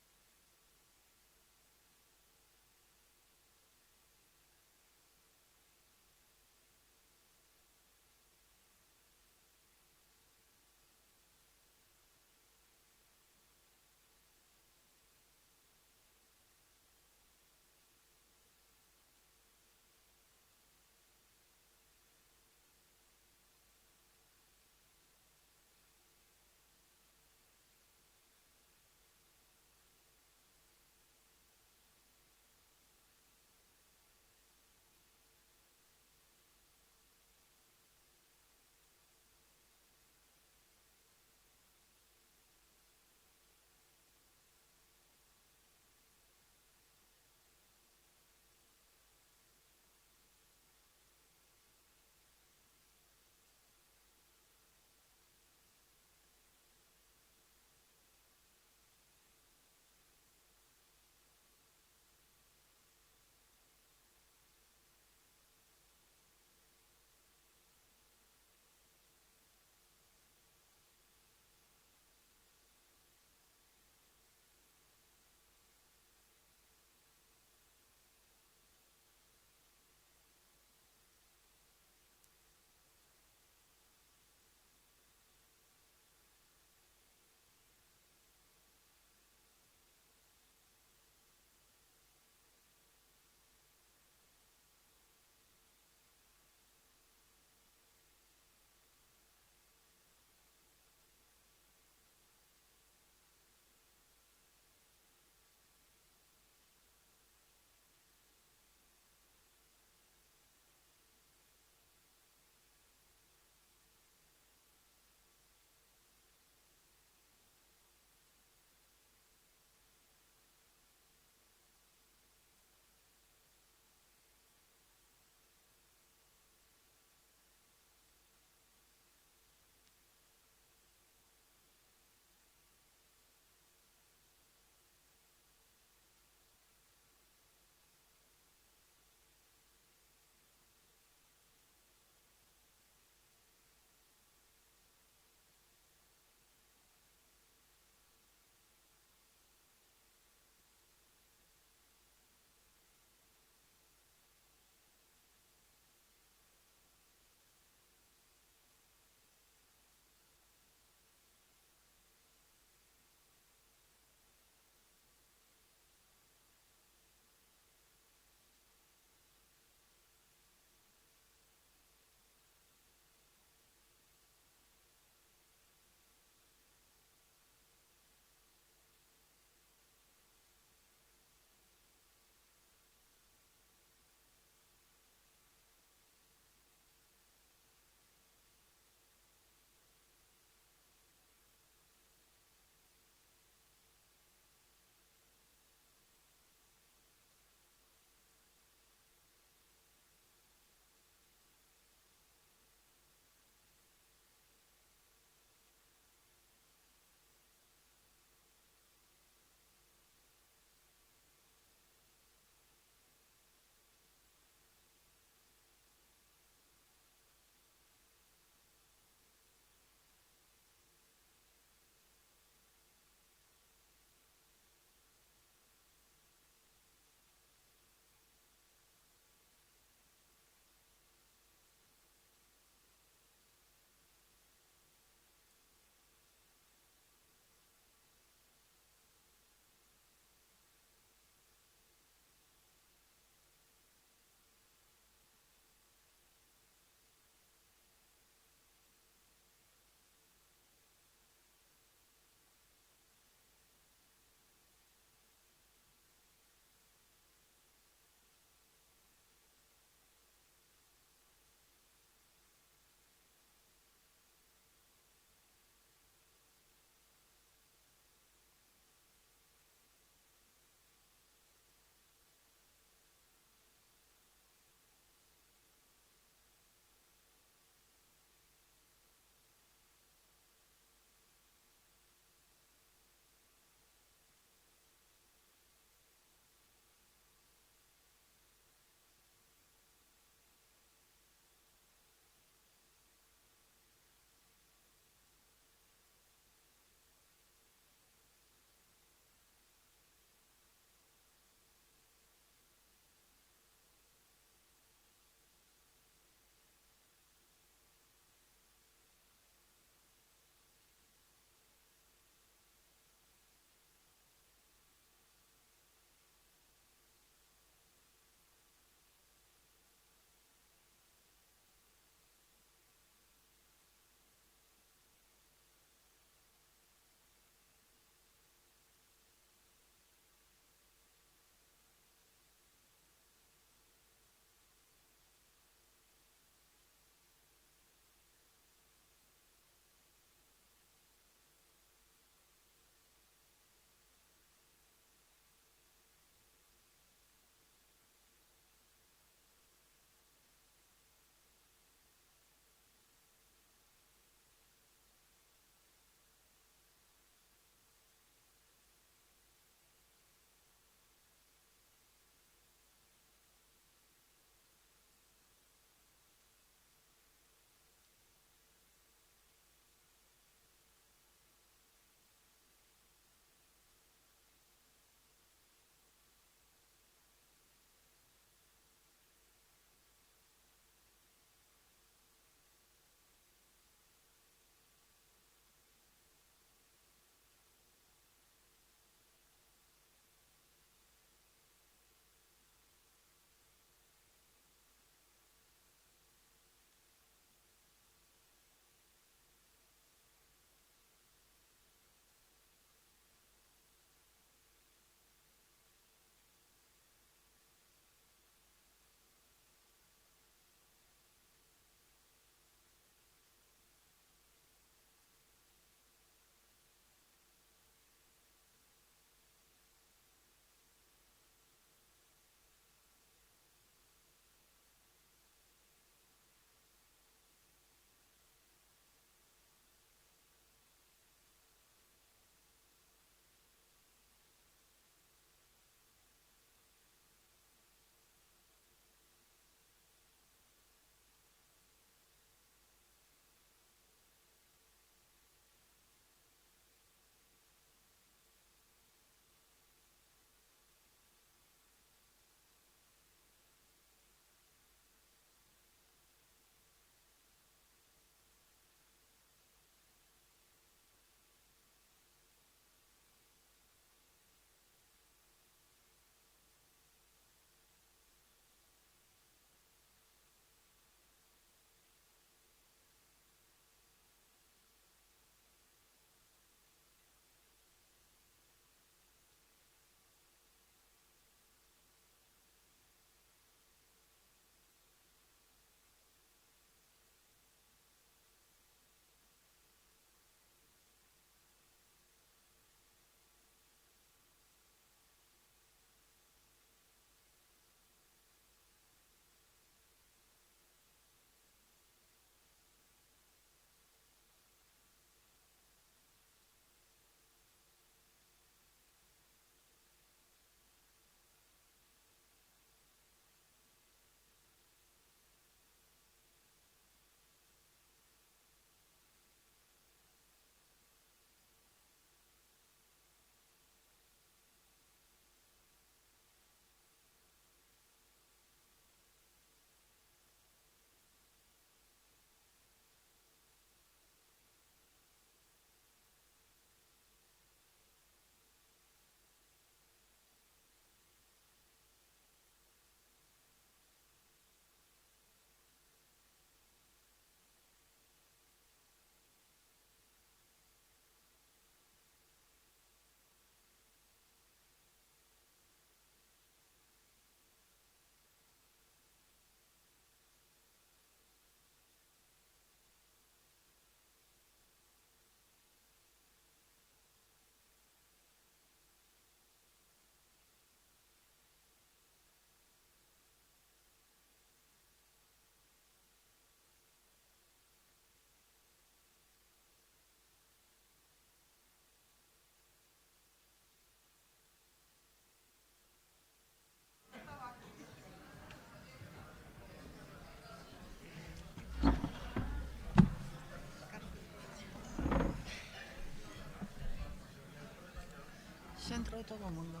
se entrou todo o mundo.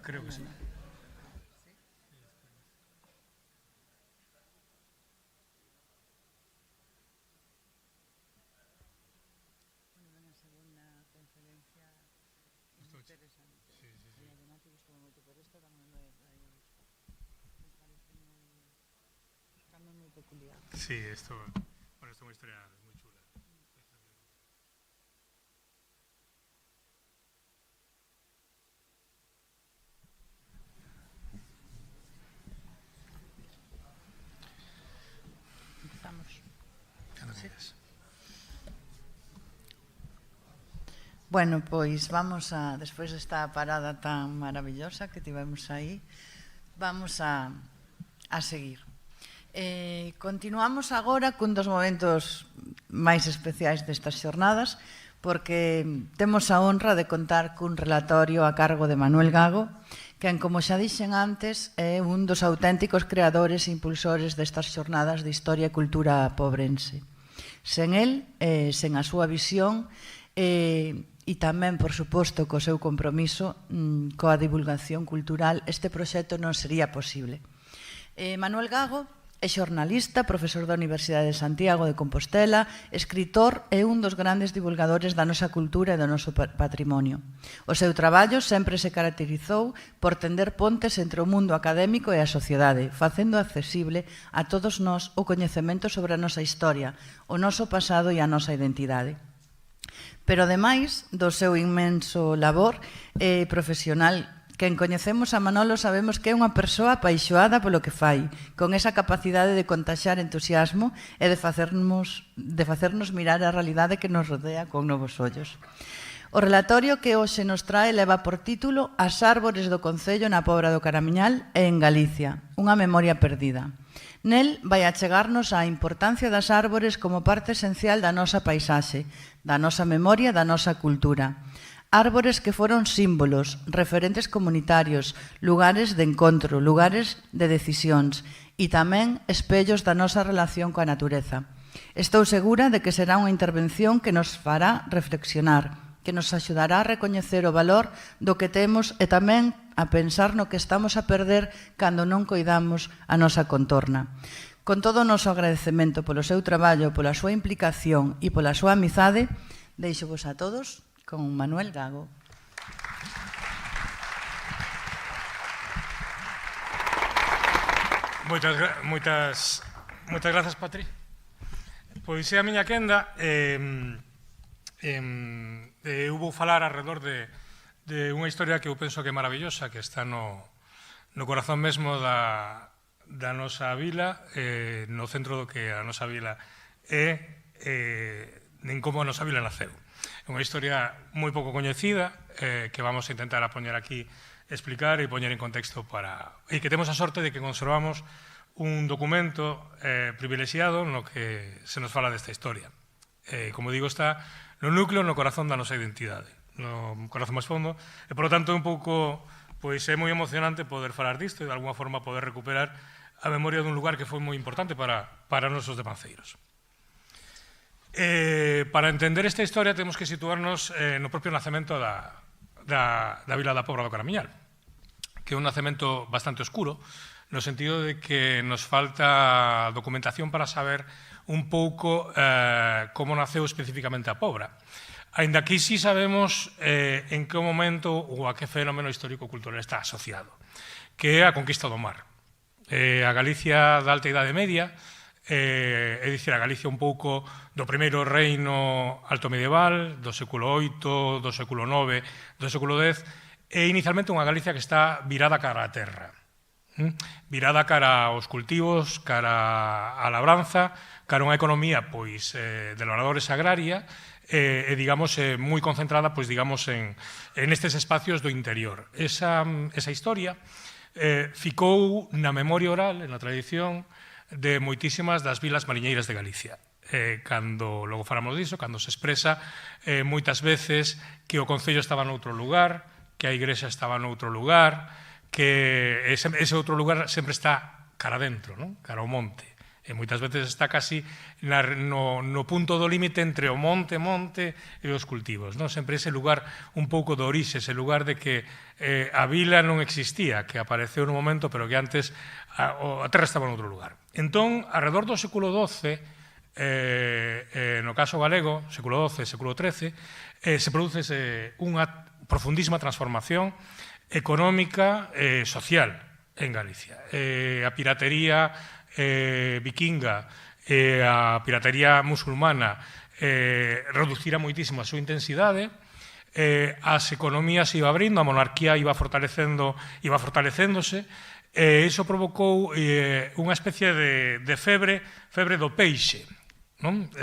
Creo que sí. Sí, esto es una historia muy chula. Empezamos. Bueno, pois vamos a, despois desta parada tan maravillosa que tivemos aí, vamos a seguir. Continuamos agora cun dos momentos máis especiais destas xornadas, porque temos a honra de contar cun relatorio a cargo de Manuel Gago, quen, como xa dixen antes, é un dos auténticos creadores e impulsores destas xornadas de historia e cultura pobrense. Sen el, sen a súa visión, e tamén, por suposto, co seu compromiso coa divulgación cultural, este proxecto non sería posible. Manuel Gago é xornalista, profesor da Universidade de Santiago de Compostela, escritor e un dos grandes divulgadores da nosa cultura e do noso patrimonio. O seu traballo sempre se caracterizou por tender pontes entre o mundo académico e a sociedade, facendo accesible a todos nós o coñecemento sobre a nosa historia, o noso pasado e a nosa identidade. Pero, ademais do seu inmenso labor profesional, quen coñecemos a Manolo sabemos que é unha persoa apaixoada polo que fai, con esa capacidade de contaxiar entusiasmo e de facernos mirar a realidade que nos rodea con novos ollos. O relatorio que hoxe nos trae leva por título As árbores do Concello na Pobra do Caramiñal e en Galicia, unha memoria perdida. Nel vai achegarnos a importancia das árbores como parte esencial da nosa paisaxe, da nosa memoria, da nosa cultura. Árbores que foron símbolos, referentes comunitarios, lugares de encontro, lugares de decisións e tamén espellos da nosa relación coa natureza. Estou segura de que será unha intervención que nos fará reflexionar, que nos axudará a recoñecer o valor do que temos e tamén a pensar no que estamos a perder cando non coidamos a nosa contorna. Con todo o noso agradecemento polo seu traballo, pola súa implicación e pola súa amizade, deixo-vos a todos con Manuel Gago. Moitas grazas, Patri. Pois é a miña quenda. Eu vou falar alrededor de unha historia que eu penso que é maravillosa, que está no corazón mesmo da nosa vila, no centro do que a nosa vila é, en como a nosa vila naceu. É unha historia moi pouco coñecida que vamos a intentar a poñer aquí, explicar e poñer en contexto e que temos a sorte de que conservamos un documento privilexiado no que se nos fala desta historia. Como digo, está no núcleo, no corazón da nosa identidade, no corazón máis fondo, e, por lo tanto, un pouco, pois é moi emocionante poder falar disto e, de alguma forma, poder recuperar a memoria dun lugar que foi moi importante para os nosos devanceiros. Para entender esta historia temos que situarnos no propio nacemento da vila da Pobra do Caramiñal, que é un nacemento bastante oscuro, no sentido de que nos falta documentación para saber un pouco como naceu especificamente a Pobra. Ainda que sí sabemos en que momento ou a que fenómeno histórico-cultural está asociado, que é a conquista do mar. A Galicia da Alta Idade Media, é dicir, a Galicia un pouco do primeiro reino alto medieval, do século VIII, do século IX, do século X, é inicialmente unha Galicia que está virada cara á terra, virada cara aos cultivos, cara á labranza, cara a unha economía pois de labradores agraria e digamos moi concentrada pois digamos en estes espacios do interior. Esa historia ficou na memoria oral, na tradición de moitísimas das vilas mariñeiras de Galicia. Cando, logo falamos diso, cando se expresa moitas veces que o Concello estaba noutro lugar, que a Igrexa estaba noutro lugar, que ese outro lugar sempre está cara dentro, cara ao monte. E moitas veces está casi no punto do límite entre o monte e os cultivos. Sempre ese lugar un pouco de orixe, ese lugar de que a vila non existía, que apareceu nun momento, pero que antes a terra estaba en outro lugar. Entón, alrededor do século XII, no caso galego, século XII, século XIII, se produce unha profundísima transformación económica e social en Galicia. A piratería vikinga e a piratería musulmana reducira moitísimo a súa intensidade, as economías iba abrindo, a monarquía iba fortalecéndose, e iso provocou unha especie de febre do peixe,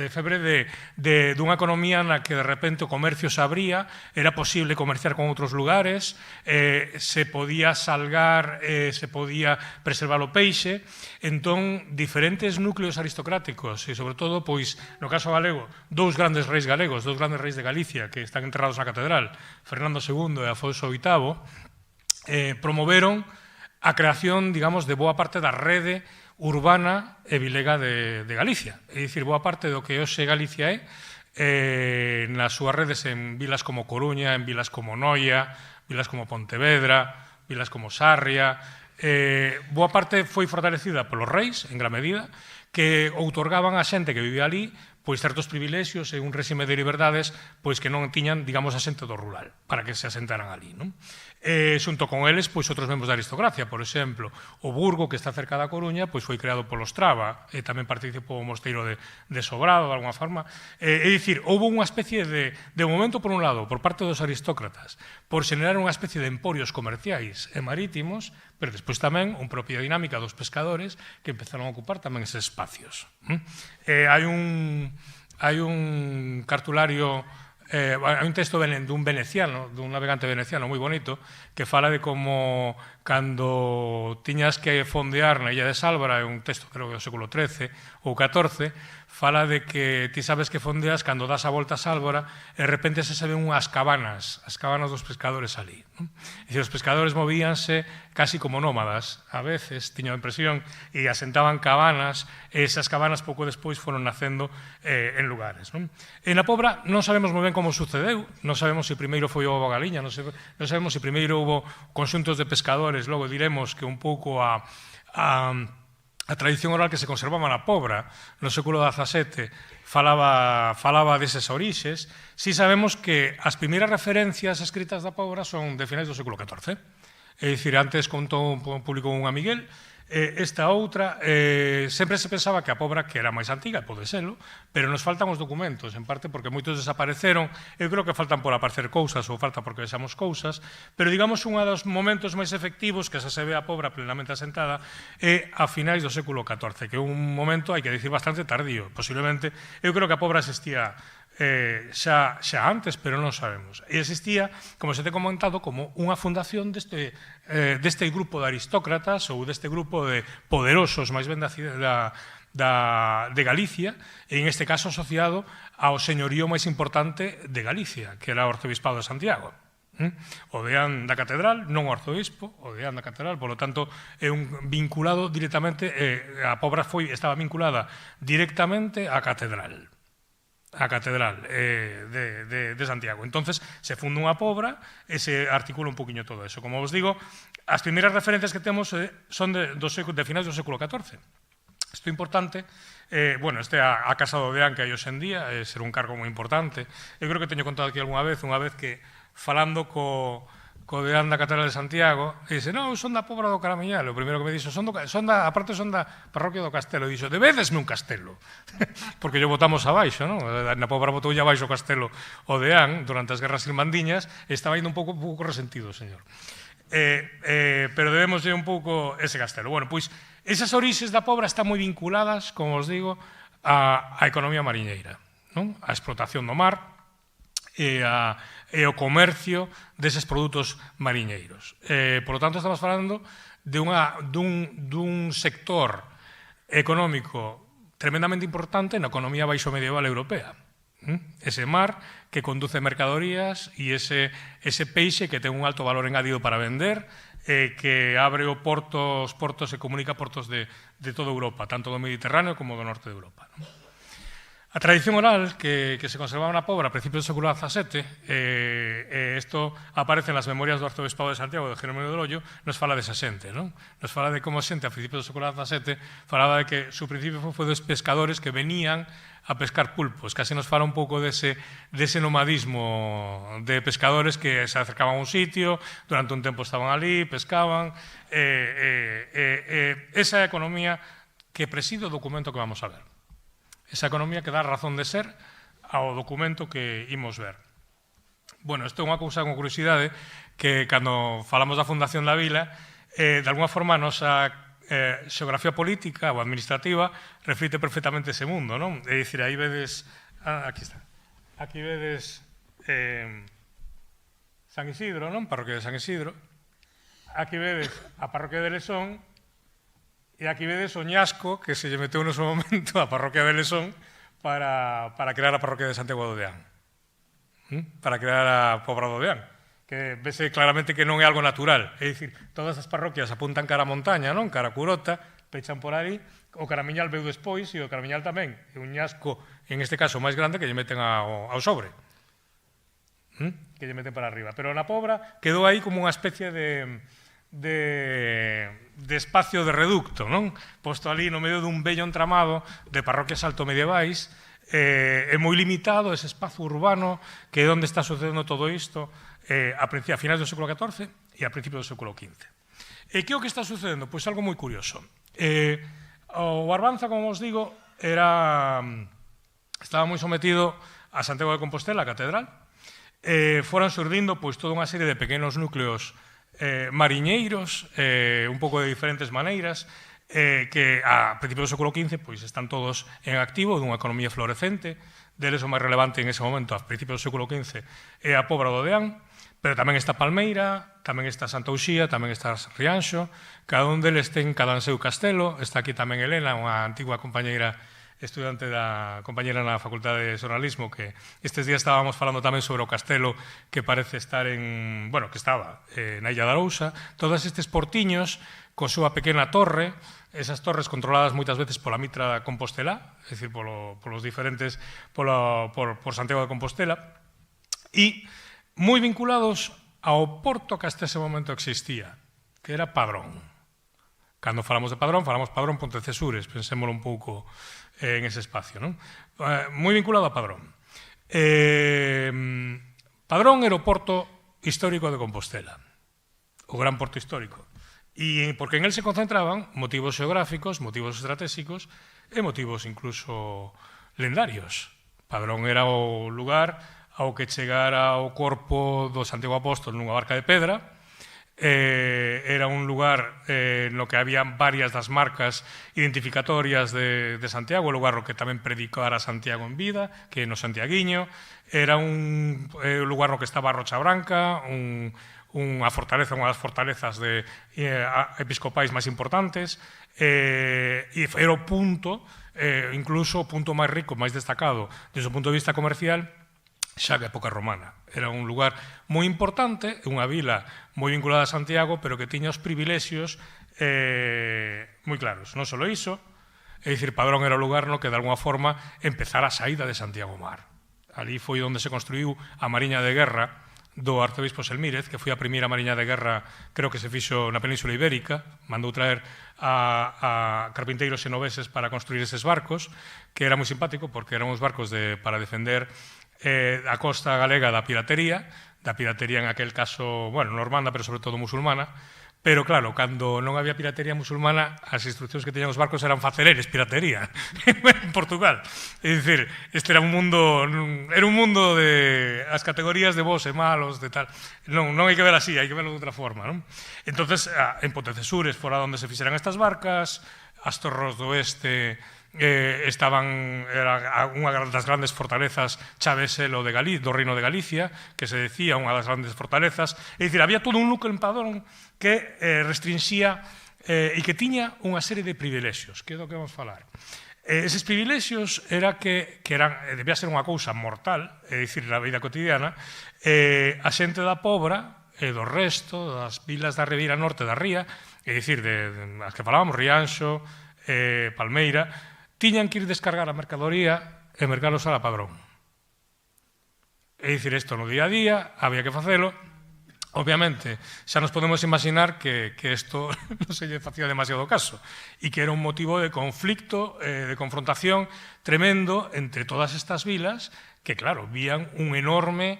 febre dunha economía na que de repente o comercio se abría, era posible comerciar con outros lugares, se podía salgar, se podía preservar o peixe. Entón, diferentes núcleos aristocráticos e, sobre todo, pois, no caso galego, dous grandes reis galegos, dous grandes reis de Galicia que están enterrados na catedral, Fernando II e Afonso VIII, promoveron a creación, digamos, de boa parte da rede urbana e vilega de Galicia. É dicir, boa parte do que hoxe Galicia nas súas redes en vilas como Coruña, en vilas como Noia, vilas como Pontevedra, vilas como Sarria. Boa parte foi fortalecida polos reis, en gran medida, que outorgaban a xente que vivía ali pois certos privilexios e un réxime de liberdades pois que non tiñan, digamos, a xente do rural para que se asentaran ali, non? Xunto con eles, pois outros membros da aristocracia, por exemplo, o Burgo, que está cerca da Coruña, pois foi creado polos Traba, e tamén participou o mosteiro de Sobrado, de alguma forma. É dicir, houve unha especie de momento, por un lado, por parte dos aristócratas, por xenerar unha especie de emporios comerciais e marítimos, pero despois tamén unha propia dinámica dos pescadores que empezaron a ocupar tamén eses espacios. Hai un cartulario, hai un texto dun veneciano, dun navegante veneciano moi bonito, que fala de como cando tiñas que fondear na illa de Sálvora, é un texto creo que do século XIII ou XIV, fala de que ti sabes que fondeas cando das a volta a Sálvora e de repente se ven unhas cabanas, as cabanas dos pescadores ali. E os pescadores movíanse casi como nómadas, a veces, tiño a impresión, e asentaban cabanas, e esas cabanas pouco despois foron nacendo en lugares. En a Pobra non sabemos moi ben como sucedeu, non sabemos se primeiro foi o ovo a galiña, non sabemos se primeiro houve conxuntos de pescadores, logo diremos que un pouco a tradición oral que se conservaba na Pobra no século XVII falaba deses orixes. Si sabemos que as primeiras referencias escritas da Pobra son de finais do século XIV. É dicir, antes publicou unha Miguel, esta outra, sempre se pensaba que a Pobra que era máis antiga, pode serlo, pero nos faltan os documentos, en parte porque moitos desapareceron. Eu creo que faltan por aparecer cousas ou falta porque vexamos cousas, pero digamos un dos momentos máis efectivos que xa se ve a Pobra plenamente asentada é a finais do século XIV, que é un momento, hai que dicir, bastante tardío. Posiblemente, eu creo que a Pobra existía xa antes, pero non sabemos. E existía, como se te he comentado, como unha fundación deste grupo de aristócratas ou deste grupo de poderosos, máis ben de Galicia, e en este caso asociado ao señorío máis importante de Galicia, que era o arzobispado de Santiago. O deán da catedral, non o arzobispo, o deán da catedral, polo tanto, é un vinculado directamente, a Pobra estaba vinculada directamente á catedral de Santiago. Entonces se funda unha Pobra e se articula un poquinho todo eso. Como vos digo, as primeiras referencias que temos son de finais do século XIV. Isto é importante. Este a Casa do Deán que hai hoxe en día, ser un cargo moi importante. Eu creo que teño contado aquí unha vez que falando co deán da Catedral de Santiago, e dice, non, son da Pobra do Caramiñal. O primeiro que me dixo, aparte son da parroquia do Castelo. E dixo, debedesme un castelo. Porque yo votamos abaixo, non? Na Pobra botou ya abaixo o castelo o deán durante as guerras irmandiñas, e estaba indo un pouco resentido, señor. Pero debemos un pouco ese castelo. Bueno, pois, esas orixes da Pobra están moi vinculadas, como os digo, á economía mariñeira, non? A explotación do mar e o comercio deses produtos mariñeiros. Por lo tanto, estamos falando dun sector económico tremendamente importante na economía baixo medieval europea. Ese mar que conduce mercadorías e ese peixe que ten un alto valor engadido para vender que abre os portos e comunica portos de toda Europa, tanto do Mediterráneo como do norte de Europa. A tradición oral que se conservaba na Pobra a principios do século XVII, isto aparece nas memorias do arzobispado de Santiago, de Jerónimo de Ollo, nos fala desa xente, non? Nos fala de como a xente a principios do século XVII falaba de que su principio foi dos pescadores que venían a pescar pulpos. Casi nos fala un pouco dese nomadismo de pescadores que se acercaban a un sitio, durante un tempo estaban ali, pescaban. Esa é a economía que preside o documento que vamos a ver. Esa economía que dá razón de ser ao documento que imos ver. Bueno, isto é unha cousa con curiosidade que cando falamos da fundación da vila, de alguna forma a nosa xeografía política ou administrativa reflite perfectamente ese mundo, non? É dicir, aí vedes... aquí está. Aquí vedes San Isidro, non? Parroquia de San Isidro. Aquí vedes a parroquia de Lesón. E aquí vedes o ñasco que se lle meteu no seu momento a parroquia de Lesón para crear a parroquia de Santiago de Odeán. Para crear a Pobra de Odeán. Que vese claramente que non é algo natural. É dicir, todas as parroquias apuntan cara a montaña, non? Cara a Curota, pechan por aí. O Caramiñal veu despois e o Caramiñal tamén. É un ñasco, en este caso, máis grande que lle meten ao sobre. Que lle meten para arriba. Pero na Pobra quedou aí como unha especie de espacio de reducto, non? Posto ali no medio dun bello entramado de parroquias altomedievais, é moi limitado ese espazo urbano que é onde está sucedendo todo isto a finais do século XIV e a principios do século XV. E que é o que está sucedendo? Pois algo moi curioso. O Barbanza, como vos digo, estaba moi sometido a Santiago de Compostela, a catedral. Foran surdindo pois toda unha serie de pequenos núcleos mariñeiros, un pouco de diferentes maneiras, que a principios do século XV pois, están todos en activo dunha economía florecente. Deles o máis relevante en ese momento, a principios do século XV, é a Pobra de Odeán, pero tamén está Palmeira, tamén está Santa Uxía, tamén está Rianxo. Cada un deles ten cada un seu castelo. Está aquí tamén Elena, unha antigua compañeira estudante da compañera na Facultade de Xornalismo, que estes días estábamos falando tamén sobre o castelo que parece estar que estaba na Illa da Arousa. Todos estes portiños con súa pequena torre, esas torres controladas moitas veces pola Mitra Compostelá, é dicir, por Santiago de Compostela, e moi vinculados ao porto que hasta ese momento existía, que era Padrón. Cando falamos de Padrón Pontecesures, pensémolo un pouco en ese espacio, non? Moi vinculado a Padrón. Padrón era o porto histórico de Compostela, o gran porto histórico, e porque en él se concentraban motivos xeográficos, motivos estratégicos e motivos incluso lendarios. Padrón era o lugar ao que chegara o corpo do Santiago Apóstol nunha barca de pedra. Era un lugar no que había varias das marcas identificatorias de Santiago, o lugar no que tamén predicara Santiago en vida, que no Santiaguiño. Era un lugar no que estaba a Rocha Branca, unha fortaleza, unha das fortalezas episcopais máis importantes, e era o punto, incluso o punto máis rico, máis destacado desde o punto de vista comercial, xa que a época romana. Era un lugar moi importante, unha vila moi vinculada a Santiago, pero que tiña os privilexios moi claros. Non só iso, é dicir, Padrón era o lugar no que de alguna forma empezara a saída de Santiago Mar. Ali foi onde se construiu a Mariña de Guerra do arcebispo Selmírez, que foi a primeira mariña de guerra, creo que se fixo na Península Ibérica. Mandou traer a carpinteiros xenoveses para construir eses barcos, que era moi simpático porque eran uns barcos para defender a costa galega da piratería en aquel caso, normanda, pero sobre todo musulmana. Pero claro, cando non había piratería musulmana, as instruccións que teñan os barcos eran facer eles piratería en Portugal. É dicir, este era un mundo de as categorías de bons e malos, de tal. Non hai que ver así, hai que verlo de outra forma, non? Entonces, en Pontecesures fora onde se fixeran estas barcas, as Torros do Oeste era unha das grandes fortalezas Chaveselo do Reino de Galicia, que se decía unha das grandes fortalezas. É dicir, había todo un núcleo en Padrón que restrinxía e que tiña unha serie de privilexios, que é do que vamos falar. Eses privilexios debía ser unha cousa mortal, é dicir, na vida cotidiana. A xente da Pobra e do resto das vilas da Ribeira Norte da Ría, é dicir, as que falábamos, Rianxo, Palmeira, tiñan que ir descargar a mercadoría e mercalos a Padrón. É dicir, isto no día a día, había que facelo. Obviamente, xa nos podemos imaginar que isto non se lle facía demasiado caso e que era un motivo de conflicto, de confrontación tremendo entre todas estas vilas que, claro, vían un enorme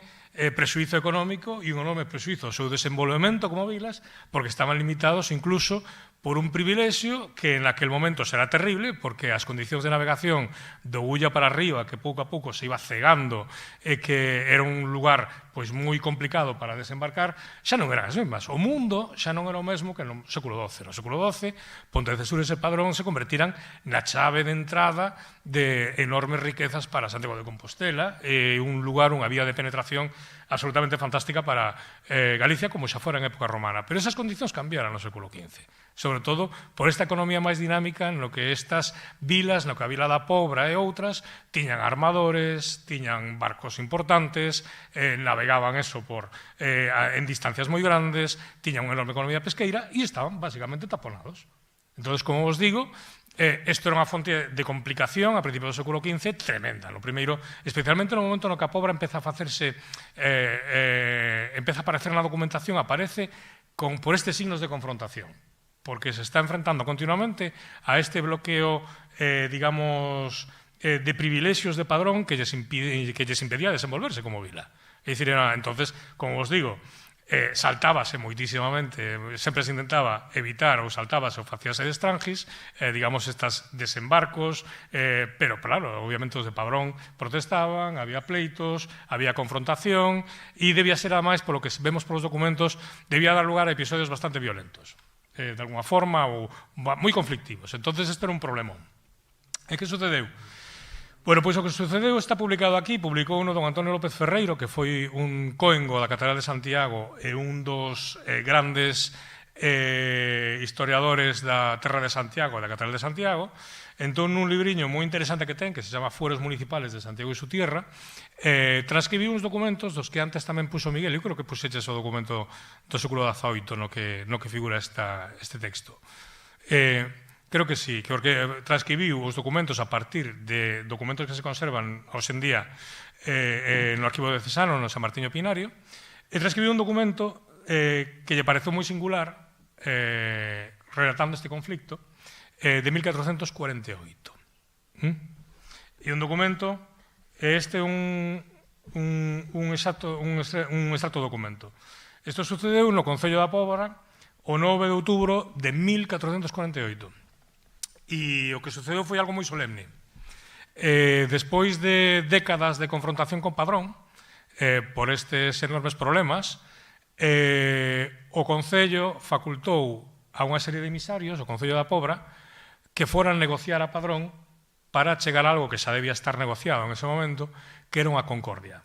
prexuízo económico e un enorme prexuízo ao seu desenvolvemento como vilas porque estaban limitados incluso por un privilexio que en aquel momento será terrible porque as condicións de navegación do Ulla para arriba que pouco a pouco se iba cegando e que era un lugar pois moi complicado para desembarcar, xa non eran as mesmas. O mundo xa non era o mesmo que no século XII. No século XII, Pontecesures e Padrón se convertiran na chave de entrada de enormes riquezas para Santiago de Compostela e un lugar, unha vía de penetración absolutamente fantástica para Galicia como xa fora en época romana. Pero esas condicións cambiaran no século XV, sobre todo por esta economía máis dinámica no que estas vilas, no que a Vila da Pobra e outras, tiñan armadores, tiñan barcos importantes, navegaban eso en distancias moi grandes, tiñan unha enorme economía pesqueira e estaban basicamente taponados. Entón, como vos digo, isto era unha fonte de complicación a principios do século XV tremenda. No primeiro, especialmente no momento no que a Pobra empeza a facerse, empeza a aparecer na documentación, aparece por estes signos de confrontación, porque se está enfrentando continuamente a este bloqueo, digamos, de privilexios de Padrón que lles impedía desenvolverse como vila. É dicir, entonces, como vos digo, saltábase moitísimamente, sempre se intentaba evitar ou saltábase ou facíase de estranjis, digamos, estas desembarcos, pero claro, obviamente os de Padrón protestaban, había pleitos, había confrontación e debía ser, ademais, polo que vemos polos documentos, debía dar lugar a episodios bastante violentos, de alguna forma, ou moi conflictivos. Entonces, isto era un problemón. E que sucedeu? Bueno, pois o que sucedeu está publicado aquí, publicou uno don Antonio López Ferreiro, que foi un coengo da Catedral de Santiago e un dos grandes historiadores da Terra de Santiago e da Catedral de Santiago. Entón, un libriño moi interesante que ten, que se chama Fueros Municipales de Santiago e su Tierra, transcribiu uns documentos dos que antes tamén puxo Miguel. Eu creo que puxeches o documento do século XVIII no que figura este texto. Creo que sí, porque transcribiu os documentos a partir de documentos que se conservan hoxe en día no arquivo diocesano, no San Martiño Pinario, e transcribiu un documento que lle pareceu moi singular relatando este conflicto de 1448. E un documento, este un extracto documento. Isto sucedeu no Concello da Póvoa o 9 de outubro de 1448. E o que sucedeu foi algo moi solemne. Despois de décadas de confrontación con Padrón, por estes enormes problemas, o Concello facultou a unha serie de emisarios, o Concello da Pobra, que foran negociar a Padrón para chegar a algo que xa debía estar negociado en ese momento, que era unha concordia.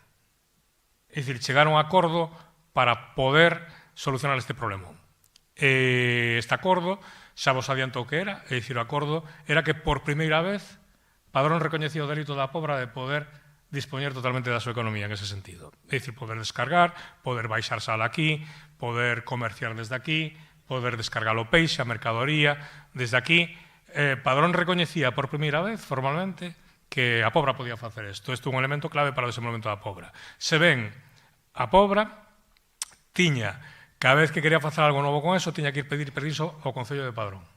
É dicir, chegaron a acordo para poder solucionar este problema. Este acordo xa vos adiantou que era, é dicir, o acordo era que por primeira vez Padrón recoñecía o delito da Pobra de poder dispoñer totalmente da súa economía en ese sentido. É dicir, poder descargar, poder baixar sal aquí, poder comerciar desde aquí, poder descargar o peixe, a mercadoría desde aquí. Padrón recoñecía por primeira vez formalmente que a Pobra podía facer isto. Isto é un elemento clave para o desenvolvemento da Pobra. Se ven, a Pobra tiña, cada vez que quería facer algo novo con eso, tiña que ir pedir permiso ao Concello de Padrón.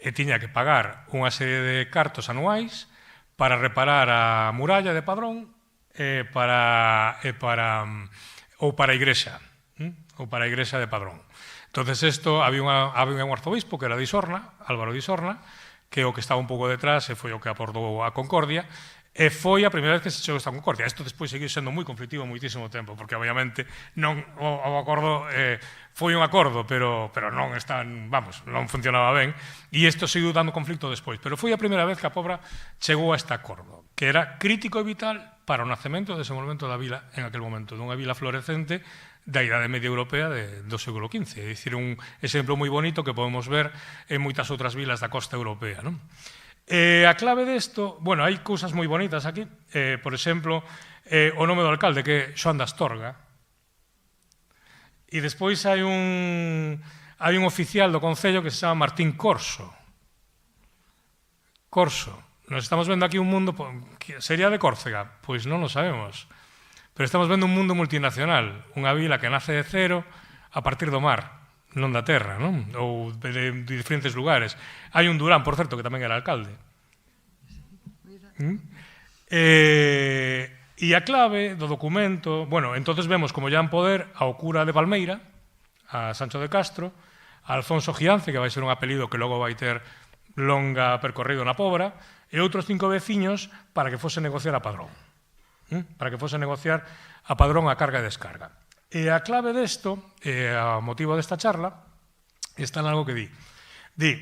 E tiña que pagar unha serie de cartos anuais para reparar a muralla de Padrón ou para a igrexa de Padrón. Entonces, había un arzobispo que era de Isorna, Álvaro de Isorna, que é o que estaba un pouco detrás e foi o que aportou a Concordia, e foi a primeira vez que se chegou esta Concordia. Isto despois seguiu sendo moi conflictivo moitísimo tempo, porque obviamente o acordo foi un acordo, pero non funcionaba ben, e isto seguiu dando conflicto despois. Pero foi a primeira vez que a Pobra chegou a este acordo, que era crítico e vital para o nacemento e desenvolvemento da vila en aquel momento, dunha vila florecente da Idade Media Europea do século XV. É dicir, un exemplo moi bonito que podemos ver en moitas outras vilas da costa europea, non? A clave desto, bueno, hai cousas moi bonitas aquí, por exemplo, o nome do alcalde, que é Xoán de Astorga. E despois hai un oficial do Concello que se chama Martín Corso. Corso. Nos estamos vendo aquí un mundo... Sería de Córcega? Pois non o sabemos. Pero estamos vendo un mundo multinacional. Unha vila que nace de cero a partir do mar, non da terra, non? Ou de diferentes lugares. Hai un Durán, por certo, que tamén era alcalde. E a clave do documento... Bueno, entonces vemos como ya en poder ao cura de Palmeira, a Sancho de Castro, a Alfonso Giance, que vai ser un apelido que logo vai ter longa percorrido na Pobra, e outros 5 veciños para que fose negociar a Padrón. Para que fose negociar a Padrón a carga e descarga. E a clave desto, e a motivo desta charla, está en algo que di. Di,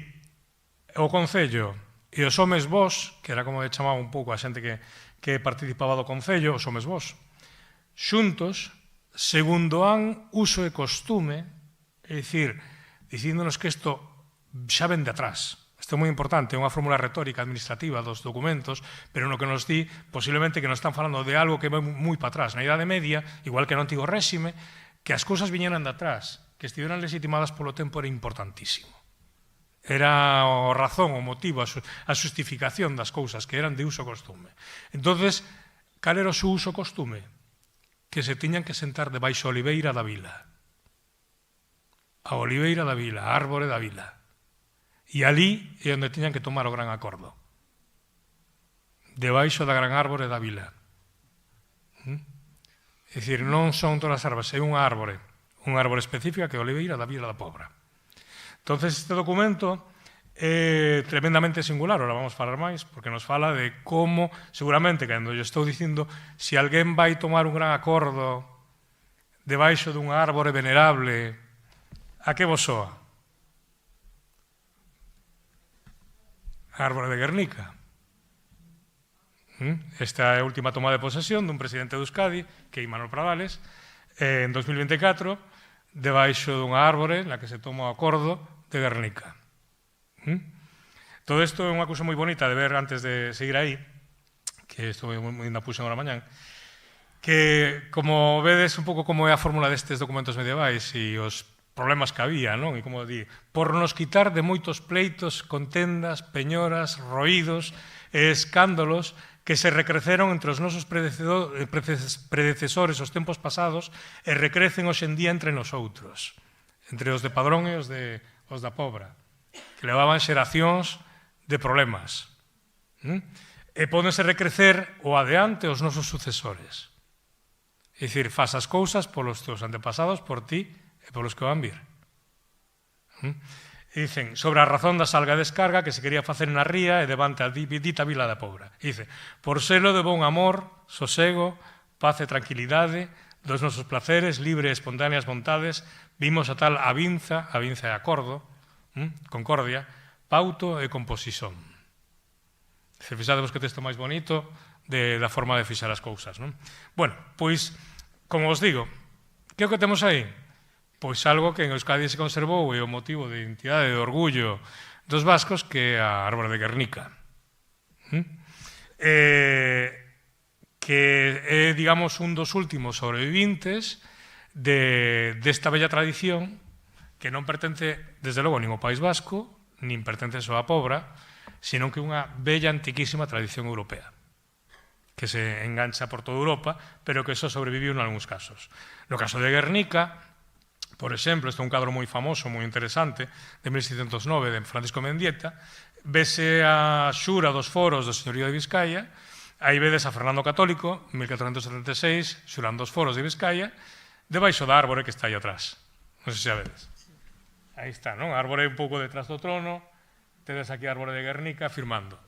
o Concello e os homes vos, que era como chamaba un pouco a xente que participaba do Concello, os homes vos, xuntos, segundo han uso e costume, é dicir, dicíndonos que isto xa ven de atrás. Isto é moi importante, é unha fórmula retórica administrativa dos documentos, pero no que nos di, posiblemente que nos están falando de algo que vai moi para atrás. Na Idade Media, igual que no Antigo Réxime, que as cousas viñeran de atrás, que estiveran legitimadas polo tempo era importantísimo. Era a razón, o motivo, a justificación das cousas que eran de uso e costume. Entonces, cal era o seu uso e costume? Que se tiñan que sentar debaixo a oliveira da vila. A oliveira da vila, a árbore da vila. E ali é onde tiñan que tomar o gran acordo. Debaixo da gran árbore da vila. É dicir, non son todas as árbores, é unha árbore específica que é a oliveira da Vila da Pobra. Entonces, este documento é tremendamente singular, ahora vamos a falar máis, porque nos fala de como, seguramente, cando eu estou dicindo, se alguén vai tomar un gran acordo debaixo dunha árbore venerable, a que vos soa? A árbore de Guernica. Esta é a última toma de posesión dun presidente de Euskadi, que é Imanol Pradales, en 2024, debaixo dunha árbore na que se toma o acordo de Guernica. Todo isto é unha cousa moi bonita de ver antes de seguir aí, que isto ainda puxen agora mañán, que, como vedes, un pouco como é a fórmula destes documentos medievais e os problemas que había, non? E como di, por nos quitar de moitos pleitos, contendas, peñoras, roídos e escándalos que se recreceron entre os nosos predecesores os tempos pasados e recrecen hoxe en día entre nosotros, entre os de Padrón e os da Pobra, que levaban xeracións de problemas. E pódense recrecer o adiante os nosos sucesores. É dicir, faz as cousas polos teus antepasados, por ti e polos que van vir. E dicen, sobre a razón da salga e descarga que se quería facer na ría e devante a dita Vila da Pobra. E dice, por selo de bon amor, sosego, paz e tranquilidade, dos nosos placeres, libre e espontáneas vontades, vimos a tal avinza e acordo, concordia, pauto e composición. Se fixadevos que texto máis bonito da forma de fixar as cousas, non? Bueno, pois, como os digo, que é o que temos aí? Pois algo que en Euskadi se conservou e o motivo de identidade e de orgullo dos vascos, que é a árbore de Guernica. Que é, digamos, un dos últimos sobrevivintes desta bella tradición que non pertence, desde logo, nin ao País Vasco, nin pertence só á Pobra, sino que é unha bella, antiquísima tradición europea que se engancha por toda Europa, pero que só sobreviviu en algúns casos. No caso de Guernica, por exemplo, este é un cadro moi famoso, moi interesante, de 1609, de Francisco Mendieta, vese a xura dos foros do señorío de Vizcaya, aí vedes a Fernando Católico, 1476, xurando os foros de Vizcaya, debaixo da árbore que está aí atrás. Non sei se a vedes. Aí está, non? A árbore un pouco detrás do trono, tedes aquí a árbore de Guernica firmando.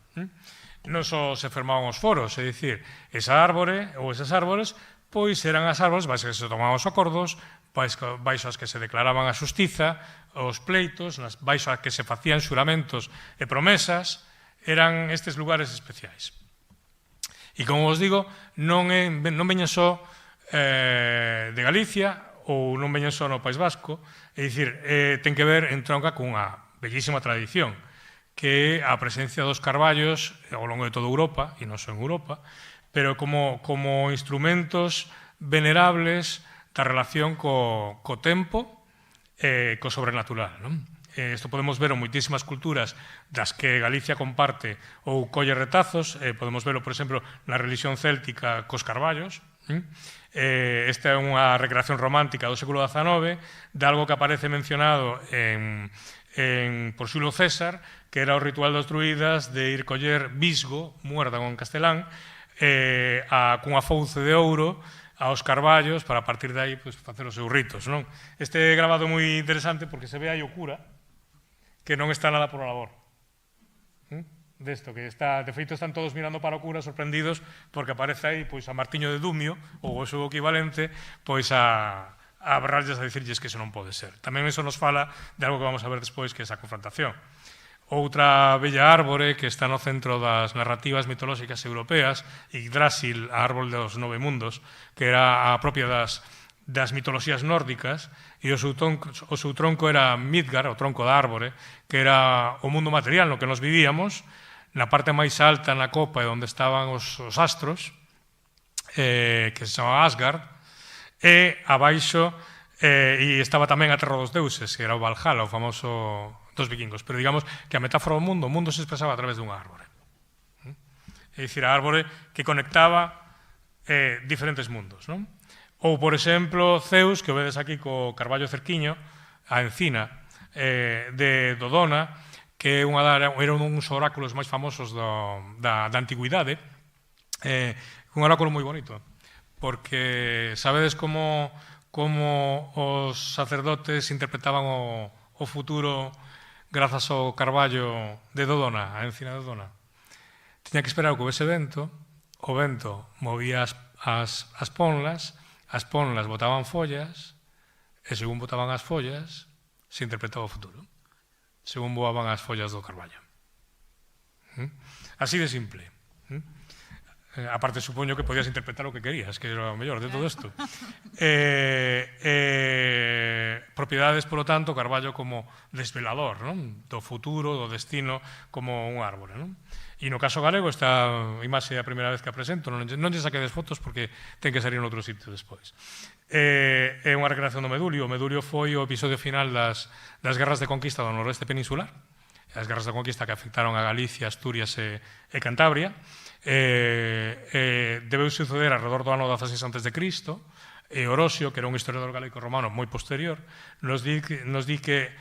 Non só se firmaban os foros, é dicir, esa árbore ou esas árbores, pois eran as árbores baixo que se tomaban os acordos, baixo as que se declaraban a xustiza, os pleitos, baixo as que se facían xuramentos e promesas, eran estes lugares especiais. E como vos digo, non veñen só de Galicia ou non veñen só no País Vasco, é dicir, ten que ver, entronca cunha bellísima tradición, que é a presencia dos carballos ao longo de toda Europa, e non só en Europa, pero como instrumentos venerables da relación co tempo e co sobrenatural, non? Isto podemos ver en moitísimas culturas das que Galicia comparte ou colle retazos. Podemos verlo, por exemplo, na religión céltica cos carballos. Esta é unha recreación romántica do século XIX de algo que aparece mencionado por Xulio César, que era o ritual dos druidas de ir coller visgo, muérdago en castelán, cunha fouce de ouro aos carballos para a partir de aí facer os seus ritos, non? Este grabado é moi interesante porque se ve aí o cura que non está nada por a labor desto, que está, de feito están todos mirando para o cura sorprendidos porque aparece aí a Martiño de Dumio ou o seu equivalente a berralles a dicirlles que iso non pode ser. Tamén iso nos fala de algo que vamos a ver despois, que é esa confrontación. Outra bella árbore que está no centro das narrativas mitolóxicas europeas, Yggdrasil, a árbol dos 9 mundos, que era a propia das mitoloxías nórdicas, e o seu tronco era Midgard, o tronco da árbore, que era o mundo material no que nos vivíamos, na parte máis alta, na copa, onde estaban os astros, que se chama Asgard, e abaixo, e estaba tamén a terra dos deuses, que era o Valhalla, o famoso dos vikingos. Pero digamos que a metáfora do mundo, o mundo se expresaba a través dunha árbore. É dicir, a árbore que conectaba diferentes mundos, non? Ou, por exemplo, Zeus, que o vedes aquí co carballo cerquiño, a encina de Dodona, que era un dos oráculos máis famosos da antigüidade, un oráculo moi bonito, porque sabedes como os sacerdotes interpretaban o futuro grazas ao carballo de Dodona, a encina de Dodona. Tiña que esperar que houvese vento, o vento movía as ponlas botaban follas, e según botaban as follas, se interpretaba o futuro, según voaban as follas do carballo. Así de simple. Aparte, supoño que podías interpretar o que querías, que era o mellor de todo isto. Propiedades, polo tanto, carballo como desvelador, non? Do futuro, do destino, como un árbore, non? E no caso galego, esta imaxe é a primeira vez que a presento, non lle saquedes fotos porque ten que salir en outro sitio despois. É unha recreación do Medulio. O Medulio foi o episodio final das guerras de conquista do noroeste peninsular, as guerras de conquista que afectaron a Galicia, Asturias e Cantabria. Debeu suceder alrededor do ano 16 a.C. e Orosio, que era un historiador galaico romano moi posterior, nos di que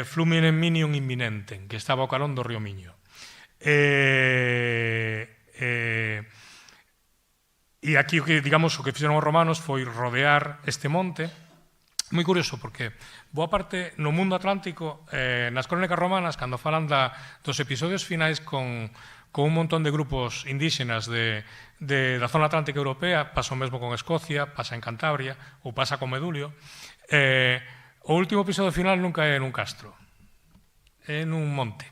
flumine minium imminenten, que estaba ao carón do río Miño. E aquí, digamos, o que fixeron os romanos foi rodear este monte. Moi curioso, porque boa parte no mundo atlántico, nas crónicas romanas, cando falan dos episodios finais con un montón de grupos indígenas da zona atlántica europea, pasa o mesmo con Escocia, pasa en Cantabria, ou pasa con Medulio, o último episodio final nunca é nun castro, é nun monte.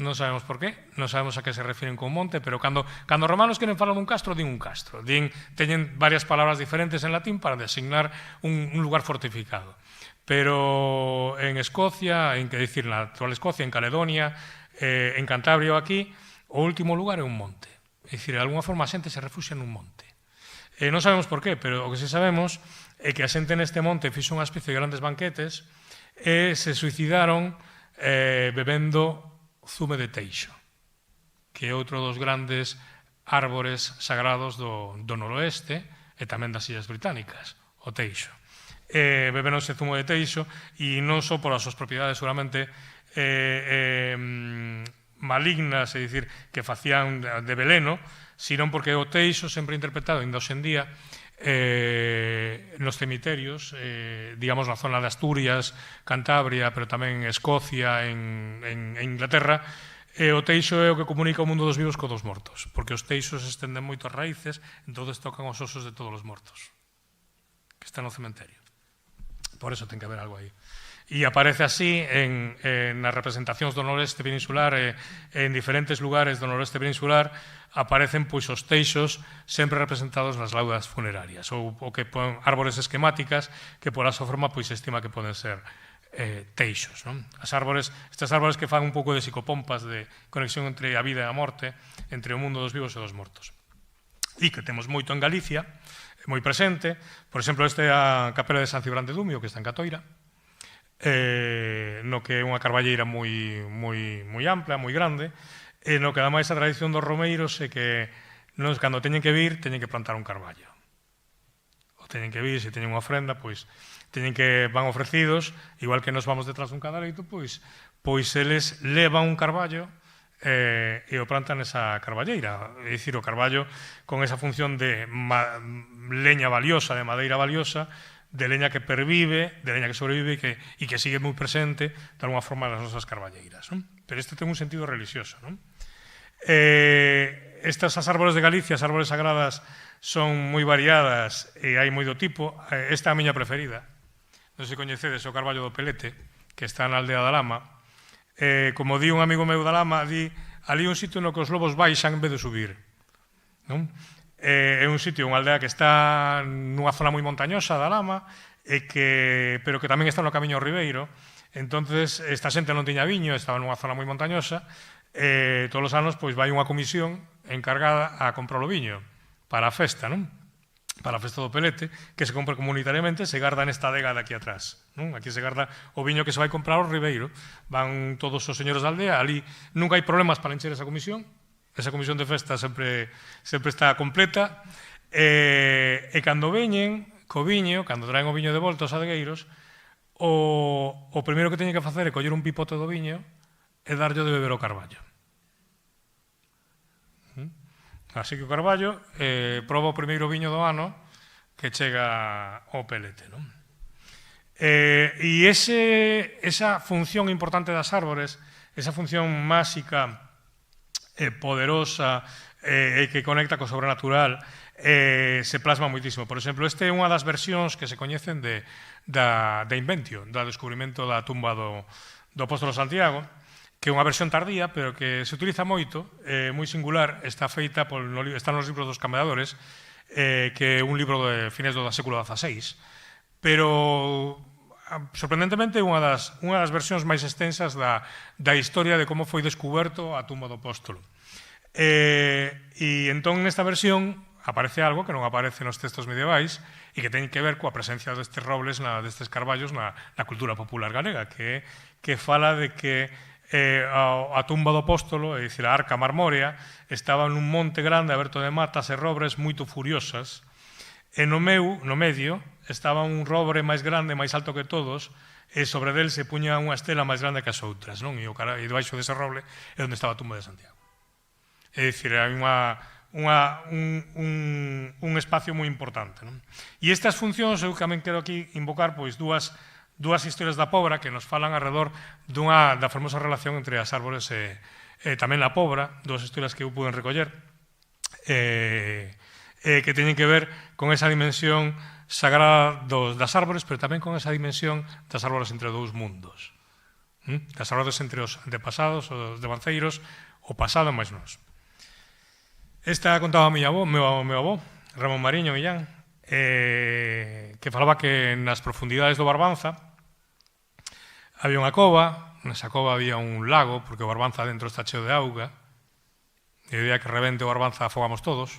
Non sabemos por qué, non sabemos a que se refiren con monte, pero cando os romanos queren falar dun castro, din un castro. Teñen varias palabras diferentes en latín para designar un lugar fortificado. Pero en Escocia, na actual Escocia, en Caledonia, en Cantabria ou aquí, o último lugar é un monte. É dicir, de alguna forma a xente se refuxia nun monte. Non sabemos por qué, pero o que sí sabemos é que a xente neste monte fixo unha especie de grandes banquetes e se suicidaron bebendo zume de teixo, que é outro dos grandes árbores sagrados do noroeste e tamén das Illas Británicas, o teixo. Beberon ese zumo de teixo e non só por as súas propiedades seguramente malignas, é dicir, que facían de veleno, sino porque o teixo sempre interpretado ainda hoxe en día nos cemiterios, digamos na zona de Asturias, Cantabria, pero tamén Escocia, en Inglaterra, o teixo é o que comunica o mundo dos vivos co dos mortos, porque os teixos estenden moito as raíces, entonces tocan os osos de todos os mortos que están no cementerio. Por eso ten que haber algo aí. E aparece así nas representacións do noroeste peninsular, en diferentes lugares do noroeste peninsular, aparecen os teixos sempre representados nas laudas funerarias, ou que pon árbores esquemáticas que pola súa forma se estima que poden ser teixos. Estas árbores que fan un pouco de psicopompas de conexión entre a vida e a morte, entre o mundo dos vivos e dos mortos. E que temos moito en Galicia, moi presente. Por exemplo, este é a capela de San Cibrán de Dumio, que está en Catoira, no que é unha carballeira moi ampla, moi grande, e no que ademais a tradición dos romeiros é que cando teñen que vir, teñen que plantar un carballo. Ou teñen que vir, se teñen unha ofrenda, pois van ofrecidos, igual que nos vamos detrás dun cadaleito, pois eles levan un carballo e o plantan nesa carballeira. É dicir, o carballo con esa función de leña valiosa, de madeira valiosa, de leña que pervive, de leña que sobrevive e que sigue moi presente de alguna forma nas nosas carballeiras. Pero este ten un sentido religioso. Estas as árbores de Galicia, as árbores sagradas, son moi variadas e hai moi do tipo. Esta é a miña preferida. Non sei se coñecedes o carballo do Pelete, que está na aldea da Lama. Como di un amigo meu da Lama, di ali un sitio no que os lobos baixan en vez de subir. É un sitio, unha aldea que está nunha zona moi montañosa da Lama, pero que tamén está no camiño ao Ribeiro. Entonces, esta xente non tiña viño, estaba nunha zona moi montañosa, todos os anos vai unha comisión encargada a comprar o viño para a festa, para a festa do Pelete, que se compra comunitariamente, se garda nesta adega de aquí atrás. Aquí se garda o viño que se vai comprar ao Ribeiro. Van todos os señores da aldea, ali nunca hai problemas para encher esa comisión de festa sempre está completa, e cando veñen co viño, cando traen o viño de volta aos adegueiros, o primeiro que teñen que facer é coller un pipote do viño e darlle de beber o carballo. Así que o carballo proba o primeiro viño do ano que chega ao Pelete. E esa función importante das árbores, esa función máxica, poderosa, que conecta co sobrenatural, se plasma moitísimo. Por exemplo, este é unha das versións que se coñecen de Inventio, do descubrimento da tumba do apóstolo Santiago, que é unha versión tardía, pero que se utiliza moito, moi singular, está feita, está nos libros dos Cambeadores, que é un libro de fines do século XVI, pero sorprendentemente unha das versións máis extensas da historia de como foi descuberto a tumba do apóstolo. E entón nesta versión aparece algo que non aparece nos textos medievais e que ten que ver coa presencia destes robles, destes carballos na cultura popular galega, que fala de que a tumba do apóstolo, é dicir, a arca marmórea, estaba nun monte grande aberto de matas e robres moito furiosas, e no medio estaba un robre máis grande, máis alto que todos, e sobre del se puña unha estela máis grande que as outras, e debaixo dese roble é onde estaba a tumba de Santiago. É dicir, hai un espacio moi importante. E estas funcións, eu tamén quero aquí invocar dúas historias da Pobra que nos falan alrededor da fermosa relación entre as árbores e tamén a Pobra, dúas historias que eu pude recoller, que teñen que ver con esa dimensión sagrada das árbores, pero tamén con esa dimensión das árbores entre dous mundos. Das árbores entre os antepasados, os devanceiros, o pasado e máis nós. Esta contaba meu avó, Ramón Mariño Millán, que falaba que nas profundidades do Barbanza había unha cova, nesa cova había un lago, porque o Barbanza dentro está cheo de auga, e o día que rebente o Barbanza afogamos todos,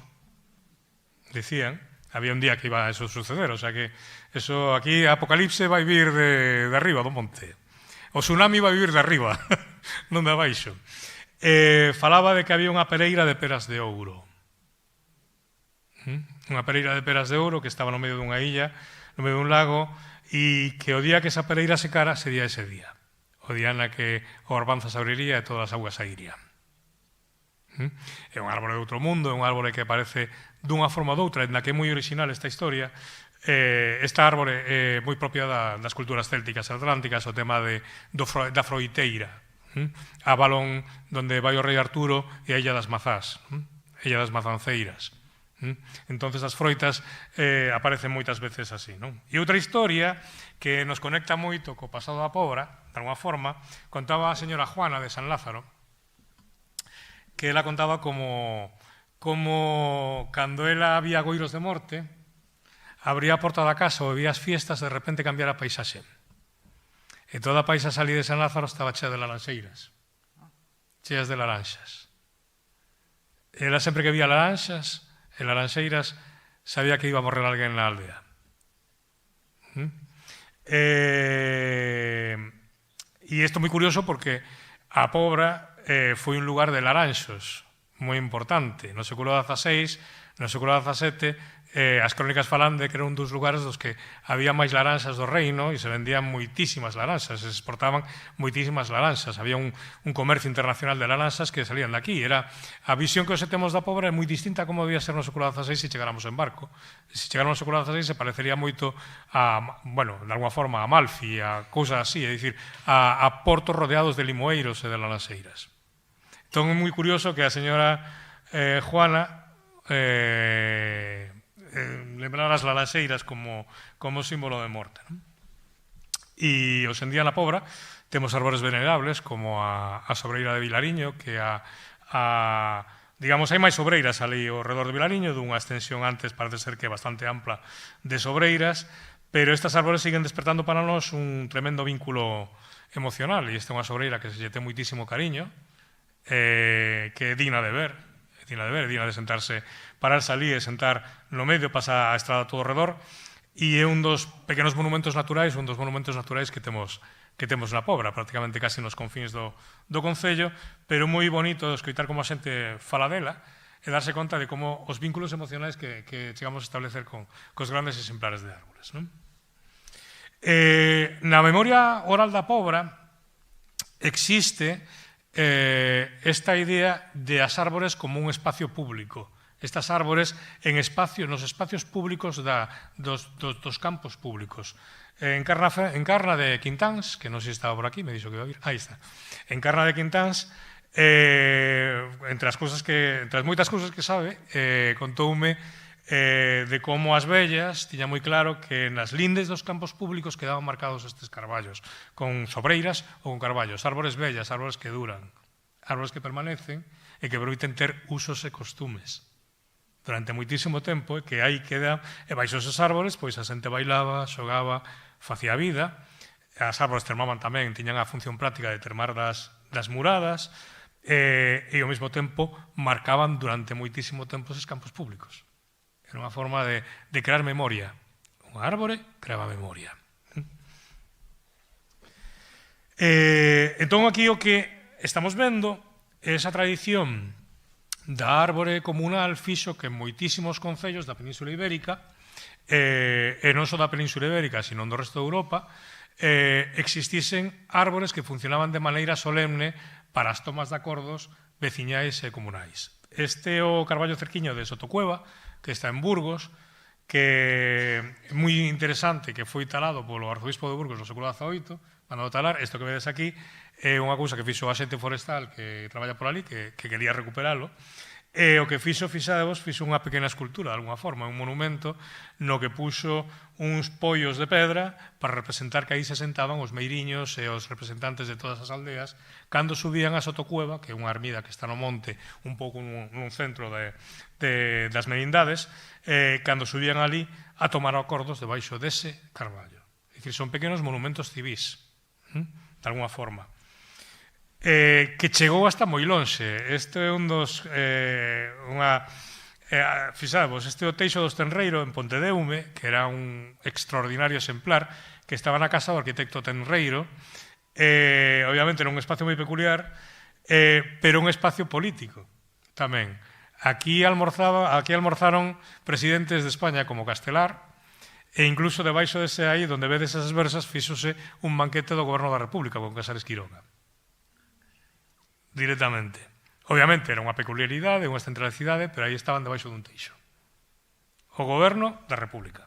dicían. Había un día que iba a eso suceder, o sea que eso aquí, a Apocalipse vai vir de arriba do monte. O tsunami vai vir de arriba, non de abaixo. Falaba de que había unha pereira de peras de ouro. Unha pereira de peras de ouro que estaba no medio dunha illa, no medio dun lago, e que o día que esa pereira secara sería ese día. O día na que o Barbanza se abriría e todas as augas sairían. É un árbore de outro mundo, é un árbore que aparece dunha forma ou doutra, na que é moi original esta historia. Esta árbore é moi propia das culturas célticas e atlánticas, o tema da froiteira, a Balón, donde vai o rei Arturo, e a Illa das Mazás, a Illa das Mazanceiras. Entonces as froitas aparecen moitas veces así. E outra historia que nos conecta moito co pasado da Pobra, de alguma forma, contaba a señora Juana de San Lázaro, que ela contaba como cando ela había goiros de morte, abría a porta da casa ou había as fiestas, de repente cambiara a paisaxe. E toda a paisaxe ali de San Lázaro estaba chea de laranxeiras, cheas de laranxas. Ela sempre que vía laranxas e laranxeiras sabía que iba a morrer alguén na aldea. E isto é moi curioso porque a Pobra foi un lugar de laranxos moi importante. No século XVI, no século XVII, as crónicas falan de que era un dos lugares dos que había máis laranxas do reino e se vendían moitísimas laranxas, se exportaban moitísimas laranxas. Había un comercio internacional de laranxas que salían de aquí. A visión que hoxe temos da Pobra é moi distinta a como debía ser no século XVI se chegáramos en barco. Se chegáramos no século XVI se parecería moito a, bueno, de alguma forma, a Malfi, a cousas así, é dicir, a portos rodeados de limoeiros e de laranxeiras. Entón é moi curioso que a señora Juana lembrar as laranxeiras como símbolo de morte. E hoxe en día na Pobra temos árbores venerables como a sobreira de Vilariño, que digamos, hai máis sobreiras ali ao redor de Vilariño, dunha extensión antes parece ser que bastante ampla de sobreiras, pero estas árbores siguen despertando para nós un tremendo vínculo emocional, e esta é unha sobreira que se lle ten moitísimo cariño, que é digna de ver, é digna de sentarse, pararse ali e sentar no medio, pasa a estrada todo ao redor, e é un dos pequenos monumentos naturais, que temos na Pobra, prácticamente casi nos confins do concello, pero moi bonito escoitar como a xente fala dela e darse conta de como os vínculos emocionais que chegamos a establecer cos grandes exemplares de árboles. Na memoria oral da Pobra existe esta idea de as árbores como un espacio público. Estas árbores nos espacios públicos dos campos públicos. En Carna de Quintáns, que non sei se estaba por aquí, me dixo que iba a vir, aí está. En Carna de Quintáns, entre as moitas cousas que sabe, contoume de como as vellas tiña moi claro que nas lindes dos campos públicos quedaban marcados estes carballos, con sobreiras ou con carballos, árbores vellas, árbores que duran, árbores que permanecen e que permiten ter usos e costumes durante moitísimo tempo, que aí queda, e baixo esos árbores, pois a xente bailaba, xogaba, facía vida, as árbores termaban tamén, tiñan a función práctica de termar das muradas, e ao mesmo tempo marcaban durante moitísimo tempo esos campos públicos. Era unha forma de crear memoria. Un árbore creaba memoria. Entón, aquí o que estamos vendo é esa tradición da árbore comunal fixo que en moitísimos concellos da Península Ibérica, e non só da Península Ibérica, sino do resto de Europa, existisen árbores que funcionaban de maneira solemne para as tomas de acordos veciñais e comunais. Este é o carballo cerquiño de Sotocueva, que está en Burgos, que é moi interesante, que foi talado polo arzobispo de Burgos no século XVIII, mandado talar. Isto que vedes aquí é unha cousa que fixo a xente forestal que traballa por ali, que quería recuperalo, e o que fixo unha pequena escultura, de alguna forma, un monumento no que puxo uns pollos de pedra para representar que aí se sentaban os meiriños e os representantes de todas as aldeas cando subían a Sotocueva, que é unha ermida que está no monte, un pouco nun centro das merindades, cando subían ali a tomar acordos debaixo dese carballo. É dicir, son pequenos monumentos civís, de alguna forma, que chegou hasta moi lonxe. Este é un dos... Fixadvos, este é o Teixo dos Tenreiro en Pontedeume, que era un extraordinario exemplar, que estaba na casa do arquitecto Tenreiro, obviamente era un espacio moi peculiar, pero un espacio político tamén. Aquí almorzaron presidentes de España como Castelar, e incluso debaixo dese aí, onde vedes esas versas, fíxose un banquete do Goberno da República con Casares Quiroga. Directamente. Obviamente era unha peculiaridade, unha excentralicidade, pero aí estaban debaixo dun teixo. O Goberno da República.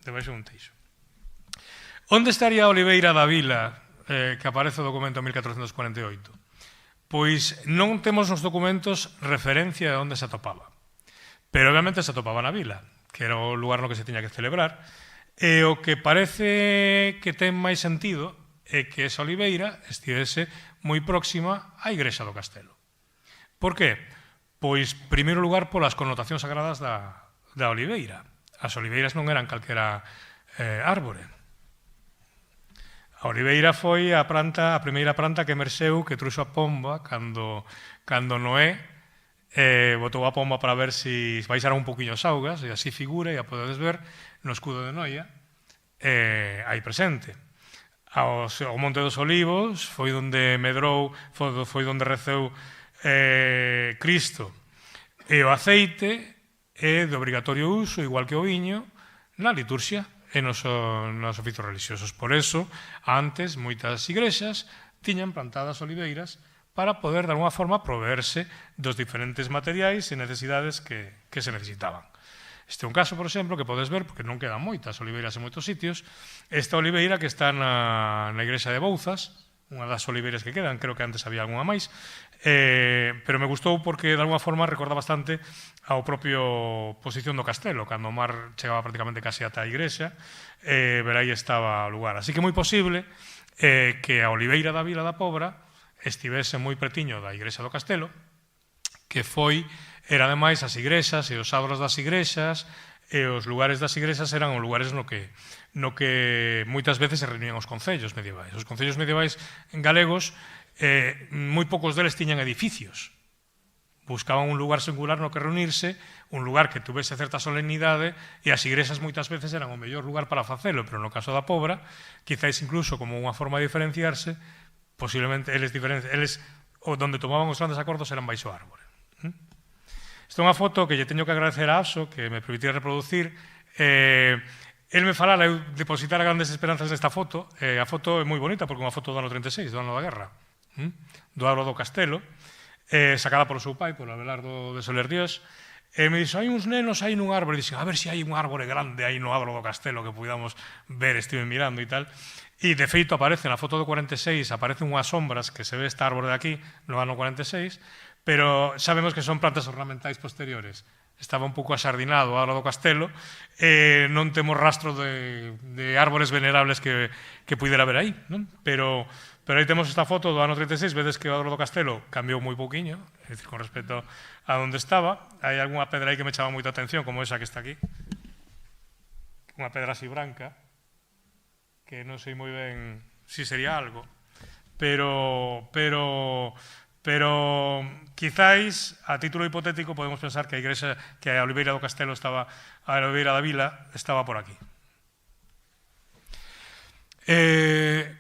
Debaixo dun teixo. Onde estaría a Oliveira da Vila, que aparece o documento 1448? Pois non temos nos documentos referencia de onde se atopaba. Pero obviamente se atopaba na vila, que era o lugar no que se tiña que celebrar, e o que parece que ten máis sentido é que esa oliveira estivese moi próxima á igrexa do castelo. Por que? Pois, primeiro lugar, polas connotacións sagradas da oliveira. As oliveiras non eran calquera árbore. A oliveira foi a primeira planta que emerxeu, que truxo a pomba cando Noé botou a pomba para ver se baixaran un poquinho as augas, e así figura, e a podedes ver no escudo de Noia, aí presente. O Monte dos Olivos foi onde medrou, foi onde receu Cristo, e o aceite é de obrigatorio uso, igual que o viño, na liturxia e nos oficios religiosos. Por eso, antes, moitas igrexas tiñan plantadas oliveiras para poder, de alguna forma, proveerse dos diferentes materiais e necesidades que se necesitaban. Este é un caso, por exemplo, que podes ver, porque non quedan moitas oliveiras en moitos sitios. Esta oliveira que está na igrexa de Bouzas, unha das oliveiras que quedan, creo que antes había algunha máis, pero me gustou porque, de alguna forma, recorda bastante ao propio posición do castelo, cando o mar chegaba prácticamente case ata a igrexa, ver aí estaba o lugar. Así que é moi posible que a oliveira da Vila da Pobra estivese moi pretiño da igrexa do castelo, que era ademais as igrexas e os adros das igrexas, e os lugares das igrexas eran os lugares no que moitas veces se reunían os concellos medievais. Os concellos medievais galegos, moi poucos deles tiñan edificios. Buscaban un lugar singular no que reunirse, un lugar que tuvese certa solemnidade, e as igrexas moitas veces eran o mellor lugar para facelo, pero no caso da Pobra, quizáis incluso como unha forma de diferenciarse, posiblemente eles onde tomaban os grandes acordos eran baixo árbore. Esta é unha foto que lle teño que agradecer a Abso, que me permitía reproducir. El me falara, eu depositara grandes esperanzas nesta foto. A foto é moi bonita, porque é unha foto do ano 36, do ano da guerra, do árbore do castelo, sacada polo seu pai, polo Abelardo de Soler Dios. E me dixo, hai uns nenos aí nun árbore. E dixen, a ver se hai un árbore grande aí no árbore do castelo que podamos ver, estive mirando e tal. E, de feito, aparece na foto do 46, aparecen unhas sombras que se ve este árbore de aquí no ano 46, pero sabemos que son plantas ornamentais posteriores. Estaba un pouco asardinado o árbore do castelo, e non temos rastro de árbores venerables que pudera haber aí, non? Pero aí temos esta foto do ano 36, vedes que o árbore do castelo cambiou moi pouquiño, é dicir, con respecto a onde estaba. Hai algunha pedra aí que me chama moita atención, como esa que está aquí, unha pedra así branca, que non sei moi ben si sería algo, pero quizáis, a título hipotético, podemos pensar que a igrexa, que a oliveira do castelo estaba, a oliveira da vila estaba por aquí.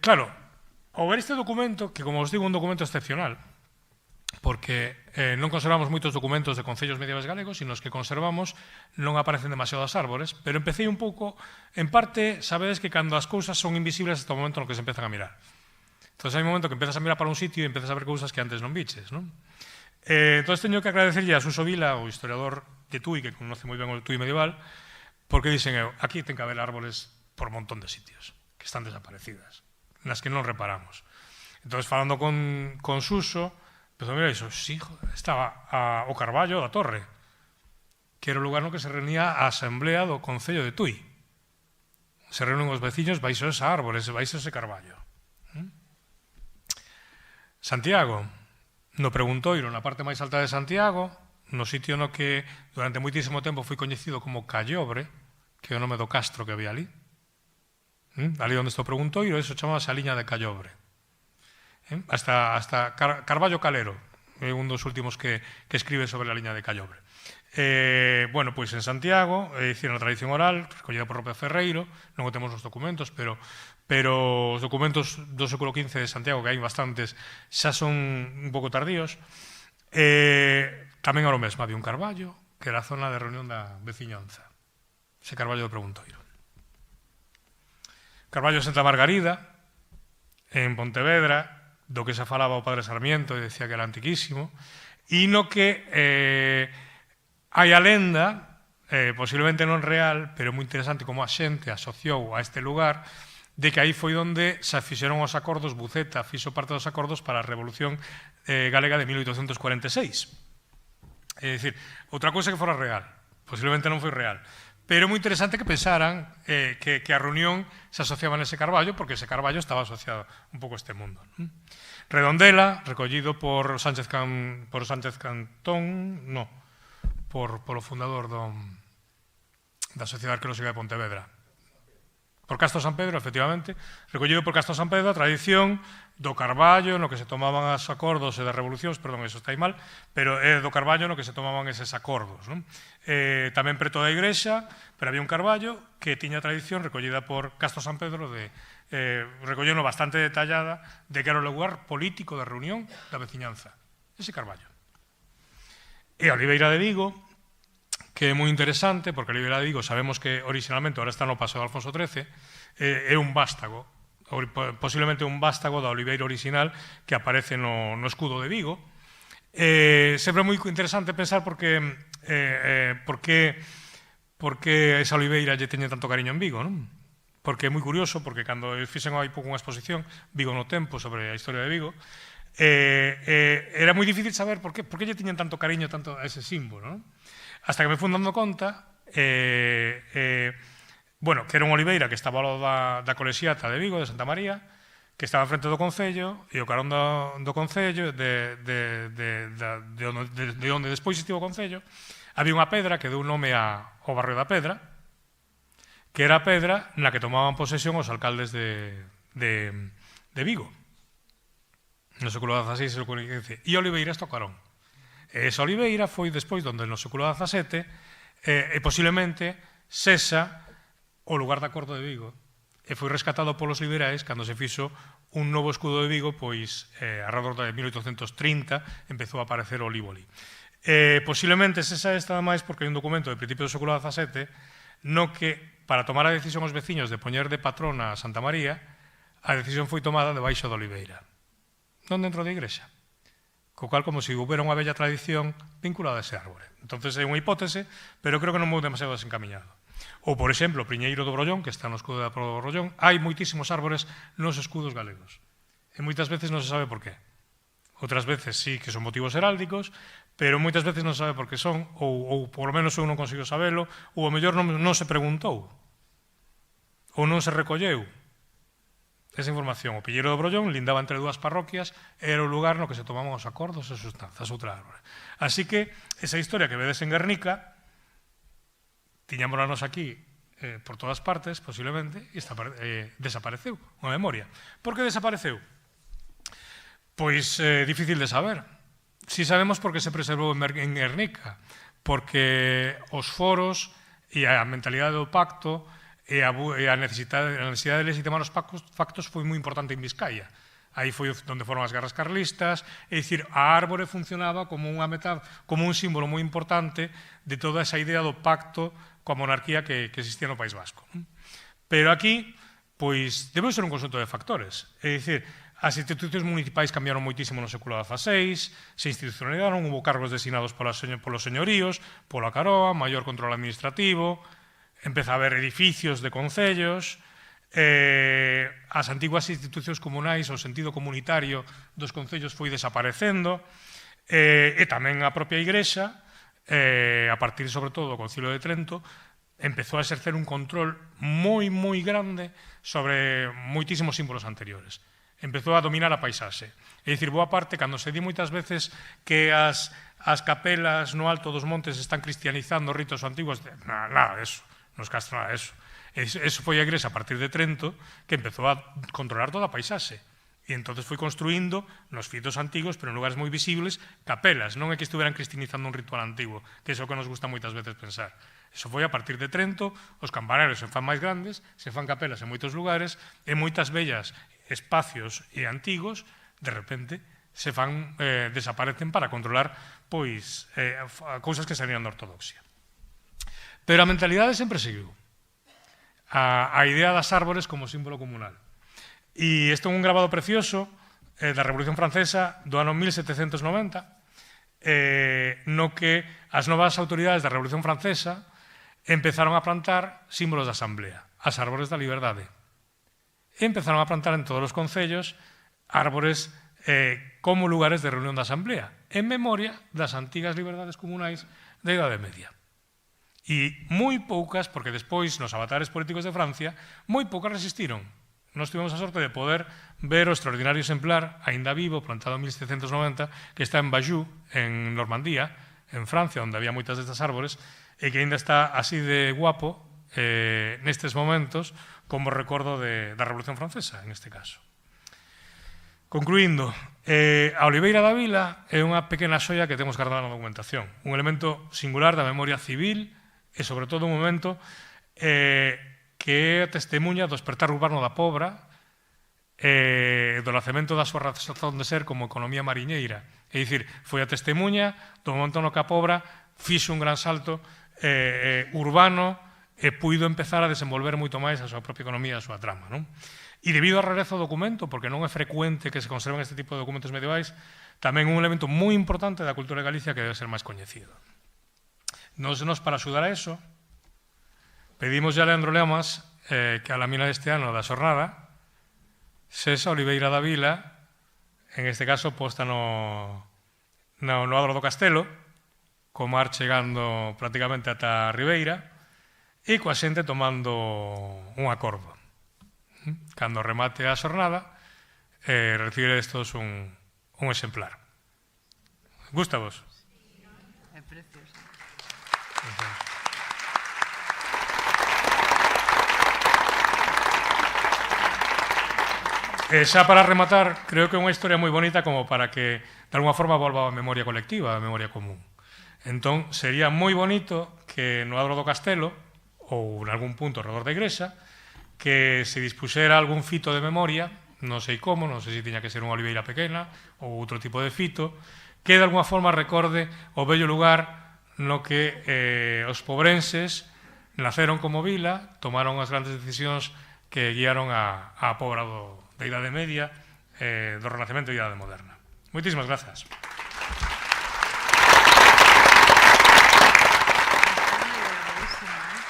Claro, ao ver este documento, que como os digo, é un documento excepcional, porque non conservamos moitos documentos de concellos medievais galegos, e nos que conservamos non aparecen demasiados árbores, pero empecé un pouco, en parte, sabedes que cando as cousas son invisibles hasta o momento no que se empezan a mirar. Entón, hai un momento que empezas a mirar para un sitio e empezas a ver cousas que antes non viches, non? Entón, teño que agradecerlle a Suso Vila, o historiador de Tui, que conoce moi ben o Tui medieval, porque dixen eu, aquí ten que haber árboles por un montón de sitios, que están desaparecidas, nas que non reparamos. Entón, falando con Suso, empezou a mirar iso, sí, estaba o Carballo da Torre, que era o lugar no que se reunía a asamblea do Concello de Tui. Se reúnen os veciños baixo esa árbore, baixo ese Carballo. Santiago, no Preguntoiro, na parte máis alta de Santiago, no sitio no que durante moitísimo tempo foi coñecido como Callobre, que é o nome do castro que había ali. Ali onde está o Preguntoiro, eso chamase a liña de Callobre. Hasta Carballo Calero, é un dos últimos que escribe sobre a liña de Callobre. Bueno, pois en Santiago, na tradición oral, recollida por Rope Ferreiro, non o temos nos documentos, pero os documentos do século XV de Santiago, que hai bastantes, xa son un pouco tardíos. Tamén era o mesmo, había un carballo, que era a zona de reunión da veciñanza, ese carballo do Preguntoiro. Carballo de Santa Margarida, en Pontevedra, do que se falaba o padre Sarmiento, e decía que era antiquísimo, e no que hai a lenda, posiblemente non real, pero moi interesante como a xente asociou a este lugar, de que aí foi onde se fixeron os acordos, Buceta fixo parte dos acordos para a Revolución Galega de 1846. É dicir, outra cousa que fora real, posiblemente non foi real, pero é moi interesante que pensaran que a reunión se asociaba nese carballo, porque ese carballo estaba asociado un pouco a este mundo. Redondela, recollido por Sánchez Cantón, no, por o fundador da Sociedade Arqueolóxica de Pontevedra, por Castro San Pedro, efectivamente, recollido por Castro San Pedro a tradición do Carballo, no que se tomaban os acordos e das revolucións, perdón, eso está aí mal, pero é do Carballo no que se tomaban eses acordos. Non? Tamén preto da igrexa, pero había un Carballo que tiña tradición recollida por Castro San Pedro recolleno bastante detallada de que era o lugar político de reunión da veciñanza. Ese Carballo. E a Oliveira de Vigo, que é moi interesante, porque a Oliveira de Vigo sabemos que originalmente, ahora está no Paseo de Alfonso XIII, é un vástago, posiblemente un vástago da Oliveira original que aparece no escudo de Vigo. Sempre é moi interesante pensar por que esa Oliveira lle teñe tanto cariño en Vigo, non? Porque é moi curioso, porque cando fixen hai pouco unha exposición, Vigo no tempo, sobre a historia de Vigo, era moi difícil saber por que lle tiñen tanto cariño tanto a ese símbolo, non? Hasta que me fui dando conta, que era unha oliveira que estaba ao lado da colexiata de Vigo, de Santa María, que estaba frente do Concello, e o carón do Concello, de onde despois estivo o Concello, había unha pedra que deu nome ao barrio da Pedra, que era a pedra na que tomaban posesión os alcaldes de Vigo, no século XVI e século XV, e Oliveira está o carón. Esa Oliveira foi despois donde no século XVII e posiblemente sexa o lugar de acordo de Vigo, e foi rescatado polos liberais cando se fixo un novo escudo de Vigo, pois alrededor de 1830 empezou a aparecer o Olívoli. Posiblemente sexa esta máis porque hai un documento de principio do século XVII no que, para tomar a decisión os veciños de poñer de patrona a Santa María, a decisión foi tomada debaixo da Oliveira, non dentro da igrexa, co cual como se houbera unha bella tradición vinculada a ese árbore. Entonces é unha hipótese, pero creo que non vou demasiado desencaminado. Ou, por exemplo, o Priñeiro do Brollón, que está no escudo da Prova do Brollón, hai moitísimos árbores nos escudos galegos, e moitas veces non se sabe por qué. Outras veces sí que son motivos heráldicos, pero moitas veces non sabe por que son, ou por lo menos eu non consigo sabelo, ou ao mellor non se preguntou, ou non se recolleu esa información. O Pilleiro do Brollón lindaba entre dúas parroquias, era o lugar no que se tomaban os acordos e sustanzas, outra árbore. Así que esa historia que vedes en Guernica, tiñámonos aquí por todas partes, posiblemente, e desapareceu, unha memoria. Por que desapareceu? Pois difícil de saber. Si sabemos por que se preservou en Guernica, porque os foros e a mentalidade do pacto e a necesidade de legitimar os pactos foi moi importante en Vizcaya. Aí foi onde foron as guerras carlistas, é dicir, a árbore funcionaba como un símbolo moi importante de toda esa idea do pacto coa monarquía que existía no País Vasco. Pero aquí, pois, debe ser un conxunto de factores. É dicir, as institucións municipais cambiaron moitísimo no século XVI, se institucionalizaron, hubo cargos designados polos señoríos, pola Caroa, maior control administrativo, empeza a haber edificios de concellos, as antiguas institucións comunais, o sentido comunitario dos concellos foi desaparecendo, e tamén a propia igrexa, a partir sobre todo do Concilio de Trento, empezou a exercer un control moi grande sobre moitísimos símbolos anteriores. Empezou a dominar a paisaxe. É dicir, boa parte, cando se di moitas veces que as capelas no alto dos montes están cristianizando ritos antigos, nada deso, non es castro nada deso. Eso foi a igrexa a partir de Trento que empezou a controlar toda a paisaxe. E entonces foi construindo nos fitos antigos, pero en lugares moi visibles, capelas. Non é que estuveran cristianizando un ritual antigo, que é o que nos gusta moitas veces pensar. Eso foi a partir de Trento, os campanarios se fan máis grandes, se fan capelas en moitos lugares, e moitas bellas espacios e antigos, de repente, se fan, desaparecen para controlar pois cousas que salían da ortodoxia. Pero a mentalidade sempre seguiu. A idea das árbores como símbolo comunal. E isto é un grabado precioso da Revolución Francesa do ano 1790, no que as novas autoridades da Revolución Francesa empezaron a plantar símbolos da Asamblea, as árbores da liberdade. E empezaron a plantar en todos os concellos árbores como lugares de reunión da Asamblea, en memoria das antigas liberdades comunais da Idade Media. E moi poucas, porque despois nos avatares políticos de Francia, moi poucas resistiron. Nós tivemos a sorte de poder ver o extraordinario exemplar, aínda vivo, plantado en 1790, que está en Bayeux, en Normandía, en Francia, onde había moitas destas árbores, e que aínda está así de guapo, nestes momentos como recordo da Revolución Francesa, en este caso. Concluindo, a Oliveira da Vila é unha pequena xoia que temos guardada na documentación, un elemento singular da memoria civil e, sobre todo, un momento que é a testemunha do despertar urbano da Pobra e do nacemento da súa razón de ser como economía mariñeira. É dicir, foi a testemunha do momento no que a Pobra fixo un gran salto urbano e puido empezar a desenvolver moito máis a súa propia economía, a súa trama, non? E debido á rareza do documento, porque non é frecuente que se conserven este tipo de documentos medievais, tamén un elemento moi importante da cultura de Galicia que debe ser máis coñecido. Nos para axudar a eso, pedimos a Leandro Leamas que a lamina deste ano da xornada sexa Oliveira da Vila, en este caso posta no adro do Castelo, co mar chegando prácticamente ata a Ribeira e coa xente tomando un acordo. Cando remate a xornada, recibiredes todos un exemplar. Gusta vos? É precioso. Xa para rematar, creo que é unha historia moi bonita como para que, de alguma forma, volva a memoria colectiva, a memoria común. Entón, sería moi bonito que no adro do Castelo, ou en algún punto alrededor da igrexa, que se dispuxera algún fito de memoria, non sei como, non sei se tiña que ser unha oliveira pequena ou outro tipo de fito, que de alguna forma recorde o bello lugar no que os pobrenses naceron como vila, tomaron as grandes decisións que guiaron a Pobra da Idade Media, do Renacemento e Idade Moderna. Moitísimas grazas.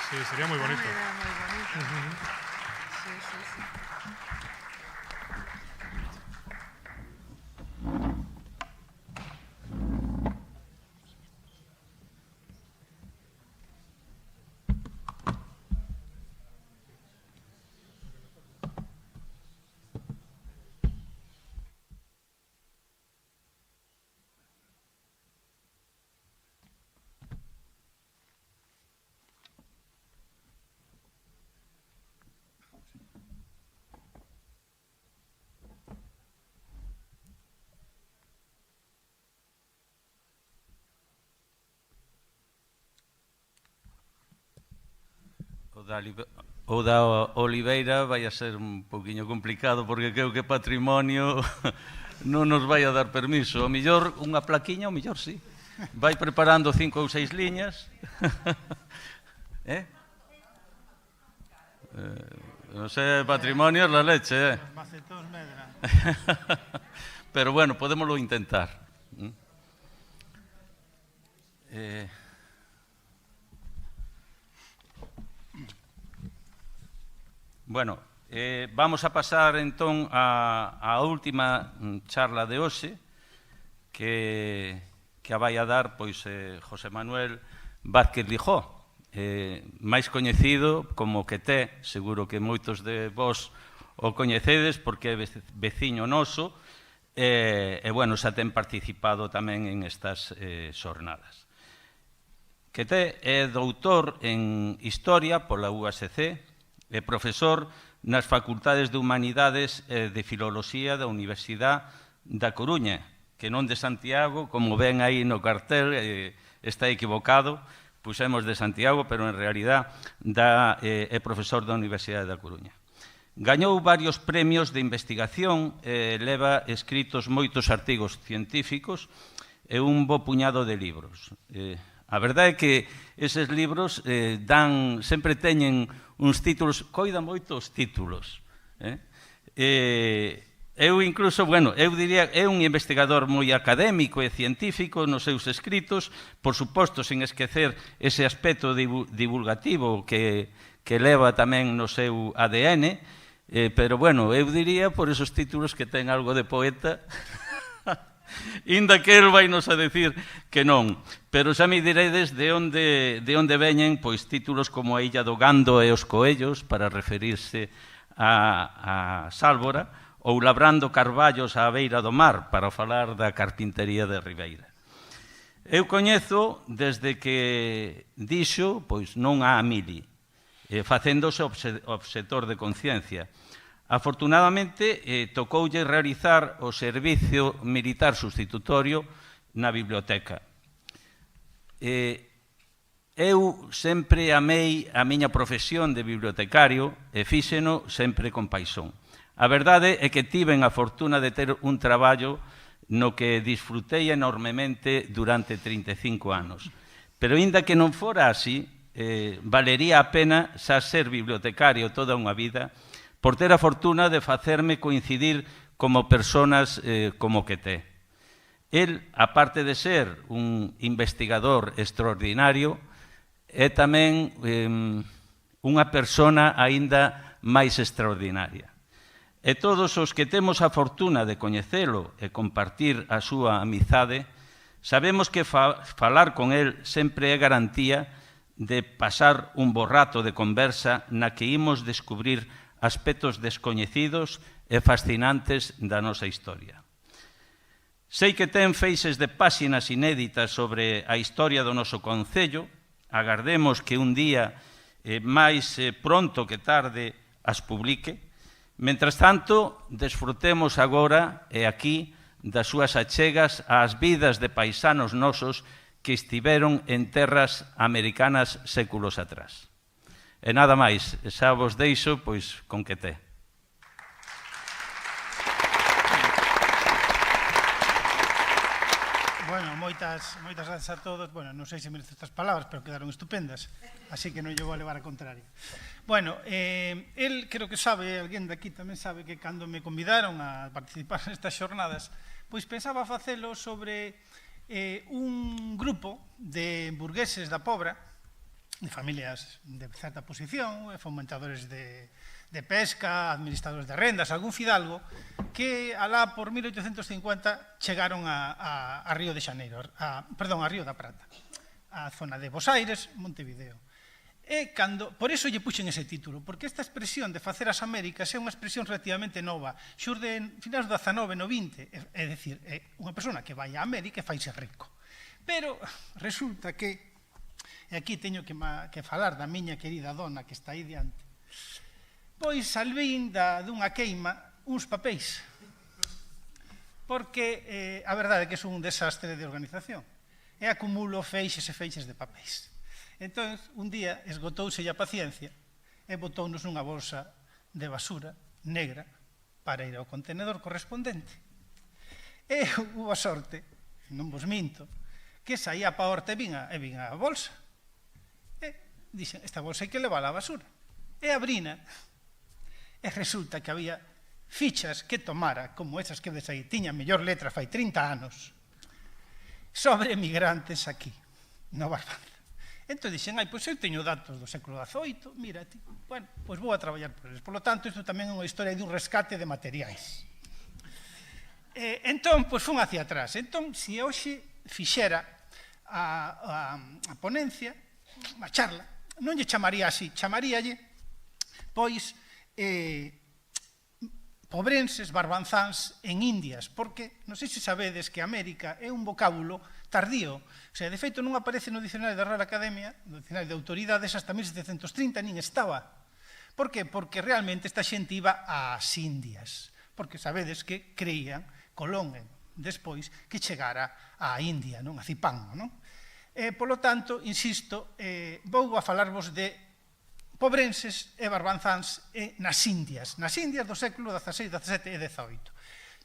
Sí, sería moi bonito. O da Oliveira vai a ser un poquinho complicado porque creo que patrimonio non nos vai a dar permiso. O mellor unha plaquiña, o mellor sí. Vai preparando 5 ou 6 liñas. Non sei, patrimonio é la leche, Os macetóns medran. Pero bueno, podémoslo intentar. Bueno, vamos a pasar entón a última charla de hoxe que a vai a dar pois José Manuel Vázquez Lijó, máis coñecido como Queté, seguro que moitos de vós o coñecedes porque é veciño noso e bueno, xa ten participado tamén en estas xornadas. Queté é doutor en Historia pola UASC, é profesor nas Facultades de Humanidades e de Filoloxía da Universidade da Coruña, que non de Santiago, como ven aí no cartel, está equivocado, puxemos de Santiago, pero en realidad é profesor da Universidade da Coruña. Gañou varios premios de investigación, leva escritos moitos artigos científicos e un bo puñado de libros. A verdade é que eses libros sempre teñen uns títulos, coida moito os títulos. Eu incluso, bueno, eu diría, é un investigador moi académico e científico nos seus escritos, por suposto, sen esquecer ese aspecto divulgativo que leva tamén no seu ADN, pero, bueno, eu diría por esos títulos que ten algo de poeta, inda que el vai nos a decir que non. Pero xa me diredes de onde veñen pois títulos como a Illa do Gando e os Coellos para referirse a Sálvora ou Labrando Carballos á beira do mar para falar da carpintería de Ribeira. Eu coñezo desde que dixo, pois non a Mili, facéndose obxector de conciencia. Afortunadamente, tocoulle realizar o servicio militar sustitutorio na biblioteca. Eu sempre amei a miña profesión de bibliotecario e fíxeno sempre con paixón. A verdade é que tiven a fortuna de ter un traballo no que disfrutei enormemente durante 35 anos. Pero, inda que non fora así, valería a pena xa ser bibliotecario toda unha vida por ter a fortuna de facerme coincidir como personas como que té. El, aparte de ser un investigador extraordinario, é tamén unha persona aínda máis extraordinaria. E todos os que temos a fortuna de coñecelo e compartir a súa amizade, sabemos que falar con el sempre é garantía de pasar un bo rato de conversa na que imos descubrir aspectos descoñecidos e fascinantes da nosa historia. Sei que ten feixes de páxinas inéditas sobre a historia do noso concello. Agardemos que un día, máis pronto que tarde, as publique. Mentres tanto, desfrutemos agora e aquí das súas achegas ás vidas de paisanos nosos que estiveron en terras americanas séculos atrás. E nada máis, xa vos deixo, pois, con que té. Bueno, moitas grazas a todos. Bueno, non sei se merece estas palabras, pero quedaron estupendas, así que non lle vou levar a contraria. Bueno, el creo que sabe, alguén daqui tamén sabe que cando me convidaron a participar nestas xornadas, pois pensaba facelo sobre un grupo de burgueses da Pobra, de familias de certa posición, fomentadores de pesca, administradores de rendas, algún fidalgo, que alá por 1850 chegaron a Río de Xaneiro, a Río da Prata, a zona de Bos Aires, Montevideo. E por eso lle puxen ese título, porque esta expresión de facer as Américas é unha expresión relativamente nova, xurde en finais do 19 no 20, é dicir, é unha persona que vai a América e faise rico. Pero resulta que, e aquí teño que falar da miña querida dona que está aí diante, pois salvín dunha queima uns papéis, porque a verdade é que son un desastre de organización, e acumulo feixes e feixes de papéis. Entón, un día esgotouse a paciencia e botounos nunha bolsa de basura negra para ir ao contenedor correspondente. E hubo a sorte, non vos minto, que saía pa horta e vin a bolsa. E dixen, esta bolsa hai que levala á basura. E abrina. E resulta que había fichas que tomara, como esas que ves aí, tiña mellor letra fai 30 anos, sobre emigrantes aquí, no Barbanza. Entón dixen, pois eu teño datos do século XVIII, mira, bueno, pois vou a traballar por eles. Por lo tanto, isto tamén é unha historia de un rescate de materiais. Entón, pois fun hacia atrás. Entón, se hoxe fixera a ponencia, a charla, non lle chamaría así, chamaríalle, pois, pobrenses, barbanzáns en Indias, porque non sei se sabedes que América é un vocábulo tardío. O sea, de feito, non aparece no dicionario da Real Academia, no dicionario de autoridades, hasta 1730, nin estaba. Por que? Porque realmente esta xente iba ás Indias. Porque sabedes que creían, Colón despois, que chegara á India, non? A Cipango, non? Por lo tanto, insisto, vou a falarvos de pobrenses e barbanzáns nas Indias do século XVI, XVII e XVIII.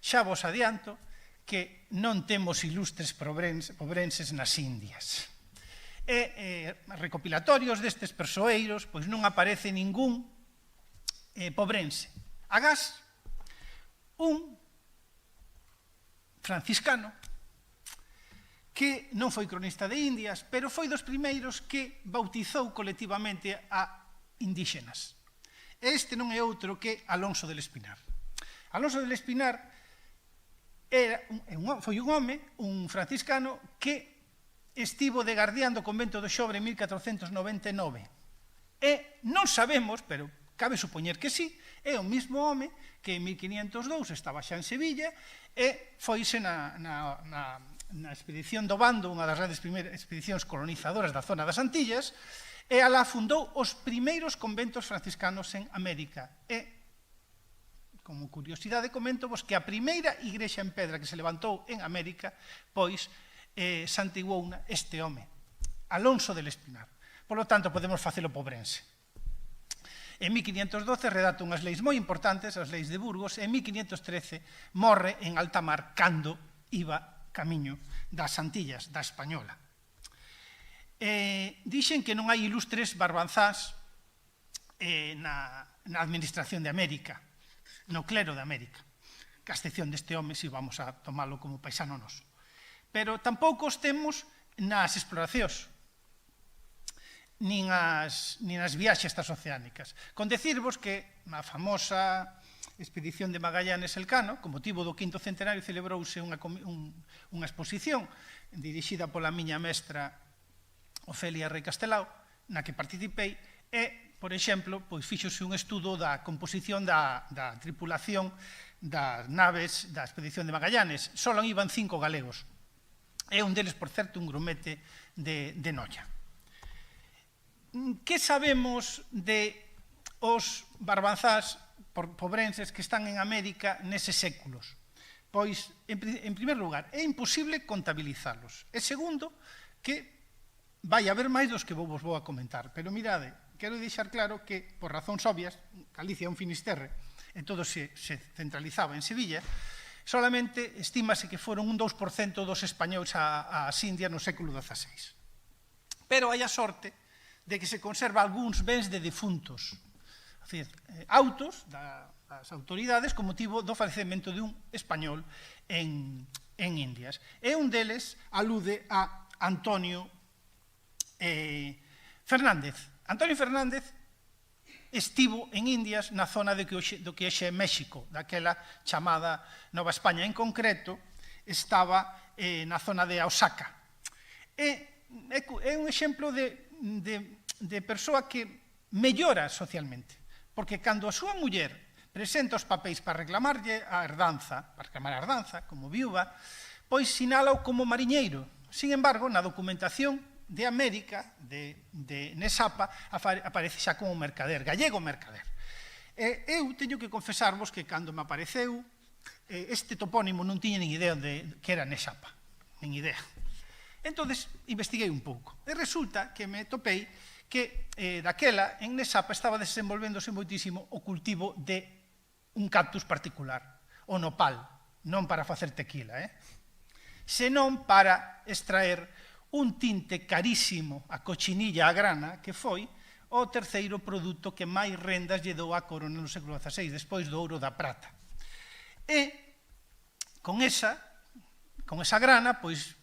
Xa vos adianto que non temos ilustres pobrenses nas Indias. E recopilatorios destes persoeiros, pois non aparece ningún pobrense. Agás, un franciscano que non foi cronista de Indias, pero foi dos primeiros que bautizou colectivamente a indígenas. Este non é outro que Alonso del Espinar. Alonso del Espinar foi un home, un franciscano, que estivo de guardián do convento do Xobre en 1499. E non sabemos, pero cabe supoñer que sí, é o mesmo home que en 1502 estaba xa en Sevilla e foise na expedición do Bando, unha das grandes primeiras expedicións colonizadoras da zona das Antillas, E alá fundou os primeiros conventos franciscanos en América. E, como curiosidade, comento vos que a primeira igrexa en pedra que se levantou en América, pois, santiguouna este home, Alonso del Espinar. Por lo tanto, podemos facelo pobrense. En 1512 redata unhas leis moi importantes, as leis de Burgos, e en 1513 morre en alta mar cando iba camiño das Antillas, da Española. Dixen que non hai ilustres barbanzás na administración de América, no clero de América, que a excepción deste home, si vamos a tomalo como paisano noso. Pero tampouco os temos nas exploracións, nin as viaxes transoceánicas. Con decirvos que na famosa expedición de Magallanes Elcano, con motivo do 5º centenario, celebrouse unha exposición dirixida pola miña mestra Ofelia Rei Castelao, na que participei, e, por exemplo, pois fíxose un estudo da composición da tripulación das naves da expedición de Magallanes. Só iban 5 galegos. E un deles, por certo, un grumete de Noia. Que sabemos de os barbanzás pobrenses que están en América neses séculos? Pois, en primer lugar, é imposible contabilizalos. E segundo, que vai haber máis dos que vos vou a comentar. Pero mirade, quero deixar claro que, por razóns obvias, Galicia é un finisterre, e todo se centralizaba en Sevilla, solamente estímase que foron un 2% dos españois ás Indias no século XVI. Pero hai a sorte de que se conserva algúns bens de defuntos, autos das autoridades con motivo do falecemento de un español en Indias. E un deles alude a Antonio Fernández. Antonio Fernández estivo en Indias na zona do que hoxe é México, daquela chamada Nova España. En concreto, estaba na zona de Osaka. É un exemplo de persoa que mellora socialmente, porque cando a súa muller presenta os papéis para reclamarlle a herdanza, como viúva, pois sinala-o como mariñeiro. Sin embargo, na documentación de América, de Nesapa, aparece xa como mercader, gallego mercader. Eu teño que confesarvos que cando me apareceu este topónimo non tiña nin idea de que era Nesapa, nin idea. Entón, investiguei un pouco, e resulta que me topei que daquela en Nesapa estaba desenvolvéndose moitísimo o cultivo de un cactus particular, o nopal, non para facer tequila, senón para extraer un tinte carísimo, a cochinilla a grana, que foi o terceiro produto que máis rendas lle dou á corona no século XVI, despois do ouro da prata. E con esa grana, pois,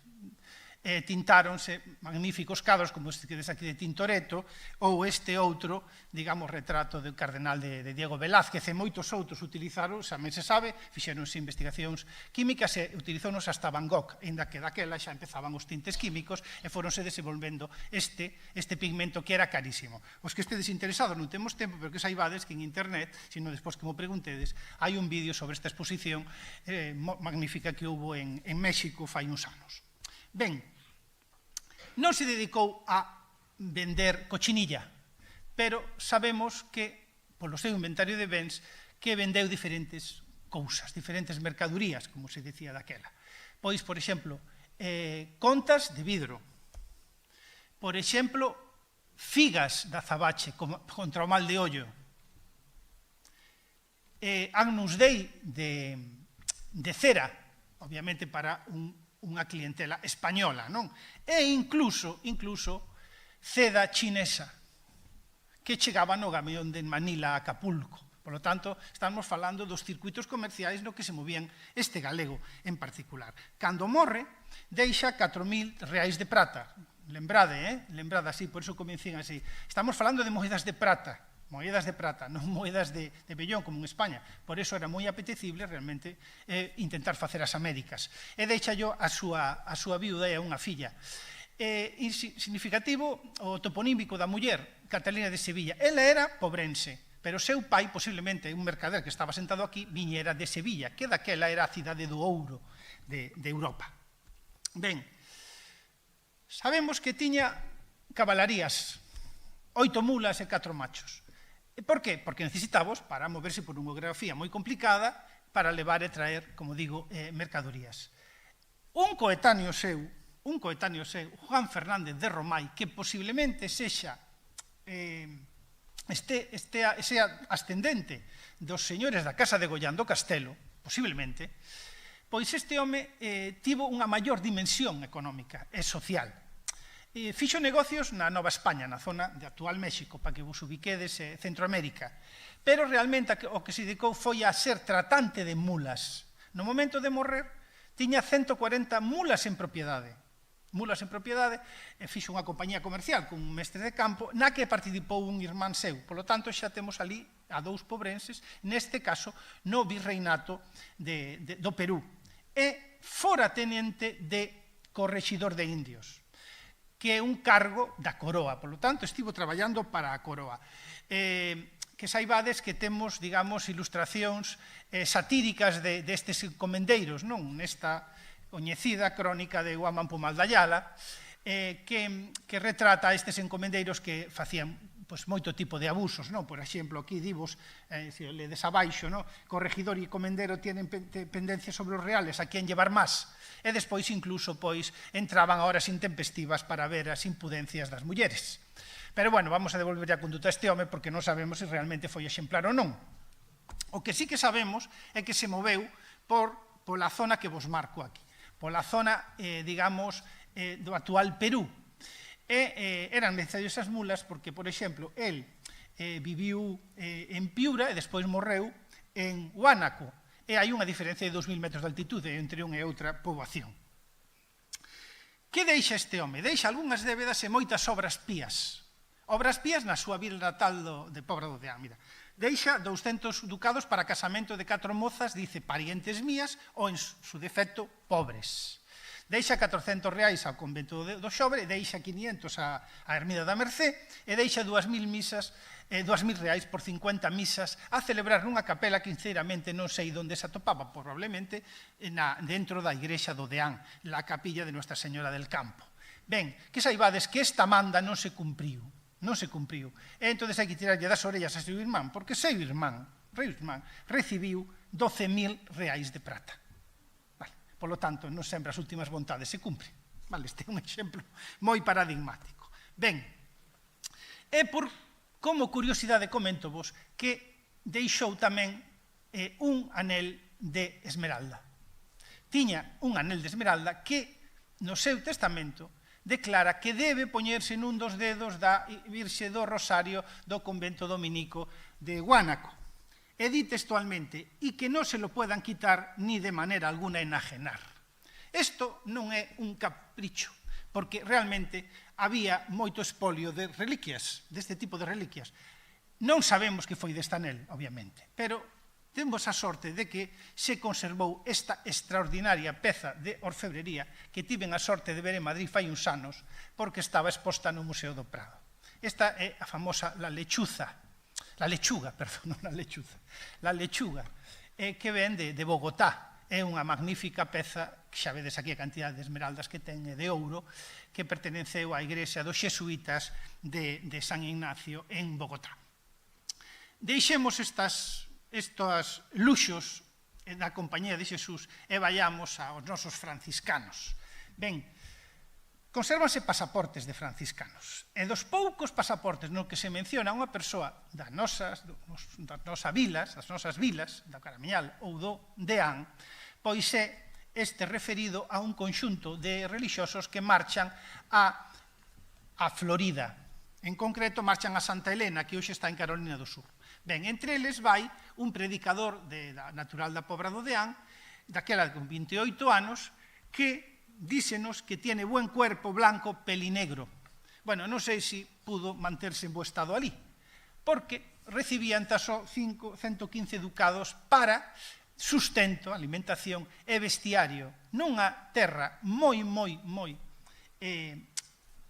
tintáronse magníficos cadros como este que ves aquí de Tintoretto ou este outro, digamos, retrato do cardenal de Diego Velázquez e moitos outros utilizaron, tamén se sabe, fixeronse investigacións químicas e utilizounos hasta Van Gogh, ainda que daquela xa empezaban os tintes químicos e foronse desenvolvendo este pigmento que era carísimo. Os que estedes interesados non temos tempo, pero que saibades que en internet, sino despois que mo preguntedes, hai un vídeo sobre esta exposición magnífica que houve en México fai uns anos. Ben, non se dedicou a vender cochinilla, pero sabemos que, polo seu inventario de bens, que vendeu diferentes cousas, diferentes mercadurías, como se decía daquela. Pois, por exemplo, contas de vidro, por exemplo, figas da azabache contra o mal de ollo, Agnus Dei de cera, obviamente para unha clientela española, non? E incluso seda chinesa, que chegaba no camión de Manila a Acapulco. Por lo tanto, estamos falando dos circuitos comerciais no que se movían este galego en particular. Cando morre, deixa 4.000 reais de prata. Lembrade, lembrade así, por iso comencen así. Estamos falando de moedas de prata, non moedas de vellón como en España. Por iso era moi apetecible realmente intentar facer as Américas. E deixa yo a súa viuda e a unha filla. Significativo o toponímico da muller, Catalina de Sevilla. Ela era pobrense, pero seu pai, posiblemente un mercader que estaba sentado aquí, viñera de Sevilla, que daquela era a cidade do ouro de Europa. Ben, sabemos que tiña cabalarías, 8 mulas e 4 machos. E por qué? Porque necesitamos para moverse por unha geografía moi complicada para levar e traer, como digo, mercadorías. Un coetáneo seu, Juan Fernández de Romai, que posiblemente sexa ascendente dos señores da Casa de Gollán do Castelo, posiblemente, pois este home tivo unha maior dimensión económica e social. Fixo negocios na Nova España, na zona de actual México, para que vos ubiquedes, Centroamérica, pero realmente o que se dedicou foi a ser tratante de mulas. No momento de morrer, tiña 140 mulas en propiedade. Fixo unha compañía comercial con un mestre de campo na que participou un irmán seu. Por lo tanto, xa temos ali a 2 pobrenses, neste caso, no virreinato do Perú. E fora tenente de correxidor de indios, que é un cargo da coroa. Por lo tanto, estivo traballando para a coroa. Que saibades que temos, digamos, ilustracións satíricas destes encomendeiros, non? Nesta coñecida crónica de Guamán Pomal de Ayala, que retrata estes encomendeiros que facían moito tipo de abusos, non? Por exemplo, aquí divos, ledes abaixo, corregidor e comendero tienen pendencia sobre os reales, a quen llevar máis. E despois incluso entraban a horas intempestivas para ver as impudencias das mulleres. Pero, bueno, vamos a devolver a conduta a este home porque non sabemos se realmente foi exemplar ou non. O que sí que sabemos é que se moveu pola zona que vos marco aquí, pola zona, digamos, do actual Perú. E eran necesarias esas mulas porque, por exemplo, el viviu en Piura e despois morreu en Huánaco. E hai unha diferencia de 2.000 metros de altitude entre unha e outra poboación. Que deixa este home? Deixa algunhas débedas e moitas obras pías. Obras pías na súa vila natal de Pobra do Deán. Mira, deixa 200 ducados para casamento de 4 mozas, dice, parientes mías, ou en su defecto, pobres. Deixa 400 reais ao convento do Xobre, deixa 500 á Ermida da Mercé e deixa 2.000 reais por 50 misas a celebrar nunha capela que sinceramente non sei onde se atopaba, probablemente dentro da igrexa do Deán, la capilla de Nuestra Señora del Campo. Ben, que saibades que esta manda non se cumpriu. E entón hai que tirarlle das orellas a seu irmán, porque seu irmán recibiu 12.000 reais de prata. Por lo tanto, non sempre as últimas vontades se cumpren. Este é un exemplo moi paradigmático. Ben, e como curiosidade comentovos que deixou tamén un anel de esmeralda. Tiña un anel de esmeralda que no seu testamento declara que debe poñerse nun dos dedos da Virxe do Rosario do convento dominico de Huánaco. E di textualmente, e que non se lo puedan quitar ni de maneira alguna enajenar. Isto non é un capricho, porque realmente había moito espolio de reliquias, deste tipo de reliquias. Non sabemos que foi deste anel, obviamente, pero temos a sorte de que se conservou esta extraordinaria peza de orfebrería que tiven a sorte de ver en Madrid fai uns anos, porque estaba exposta no Museo do Prado. Esta é a famosa la lechuga, que ven de Bogotá. É unha magnífica peza, que xa vedes aquí a cantidad de esmeraldas que ten de ouro, que pertenceu á igrexa dos xesuítas de San Ignacio en Bogotá. Deixemos estos luxos da Compañía de Xesús e vayamos aos nosos franciscanos. Ben, consérvanse pasaportes de franciscanos. E dos poucos pasaportes no que se menciona unha persoa das nosas vilas, da Caramiñal ou do Deán, pois é este referido a un conxunto de relixiosos que marchan a Florida. En concreto, marchan a Santa Helena, que hoxe está en Carolina do Sur. Ben, entre eles vai un predicador natural da Pobra do Deán, daquela con 28 anos, que dísenos que tiene buen cuerpo blanco pelinegro. Bueno, non sei se pudo manterse en bo estado ali, porque recibían taso 115 ducados para sustento, alimentación e vestiario nunha terra moi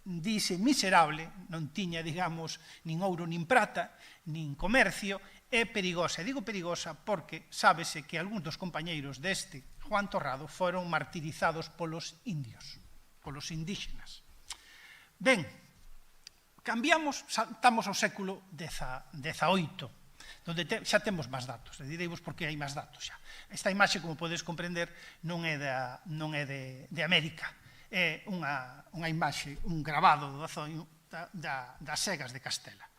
dice miserable, non tiña, digamos, nin ouro nin prata, nin comercio, é perigosa. E digo perigosa porque sábese que algúns dos compañeiros deste Juan Torrado foron martirizados polos indios, polos indígenas. Ben, cambiamos, saltamos ao século XVIII, onde xa temos máis datos. Direivos por que hai máis datos xa. Esta imaxe, como podes comprender, non é de América. É unha imaxe, un grabado das Segas de Castela.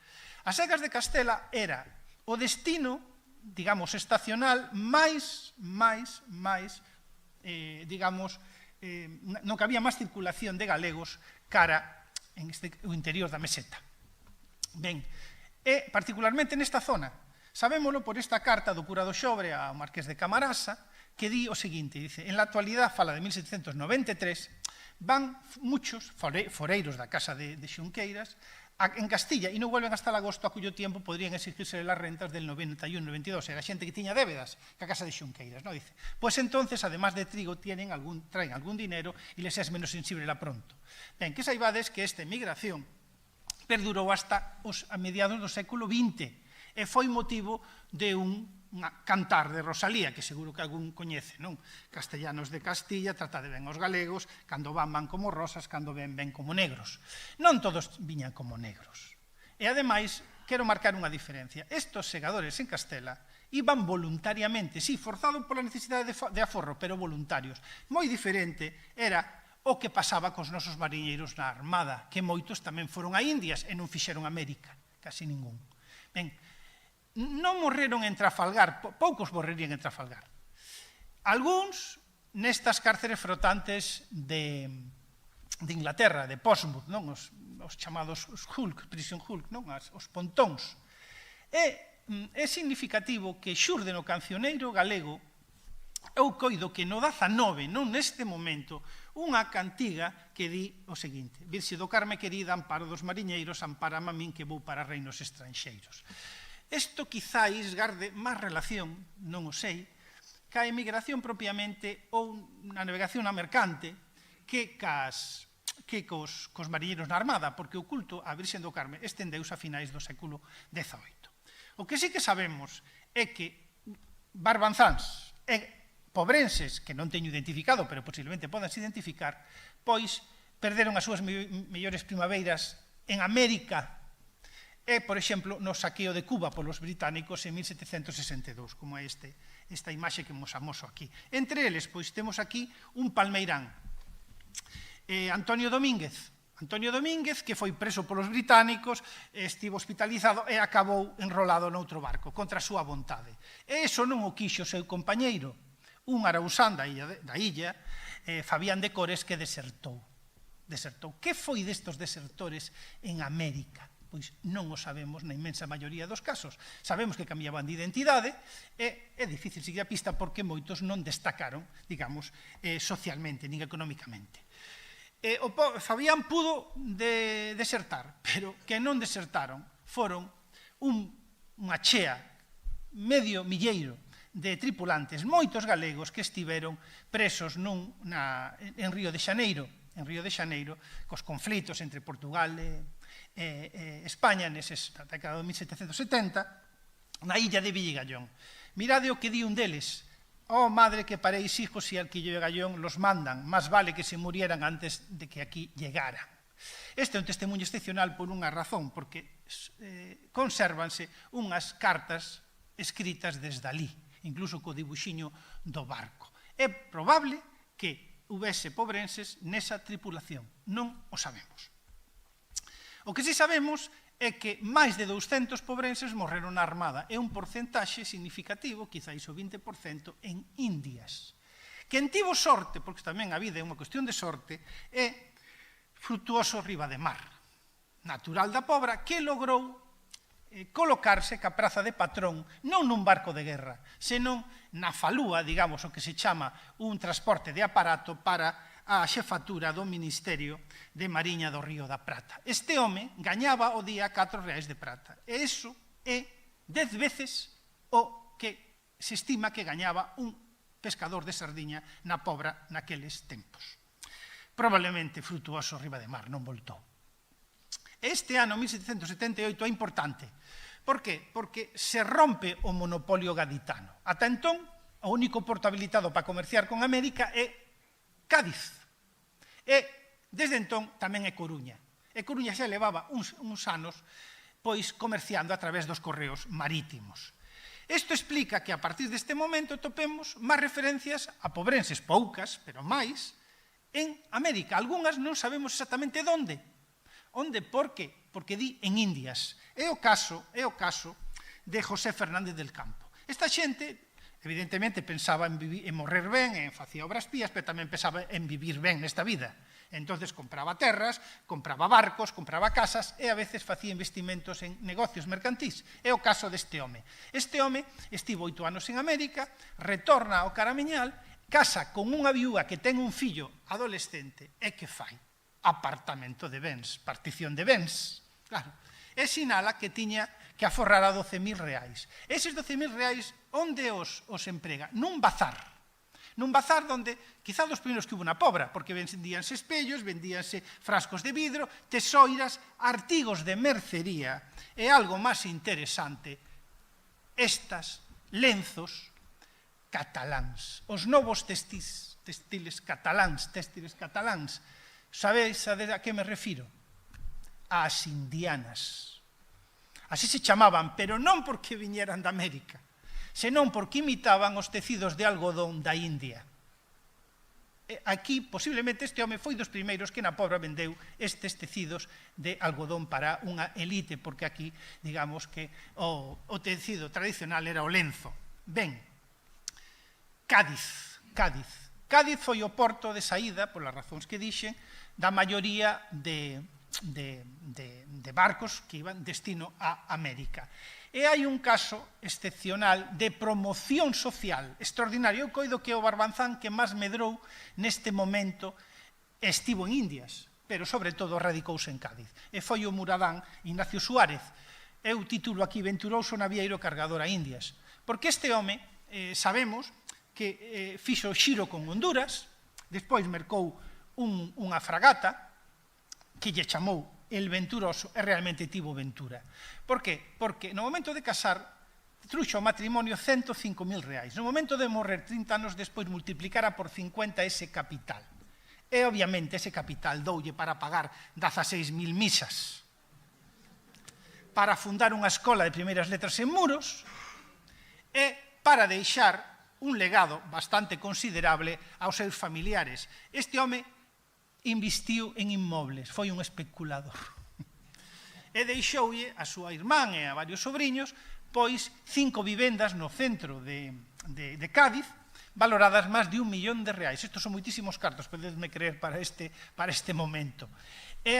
As Segas de Castela era o destino, digamos, estacional máis, digamos, no que había máis circulación de galegos cara o interior da meseta. Ben, e particularmente nesta zona, sabémolo por esta carta do cura do Xobre ao Marqués de Camarasa, que di o seguinte, dice, en la actualidad, fala de 1793, van muchos foreiros da casa de Xunqueiras en Castilla e non vuelven hasta el agosto, a cuyo tiempo podrían exigirse las rentas del 91-92. Era xente que tiña débedas que a casa de Xunqueiras, ¿no? Dice, pues entonces, además de trigo, traen algún dinero y les es menos sensible la pronto. Ben, que saibades que esta emigración perdurou hasta a mediados do século XX e foi motivo de un cantar de Rosalía, que seguro que algún coñece, non? Castellanos de Castilla, tratade ben os galegos, cando van como rosas, cando ven como negros. Non todos viñan como negros. E, ademais, quero marcar unha diferencia. Estos segadores en Castela iban voluntariamente, sí, forzados pola necesidade de aforro, pero voluntarios. Moi diferente era o que pasaba cos nosos mariñeiros na Armada, que moitos tamén foron a Indias e non fixeron América, casi ningún. Ben, non morreron en Trafalgar, poucos morrerían en Trafalgar. Algúns nestas cárceres flotantes de Inglaterra, de Portsmouth, non? Os chamados Hulk, Prison Hulk, non? Os pontóns. É significativo que xurde no cancioneiro galego, eu coido que no 19, non neste momento, unha cantiga que di o seguinte: Virxe do Carme querida, amparo dos mariñeiros, amparame a min que vou para reinos estranxeiros. Isto quizáis garde máis relación, non o sei, ca emigración propiamente ou na navegación na mercante que cos mariñeiros na Armada, porque o culto á Virxe do Carme estendeuse a finais do século XVIII. O que sí que sabemos é que barbanzáns e pobrenses, que non teño identificado, pero posiblemente podanse identificar, pois perderon as súas mellores primaveiras en América e, por exemplo, no saqueo de Cuba polos británicos en 1762, como é esta imaxe que mos amoso aquí. Entre eles, pois, temos aquí un palmeirán. Antonio Domínguez, que foi preso polos británicos, estivo hospitalizado e acabou enrolado noutro barco, contra a súa vontade. E iso non o quixo o seu compañeiro, un arausán da illa, Fabián de Cores, que desertou. Que foi destos desertores en América? Pois non o sabemos na inmensa maioría dos casos. Sabemos que cambiaban de identidade e é difícil seguir a pista porque moitos non destacaron, digamos, socialmente, nin económicamente. Fabián pudo desertar, pero que non desertaron foron unha chea, medio milleiro de tripulantes, moitos galegos que estiveron presos en Río de Xaneiro, cos conflitos entre Portugal e España na década de 1770, na illa de Villegallón. Mirade o que di un deles: «Oh, madre, que paréis hijos si al quillo de Gallón los mandan, más vale que se murieran antes de que aquí llegaran». Este é un testemunho excepcional por unha razón, porque consérvanse unhas cartas escritas desde alí, incluso co dibuxiño do barco. É probable que houvese pobrenses nesa tripulación, non o sabemos. O que sí sabemos é que máis de 200 pobrenses morreron na Armada e un porcentaxe significativo, quizáis o 20%, en Indias. Quen tivo sorte, porque tamén a vida é unha cuestión de sorte, é Frutuoso Ribademar, natural da Pobra, que logrou colocarse ca praza de patrón non nun barco de guerra, senón na falúa, digamos, o que se chama un transporte de aparato para a xefatura do Ministerio de Mariña do Río da Prata. Este home gañaba o día 4 reais de prata. E iso é 10 veces o que se estima que gañaba un pescador de sardiña na Pobra naqueles tempos. Probablemente Frutuoso Ribademar non voltou. Este ano, 1778, é importante. Por qué? Porque se rompe o monopolio gaditano. Ata entón, o único porto habilitado para comerciar con América é Cádiz. E, desde entón, tamén é Coruña. E Coruña xa levaba uns anos pois comerciando a través dos correos marítimos. Isto explica que a partir deste momento topemos máis referencias a pobrenses, poucas, pero máis, en América. Algúnas non sabemos exactamente onde. Onde, por qué? Porque di en Indias. É o caso de José Fernández del Campo. Esta xente, evidentemente, pensaba en morrer ben, en facía obras pías, pero tamén pensaba en vivir ben nesta vida. Entonces compraba terras, compraba barcos, compraba casas e a veces facía investimentos en negocios mercantís. É o caso deste home. Este home estivo 8 anos en América, retorna ao Caramiñal, casa con unha viúva que ten un fillo adolescente e que fai apartamento de bens, partición de bens. Claro. E sinala que tiña que aforrar a 12.000 reais. Eses 12.000 reais, onde os emprega? Nun bazar. Nun bazar onde, quizá dos primeiros que hubo na Pobra, porque vendíanse espellos, vendíanse frascos de vidro, tesoiras, artigos de mercería, e algo máis interesante, estas lenzos cataláns, os novos textiles cataláns, sabedes a que me refiro? Ás indianas. Así se chamaban, pero non porque viñeran da América, senón porque imitaban os tecidos de algodón da India. Aquí, posiblemente, este home foi dos primeiros que na Pobra vendeu estes tecidos de algodón para unha elite, porque aquí, digamos que o tecido tradicional era o lenzo. Ben, Cádiz. Cádiz foi o porto de saída, polas razóns que dixen, da maioría de barcos que iban destino a América. E hai un caso excepcional de promoción social extraordinario. Eu coido que o Barbanzán que máis medrou neste momento estivo en Indias, pero sobre todo radicouse en Cádiz. E foi o muradán Ignacio Suárez. Eu titulo aquí Venturoso navieiro cargador a Indias. Porque este home, sabemos que fixo xiro con Honduras, despois mercou unha fragata que lle chamou El Venturoso e realmente tivo ventura. Por qué? Porque no momento de casar truxo ao matrimonio 105.000 reais. No momento de morrer 30 anos despois multiplicara por 50 ese capital. E obviamente ese capital doulle para pagar 16.000 misas, para fundar unha escola de primeiras letras en Muros e para deixar un legado bastante considerable aos seus familiares. Este home investiu en inmobles, foi un especulador. E deixoulle a súa irmán e a varios sobrinhos pois 5 vivendas no centro de Cádiz, valoradas máis de 1 millón de reais. Estos son moitísimos cartos, podedme creer, para este momento. E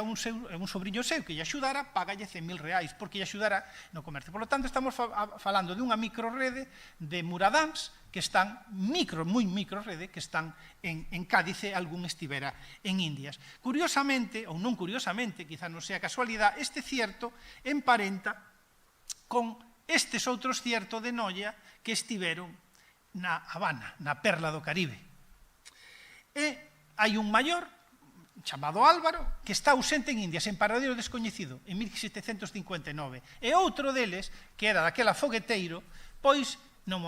un sobrinho seu que lle axudara, pagalle 100.000 reais, porque lle axudara no comercio. Por lo tanto, estamos falando de unha microrrede de muradáns que están, moi microrrede, que están en Cádiz e algún estivera en Indias. Curiosamente, ou non curiosamente, quizá non sea casualidade, este cierto emparenta con estes outros cierto de Noia que estiveron na Habana, na perla do Caribe. E hai un maior, chamado Álvaro, que está ausente en Indias, en paradeiro descoñecido, en 1759. E outro deles, que era daquela fogueteiro, pois, no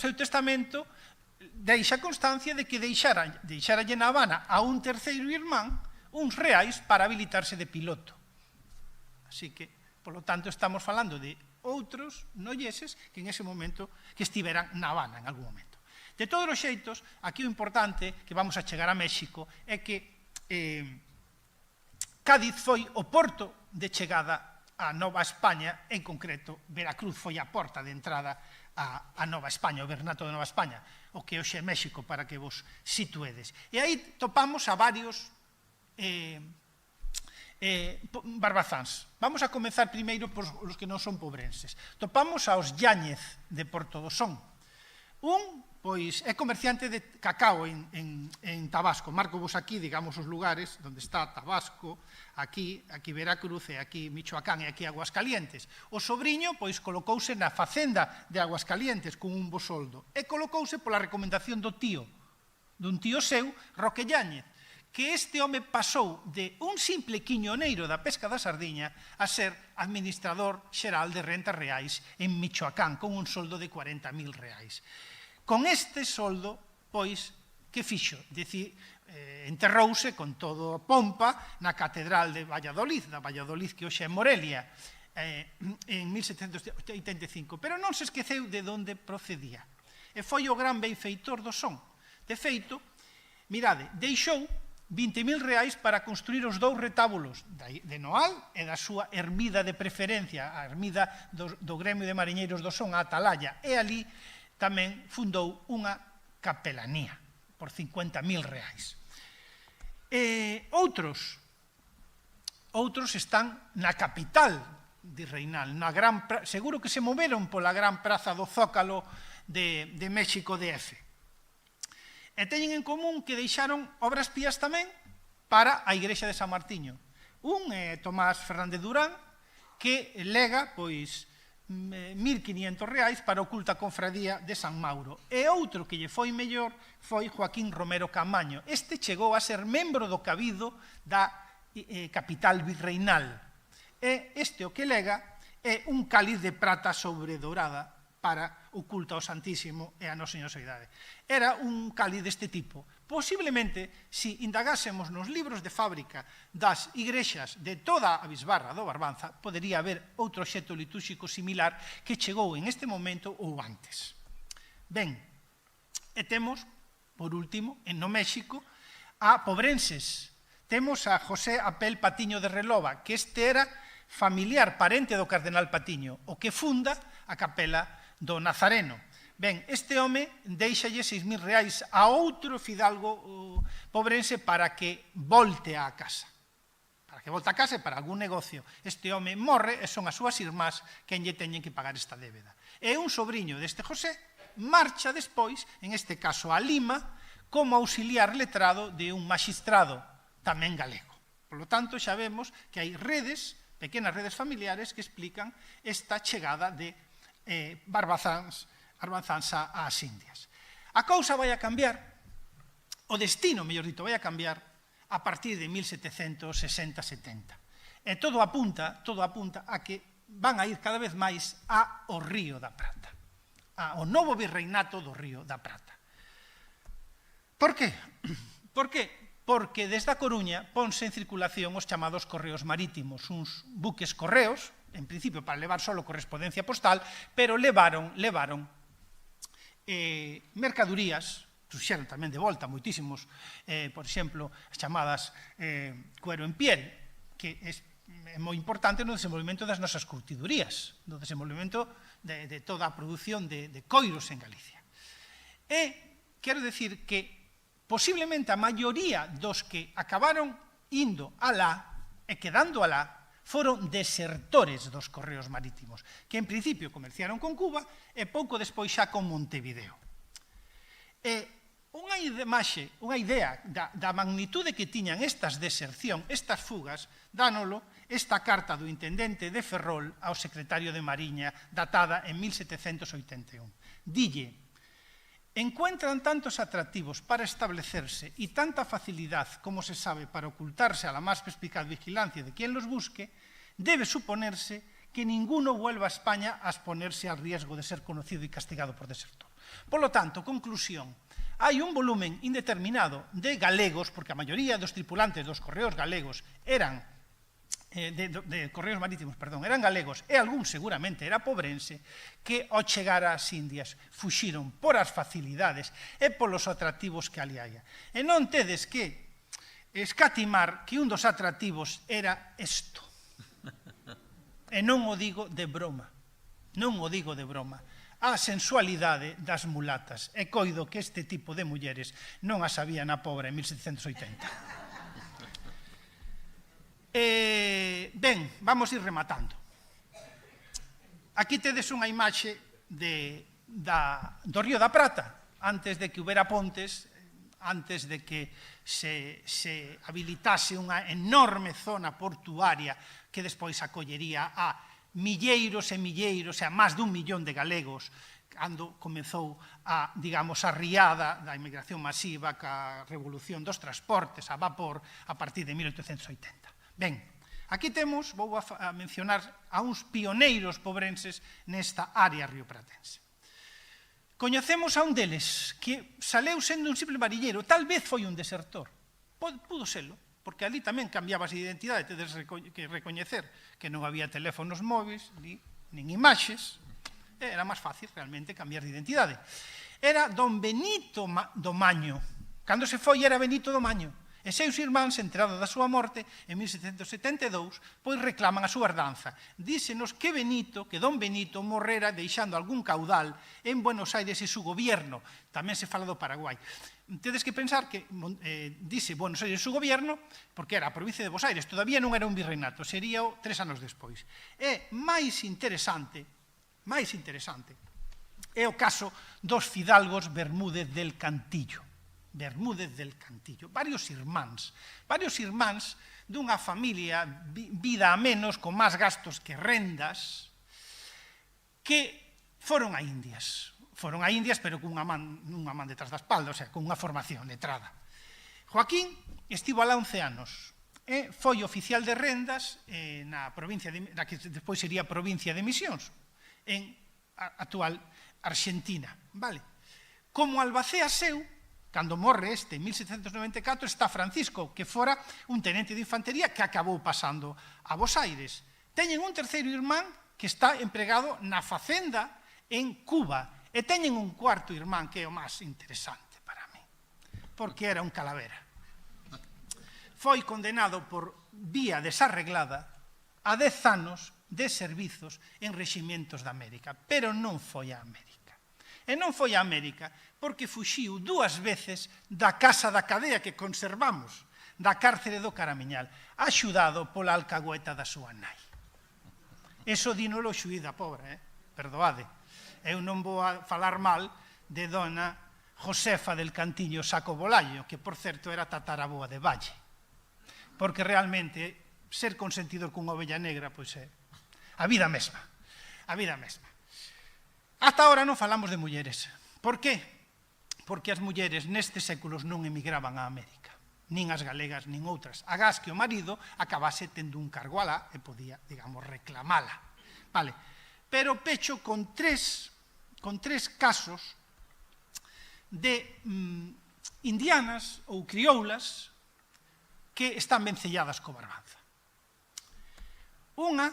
seu testamento, deixa constancia de que deixaralle na Habana a un terceiro irmán uns reais para habilitarse de piloto. Así que, polo tanto, estamos falando de outros noieses que en ese momento que estiveran na Habana en algún momento. De todos os xeitos, aquí o importante que vamos a chegar a México é que Cádiz foi o porto de chegada a Nova España, en concreto Veracruz foi a porta de entrada a Nova España, o Bernato de Nova España, o que hoxe é México, para que vos situedes. E aí topamos a varios barbazáns. Vamos a comezar primeiro por os que non son pobrenses. Topamos aos Yáñez de Porto do Son. Un, pois, é comerciante de cacao en Tabasco. Marco vos aquí, digamos, os lugares onde está Tabasco, aquí Veracruz, e aquí Michoacán, e aquí Aguascalientes. O sobrinho, pois, colocouse na facenda de Aguascalientes con un bo soldo. E colocouse pola recomendación dun tío seu, Roque Yáñez, que este home pasou de un simple quiñoneiro da pesca da sardiña a ser administrador xeral de rentas reais en Michoacán, con un soldo de 40.000 reais. Con este soldo, pois, que fixo? Enterrouse con todo pompa na Catedral de Valladolid, da Valladolid que hoxe é Morelia, en 1785. Pero non se esqueceu de onde procedía. E foi o gran benfeitor do son. De feito, mirade, deixou 20.000 reais para construir os 2 retábulos de Noal e da súa ermida de preferencia, a ermida do Gremio de Mariñeiros do Son, a Atalaya, e ali tamén fundou unha capelanía por 50.000 reais. Outros están na capital virreinal, seguro que se moveron pola gran praza do Zócalo de México DF. E teñen en común que deixaron obras pías tamén para a Igrexa de San Martiño. Un é Tomás Fernández Durán, que lega 1.500 reais para a culta confradía de San Mauro. E outro que lle foi mellor foi Joaquín Romero Camaño. Este chegou a ser membro do cabido da capital virreinal. E este o que lega é un cáliz de prata sobredorada para o culto ao Santísimo e a Nosa Señora Soidade. Era un cáliz deste tipo. Posiblemente, se indagásemos nos libros de fábrica das igrexas de toda a bisbarra do Barbanza, podería haber outro obxecto litúrxico similar que chegou en este momento ou antes. Ben, e temos, por último, no México, a pobrenses. Temos a José Apel Patiño de Relova, que este era familiar, parente do cardenal Patiño, o que funda a capela do Nazareno. Ben, este home deixalle 6.000 reais a outro fidalgo pobrense para que volte á casa. Para que volte á casa e para algún negocio. Este home morre e son as súas irmás quen lle teñen que pagar esta débeda. E un sobrinho deste José marcha despois, en este caso a Lima, como auxiliar letrado de un magistrado tamén galego. Por lo tanto, xa vemos que hai pequenas redes familiares que explican esta chegada de Barbanzáns ás Indias. A cousa vai a cambiar, o destino, mellor dito, vai a cambiar a partir de 1760-70. E todo apunta a que van a ir cada vez máis ao Río da Prata, ao novo virreinato do Río da Prata. Por qué? Porque desde a Coruña ponse en circulación os chamados correos marítimos, uns buques correos, en principio para levar solo correspondencia postal, pero levaron mercadurías, truxeron tamén de volta moitísimos, por exemplo, as chamadas cuero en piel, que é moi importante no desenvolvemento das nosas curtidurías, no desenvolvemento de toda a produción de coiros en Galicia. E quero decir que posiblemente a maioría dos que acabaron indo alá e quedando alá foron desertores dos correos marítimos, que en principio comerciaron con Cuba e pouco despois xa con Montevideo. Unha idea da magnitude que tiñan estas deserción, estas fugas, dánolo esta carta do intendente de Ferrol ao secretario de Mariña, datada en 1781. Dille: encuentran tantos atractivos para establecerse y tanta facilidad como se sabe para ocultarse a la más perspicaz vigilancia de quien los busque, debe suponerse que ninguno vuelva a España a exponerse al riesgo de ser conocido y castigado por desertor. Por lo tanto, conclusión, hai un volumen indeterminado de galegos, porque a maioría dos tripulantes dos correos galegos eran de correos marítimos, perdón, eran galegos e algún seguramente era pobrense, que ao chegar ás Indias fuxiron por as facilidades e polos atractivos que ali haya. E non tedes que escatimar que un dos atractivos era isto. E non o digo de broma, a sensualidade das mulatas. E coido que este tipo de mulleres non a sabían a pobre en 1780. Ben, vamos ir rematando. Aquí tedes unha imaxe do Río da Prata, antes de que houbera pontes, antes de que se habilitase unha enorme zona portuaria que despois acollería a milleiros e milleiros, e a máis dun millón de galegos, cando comezou a riada da inmigración masiva ca revolución dos transportes a vapor a partir de 1880. Ben, aquí temos, vou a mencionar a uns pioneiros pobrenses nesta área riopratense. Coñecemos a un deles que saleu sendo un simple marillero, tal vez foi un desertor. Pudo serlo, porque ali tamén cambiabas de identidade, tedes que recoñecer que non había teléfonos móviles, nin imaxes, era máis fácil realmente cambiar de identidade. Era don Benito do Maño. Cando se foi era Benito do Maño. E seus irmáns, enterados da súa morte, en 1772, pois reclaman a súa herdanza. Dícenos que don Benito morrera deixando algún caudal en Buenos Aires e su gobierno. Tamén se fala do Paraguai. Tedes que pensar que dice Buenos Aires e su gobierno porque era a provincia de Buenos Aires, todavía non era un virreinato, sería 3 anos despois. E máis interesante é o caso dos fidalgos Bermúdez del Cantillo. Varios irmáns dunha familia vida a menos, con máis gastos que rendas, que foron a Indias. Foron a Indias, pero cunha man detrás da espalda, o sea, con unha formación letrada. Joaquín estivo alá 11 anos. Foi oficial de rendas na provincia, na que despois sería provincia de Misións, en actual Argentina. Como albacea seu, cando morre en 1794, está Francisco, que fora un tenente de infantería que acabou pasando a Buenos Aires. Teñen un terceiro irmán que está empregado na facenda en Cuba, e teñen un cuarto irmán que é o máis interesante para mí, porque era un calavera. Foi condenado por vía desarreglada a 10 anos de servizos en reximientos de América, pero non foi a América. E non foi a América porque fuxiu 2 veces da casa da cadea que conservamos, da cárcere do Caramiñal, axudado pola alcahueta da súa nai. Eso dínolo xuída, pobre, perdoade. Eu non vou a falar mal de dona Josefa del Cantillo Saco Bolaño, que, por certo, era tataraboa de Valle. Porque realmente ser consentido cunha ovella negra, pois é a vida mesma. A vida mesma. Ata ahora non falamos de mulleres. Por qué? Porque as mulleres nestes séculos non emigraban a América, nin as galegas, nin outras. Agás que o marido acabase tendo un cargo alá e podía, digamos, reclamala. Pero pecho con tres casos de indianas ou crioulas que están vencelladas co barbanza. Unha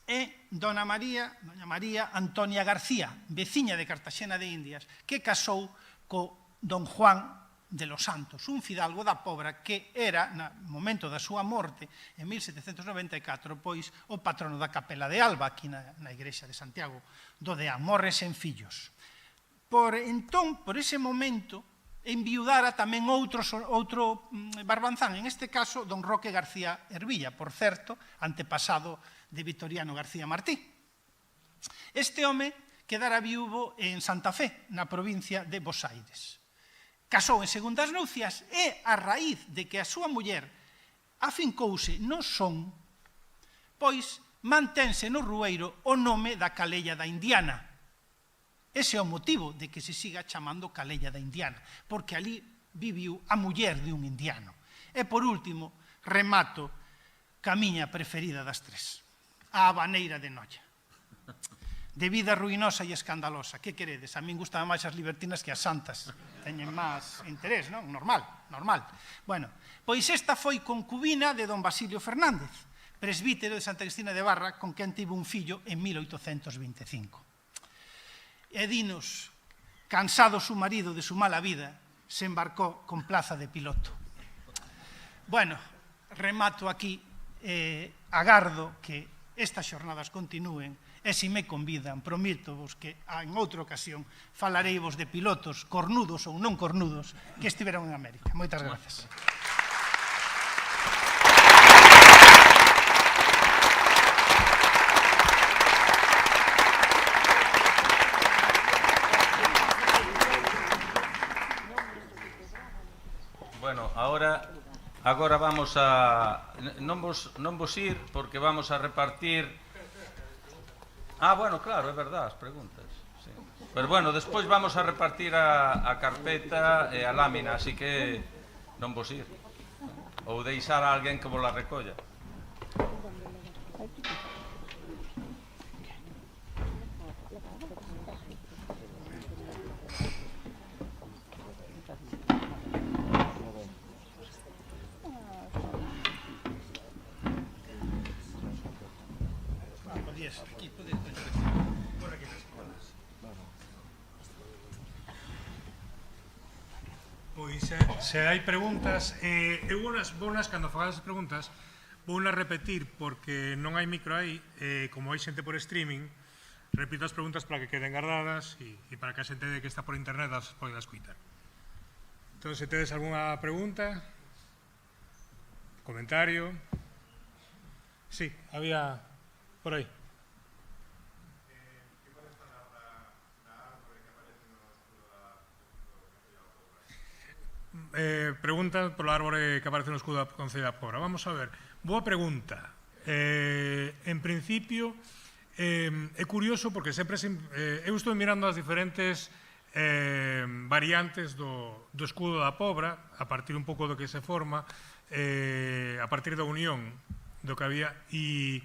é Doña María Antonia García, veciña de Cartaxena de Indias, que casou co don Juan de los Santos, un fidalgo da Pobra que era, no momento da súa morte, en 1794, pois o patrono da Capela de Alba, aquí na igrexa de Santiago do Deán, morre sen fillos. Por ese momento, enviudara tamén outro barbanzán, en este caso, don Roque García Hervilla, por certo, antepasado de Victoriano García Martí. Este home quedara viúvo en Santa Fe, na provincia de Buenos Aires. Casou en segundas nupcias e, a raíz de que a súa muller afincouse no Son, pois mantense no Rueiro o nome da Calella da Indiana. Ese é o motivo de que se siga chamando Calella da Indiana, porque ali viviu a muller de un indiano. E, por último, remato ca miña preferida das tres, a habaneira de Noia. De vida ruinosa e escandalosa. Que queredes? A min gustaban máis as libertinas que as santas. Teñen máis interés, non? Normal. Bueno, pois esta foi concubina de don Basilio Fernández, presbítero de Santa Cristina de Barra, con quen tivo un fillo en 1825. E dinos, cansado su marido de su mala vida, se embarcó con plaza de piloto. Bueno, remato aquí, agardo que estas xornadas continúen, e se me convidan, prométovos que en outra ocasión falareivos de pilotos cornudos ou non cornudos que estiveron en América. Moitas grazas. Bueno, agora vamos a... Non vos ir, porque vamos a repartir... bueno, claro, é verdade, as preguntas. Sí. Pero bueno, despois vamos a repartir a carpeta e a lámina, así que non vos ir. Ou deixar a alguén que vos la recolla. Se hai preguntas, eu vounas, cando fagas as preguntas, vounas repetir, porque non hai micro aí, como hai xente por streaming, repito as preguntas para que queden guardadas e para que a xente que está por internet as poida escutar. Entón, se tedes algunha pregunta, comentario... Sí, había por aí. Pregunta polo árbore que aparece no escudo da Concello da Pobra. Vamos a ver, boa pregunta. En principio, é curioso porque sempre eu estou mirando as diferentes variantes do escudo da Pobra, a partir un pouco do que se forma, a partir da unión do que había, e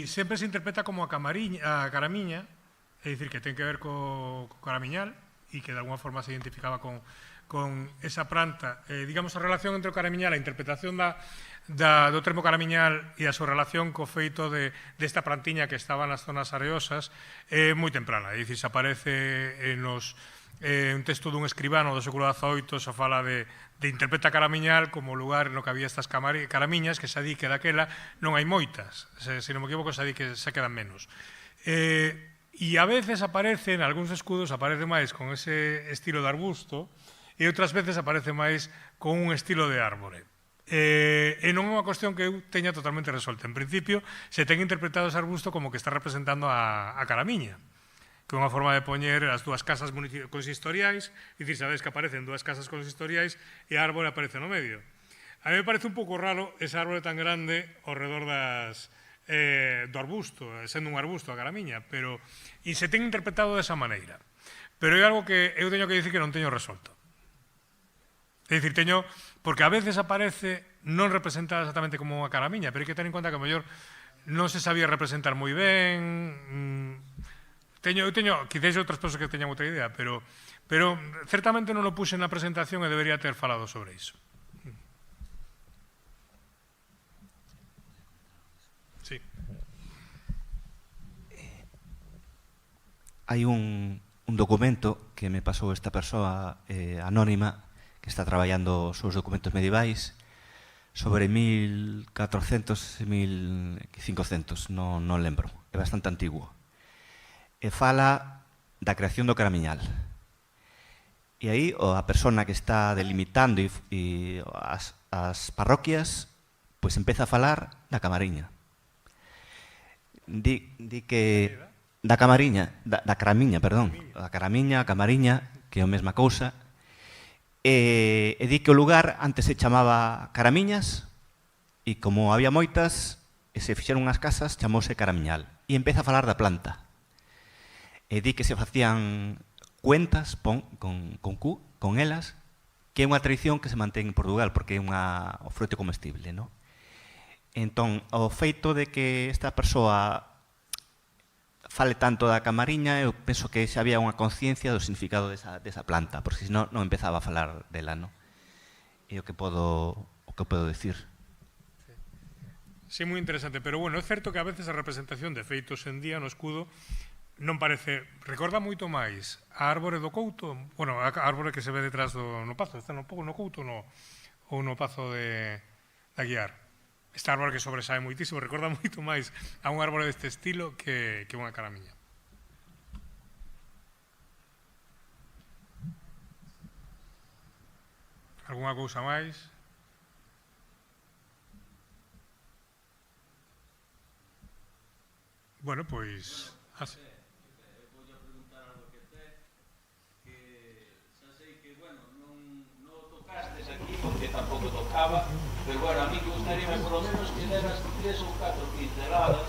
sempre se interpreta como a caramiña, é dicir, que ten que ver co caramiñal, e que de alguna forma se identificaba con esa planta. Digamos, a relación entre o caramiñal, a interpretación do termo caramiñal e a súa relación co feito desta plantiña que estaba nas zonas areosas é moi temprana. É dicir, se aparece un texto dun escribano do século XVIII, se fala de interpreta caramiñal como lugar no que había estas caramiñas, que se di que daquela non hai moitas, se non me equivoco, se di que se quedan menos. E a veces aparecen, algúns escudos aparece máis con ese estilo de arbusto, e outras veces aparece máis con un estilo de árbore. E non é unha cuestión que eu teña totalmente resolta. En principio, se ten interpretado ese arbusto como que está representando a caramiña, que é unha forma de poñer as dúas casas consistoriais, e dicir, sabes que aparecen dúas casas consistoriais e a árbore aparece no medio. A mí me parece un pouco raro ese árbore tan grande ao redor do arbusto, sendo un arbusto a caramiña, e se ten interpretado desa maneira. Pero é algo que eu teño que dicir que non teño resolto. É dicir, porque a veces aparece non representada exactamente como unha caramiña, pero hai que ter en conta que a mellor non se sabía representar moi ben. Eu teño, quizás outras persoas que teñan outra idea, pero certamente non lo puse na presentación e debería ter falado sobre iso. Sí. Hai un documento que me pasou esta persoa anónima que está traballando os seus documentos medievais sobre 1400 e 1500, non lembro, é bastante antigo. E fala da creación do caramiñal. E aí a persona que está delimitando as parroquias, pois empeza a falar da camariña. Di que da caramiña, a camariña, que é a mesma cousa, e di que o lugar antes se chamaba Caramiñas e como había moitas e se fixeron unhas casas chamouse Caramiñal e empeza a falar da planta e di que se facían cuentas con elas, que é unha tradición que se mantén en Portugal porque é un fruto comestible, non? Entón, o feito de que esta persoa fale tanto da camariña, eu penso que xa había unha conciencia do significado desa planta, porque senón non empezaba a falar dela, non? É o que podo decir. Sí, moi interesante, pero bueno, é certo que a veces a representación de feitos en día no escudo non parece, recorda moito máis a árbore do Couto, bueno, a árbore que se ve detrás no Pazo, está no Couto ou no Pazo de Aguiar. Este árbore que sobresae moitísimo, recorda moito máis a un árbore deste estilo que unha caramiña. Alguna cousa máis? Bueno, pois... Voulle preguntar algo que xa sei que, bueno, non tocastes aquí porque tampouco tocaba, pero, bueno, a mí me gustaría por lo menos que deras 3 ou 4 pinceladas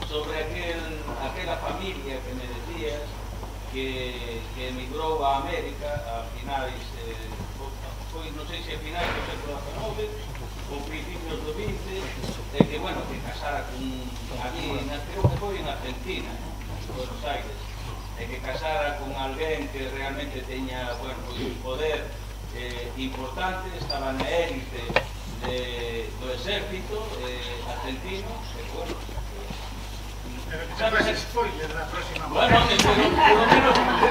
sobre aquela familia que me decías que emigrou a América a finais, non sei se a finais do século XIX ou principios do XX, e que, bueno, que casara con ali, creo que foi en Argentina, en Buenos Aires, e que casara con alguén que realmente teña, bueno, un poder importante, estaba na élite do exército argentino, que, bueno, Spoiler da próxima. Bueno,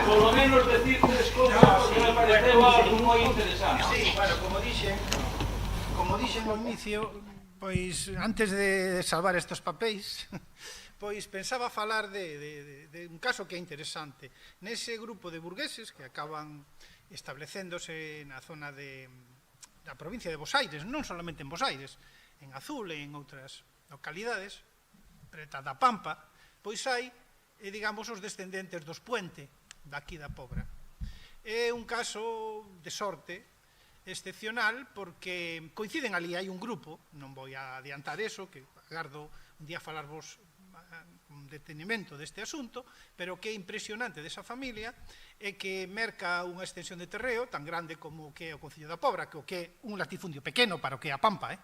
por lo menos decir tres cosas porque me pareceu algo moi interesante. Sí, bueno, como dixen ao inicio, pois antes de salvar estes papéis, pois pensaba falar de un caso que é interesante. Nese grupo de burgueses que acaban establecéndose na zona da provincia de Bos Aires, non solamente en Bos Aires, en Azul e en outras localidades, preta da Pampa, pois hai, digamos, os descendentes dos Puente, daqui da Pobra. É un caso de sorte excepcional porque coinciden ali, hai un grupo, non vou a adiantar eso, que agardo un día falarvos con detenimento deste asunto, pero que é impresionante desa familia é que merca unha extensión de terreo tan grande como que é o Concello da Pobra, que o que é un latifundio pequeno para o que é a Pampa,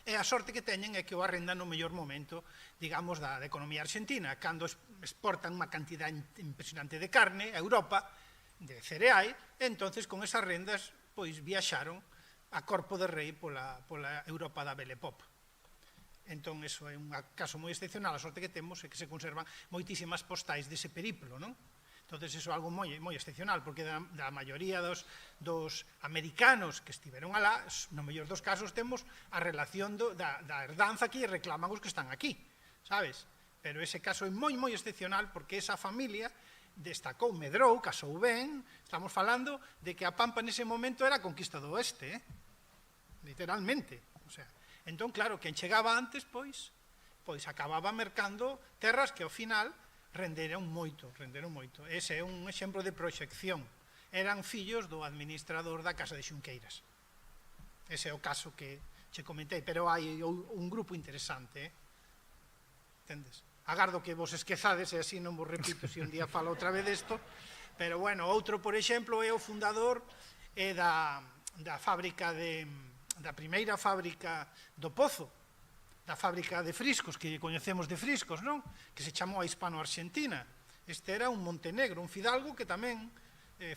E a sorte que teñen é que o arrendan no mellor momento, digamos, da economía argentina, cando exportan unha cantidad impresionante de carne a Europa, de cereais, e entonces con esas rendas pois viaxaron a corpo de rei pola Europa da Belle Époque. Entón, eso é un caso moi excepcional, a sorte que temos é que se conservan moitísimas postais dese periplo, non? Entón, iso é algo moi excepcional, porque da maioría dos americanos que estiveron alá, no mellor dos casos, temos a relación da herdanza que reclaman os que están aquí, sabes? Pero ese caso é moi excepcional porque esa familia destacou, medrou, casou ben, estamos falando de que a Pampa nese momento era a conquista do oeste, literalmente. O sea, entón, claro, quen chegaba antes, pois acababa mercando terras que ao final renderon moito. Ese é un exemplo de proxección. Eran fillos do administrador da Casa de Xunqueiras. Ese é o caso que che comentei, pero hai un grupo interesante, entendes? Agardo que vos esquezades e así non vos repito se un día falo outra vez desto, pero bueno, outro, por exemplo, é o fundador da fábrica da primeira fábrica do Pozo, da fábrica de friscos, que coñecemos de friscos, non? Que se chamou a Hispano-Argentina. Este era un montenegro, un fidalgo que tamén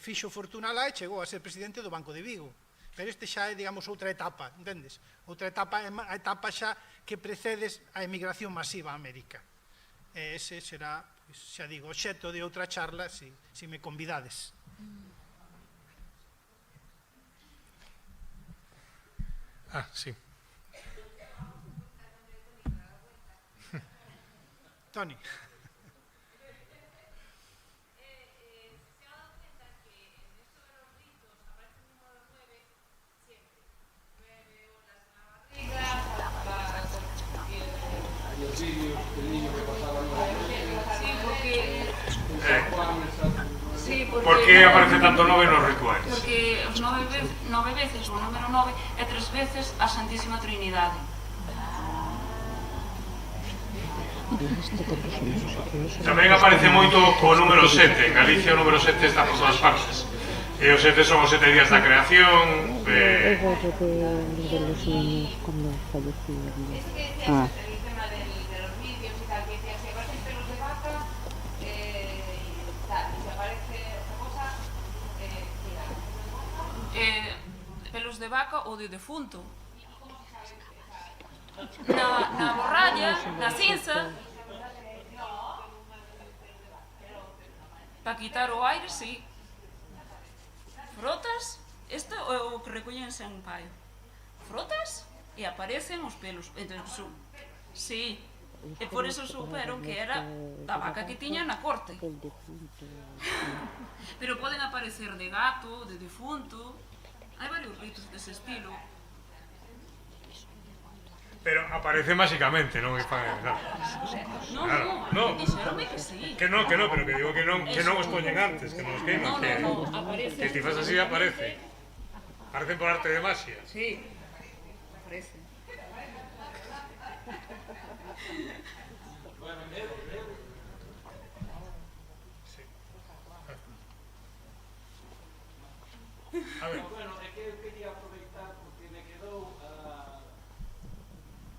fixo fortuna lá e chegou a ser presidente do Banco de Vigo. Pero este xa é, digamos, outra etapa, entendes? Outra etapa é a etapa xa que precedes a emigración masiva a América. Ese será, xa digo, obxecto de outra charla, se me convidades. Sí. Toni. Por que aparece tanto 9 nos rituais? Porque os 9 veces, o número 9 é 3 veces a Santísima Trinidade. Tamén aparece moito o número 7. En Galicia o número 7 está por todas partes. E os 7 son os 7 días da creación. El rollo de los niños cuando fallecían. Ah. Pelos de vaca ou de defunto. Na borralla, na cinza. Para quitar o aire, sí. Frotas, isto é o que recollense en un paio. Frotas e aparecen os pelos. Entón, sí. E por eso souperon que era da vaca que tiña na corte. Pero poden aparecer de gato, de defunto. Hai varios ritos dese estilo. Pero aparece máxicamente, non? Non, dixeronme que sí. Que non, pero que digo que non os poñen antes, que non os queiman. No, aparece. Que ti fas así aparece. Aparecen por arte de magia. Sí, aparece. A ver. Bueno, é que eu quería aproveitar porque me quedou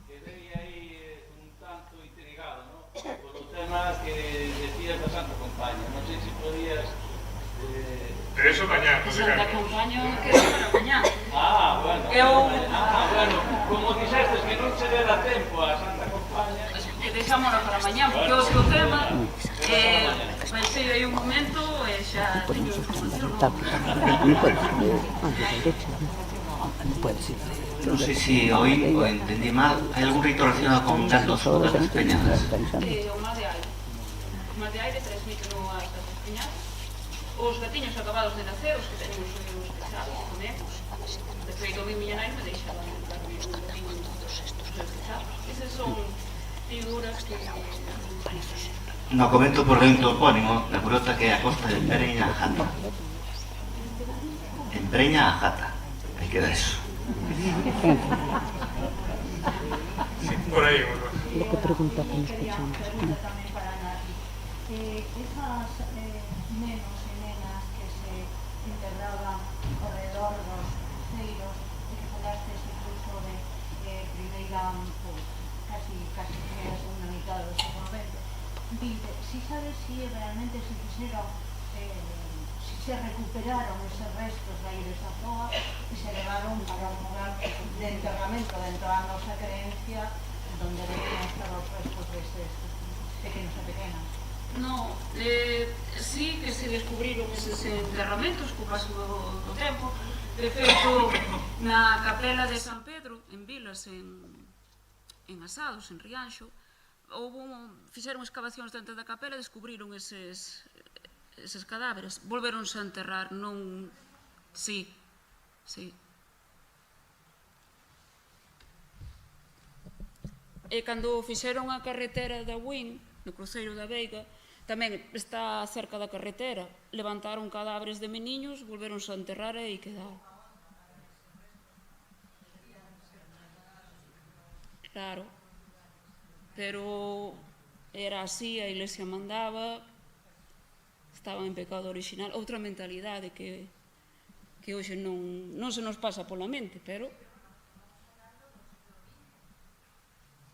quedei aí un tanto intrigado, ¿no? Por o tema que decías da Santa Compaña. Non sei se podías Pero eso mañá, non sei Santa Compaña que é para mañá. Bueno, como dixestes que non se dera tempo a Santa Compaña. Que deixámonos para mañá, porque hoxe o tema vai ser aí un momento e xa teño información. Non sei se oí ou entendí mal. Hai algún rito relacionado con gatos ou gatas preñadas? O mar de aire. O mar de aire transmite as gatas preñadas. Os gatiños acabados de nacer, os que tenemos un especial, que comemos. De feito, a mi miña nai me deixaba dar un gatiño especial. Esas son figuras que... No, comento por dentro topónimo da curota que é a costa de Empreña a Jata. Empreña a Jata. Aí queda eso. Por aí, Lo que pregunta que nos escuchamos. Esas nenos e nenas que se integraban alrededor dos cruceiros e que falastes incluso de primeira, casi primeira segunda mitad do século XX, dite, si sabes si realmente se fixeron, si se recuperaron esos restos da Igrexa Zoa e se levaron para un lugar de enterramento dentro da nosa creencia donde debían estar os restos destes pequenos e pequenas. No, sí que se descubriron eses enterramentos co paso do tempo. De feito, na capela de San Pedro, en Vilas, en Asados, en Rianxo, fixeron excavacións dentro da capela e descubriron eses cadáveres. Volveronse a enterrar, non... Sí, sí. E cando fixeron a carretera da Buin, no cruceiro da Veiga, tamén está cerca da carretera. Levantaron cadáveres de meniños, volveronse a enterrar e aí quedaron. Claro, pero era así, a Iglesia mandaba, estaban en pecado original. Outra mentalidade que hoxe non se nos pasa pola mente, pero...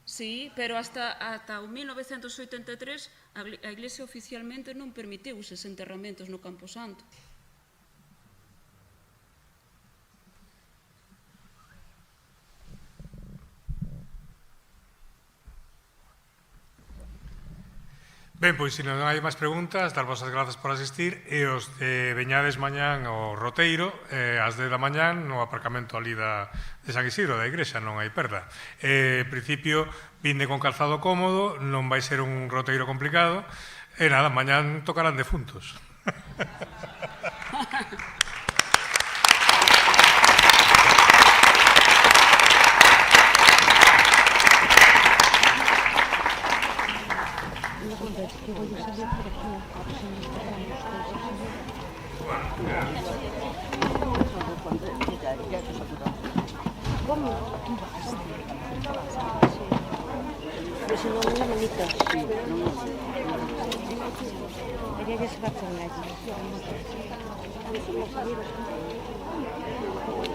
Sí, pero hasta o 1983 a Iglesia oficialmente non permitiu eses enterramentos no Camposanto. Ben, pois, se non hai máis preguntas, darvos as grazas por asistir e os veñades mañán ao Roteiro ás 10 da mañán no aparcamento ali de San Isidro, da igrexa, non hai perda. En principio, vinde con calzado cómodo, non vai ser un roteiro complicado e nada, mañán tocarán defuntos. Pero si no, una manita. Sí, no. Ella ya se va a hacer allí.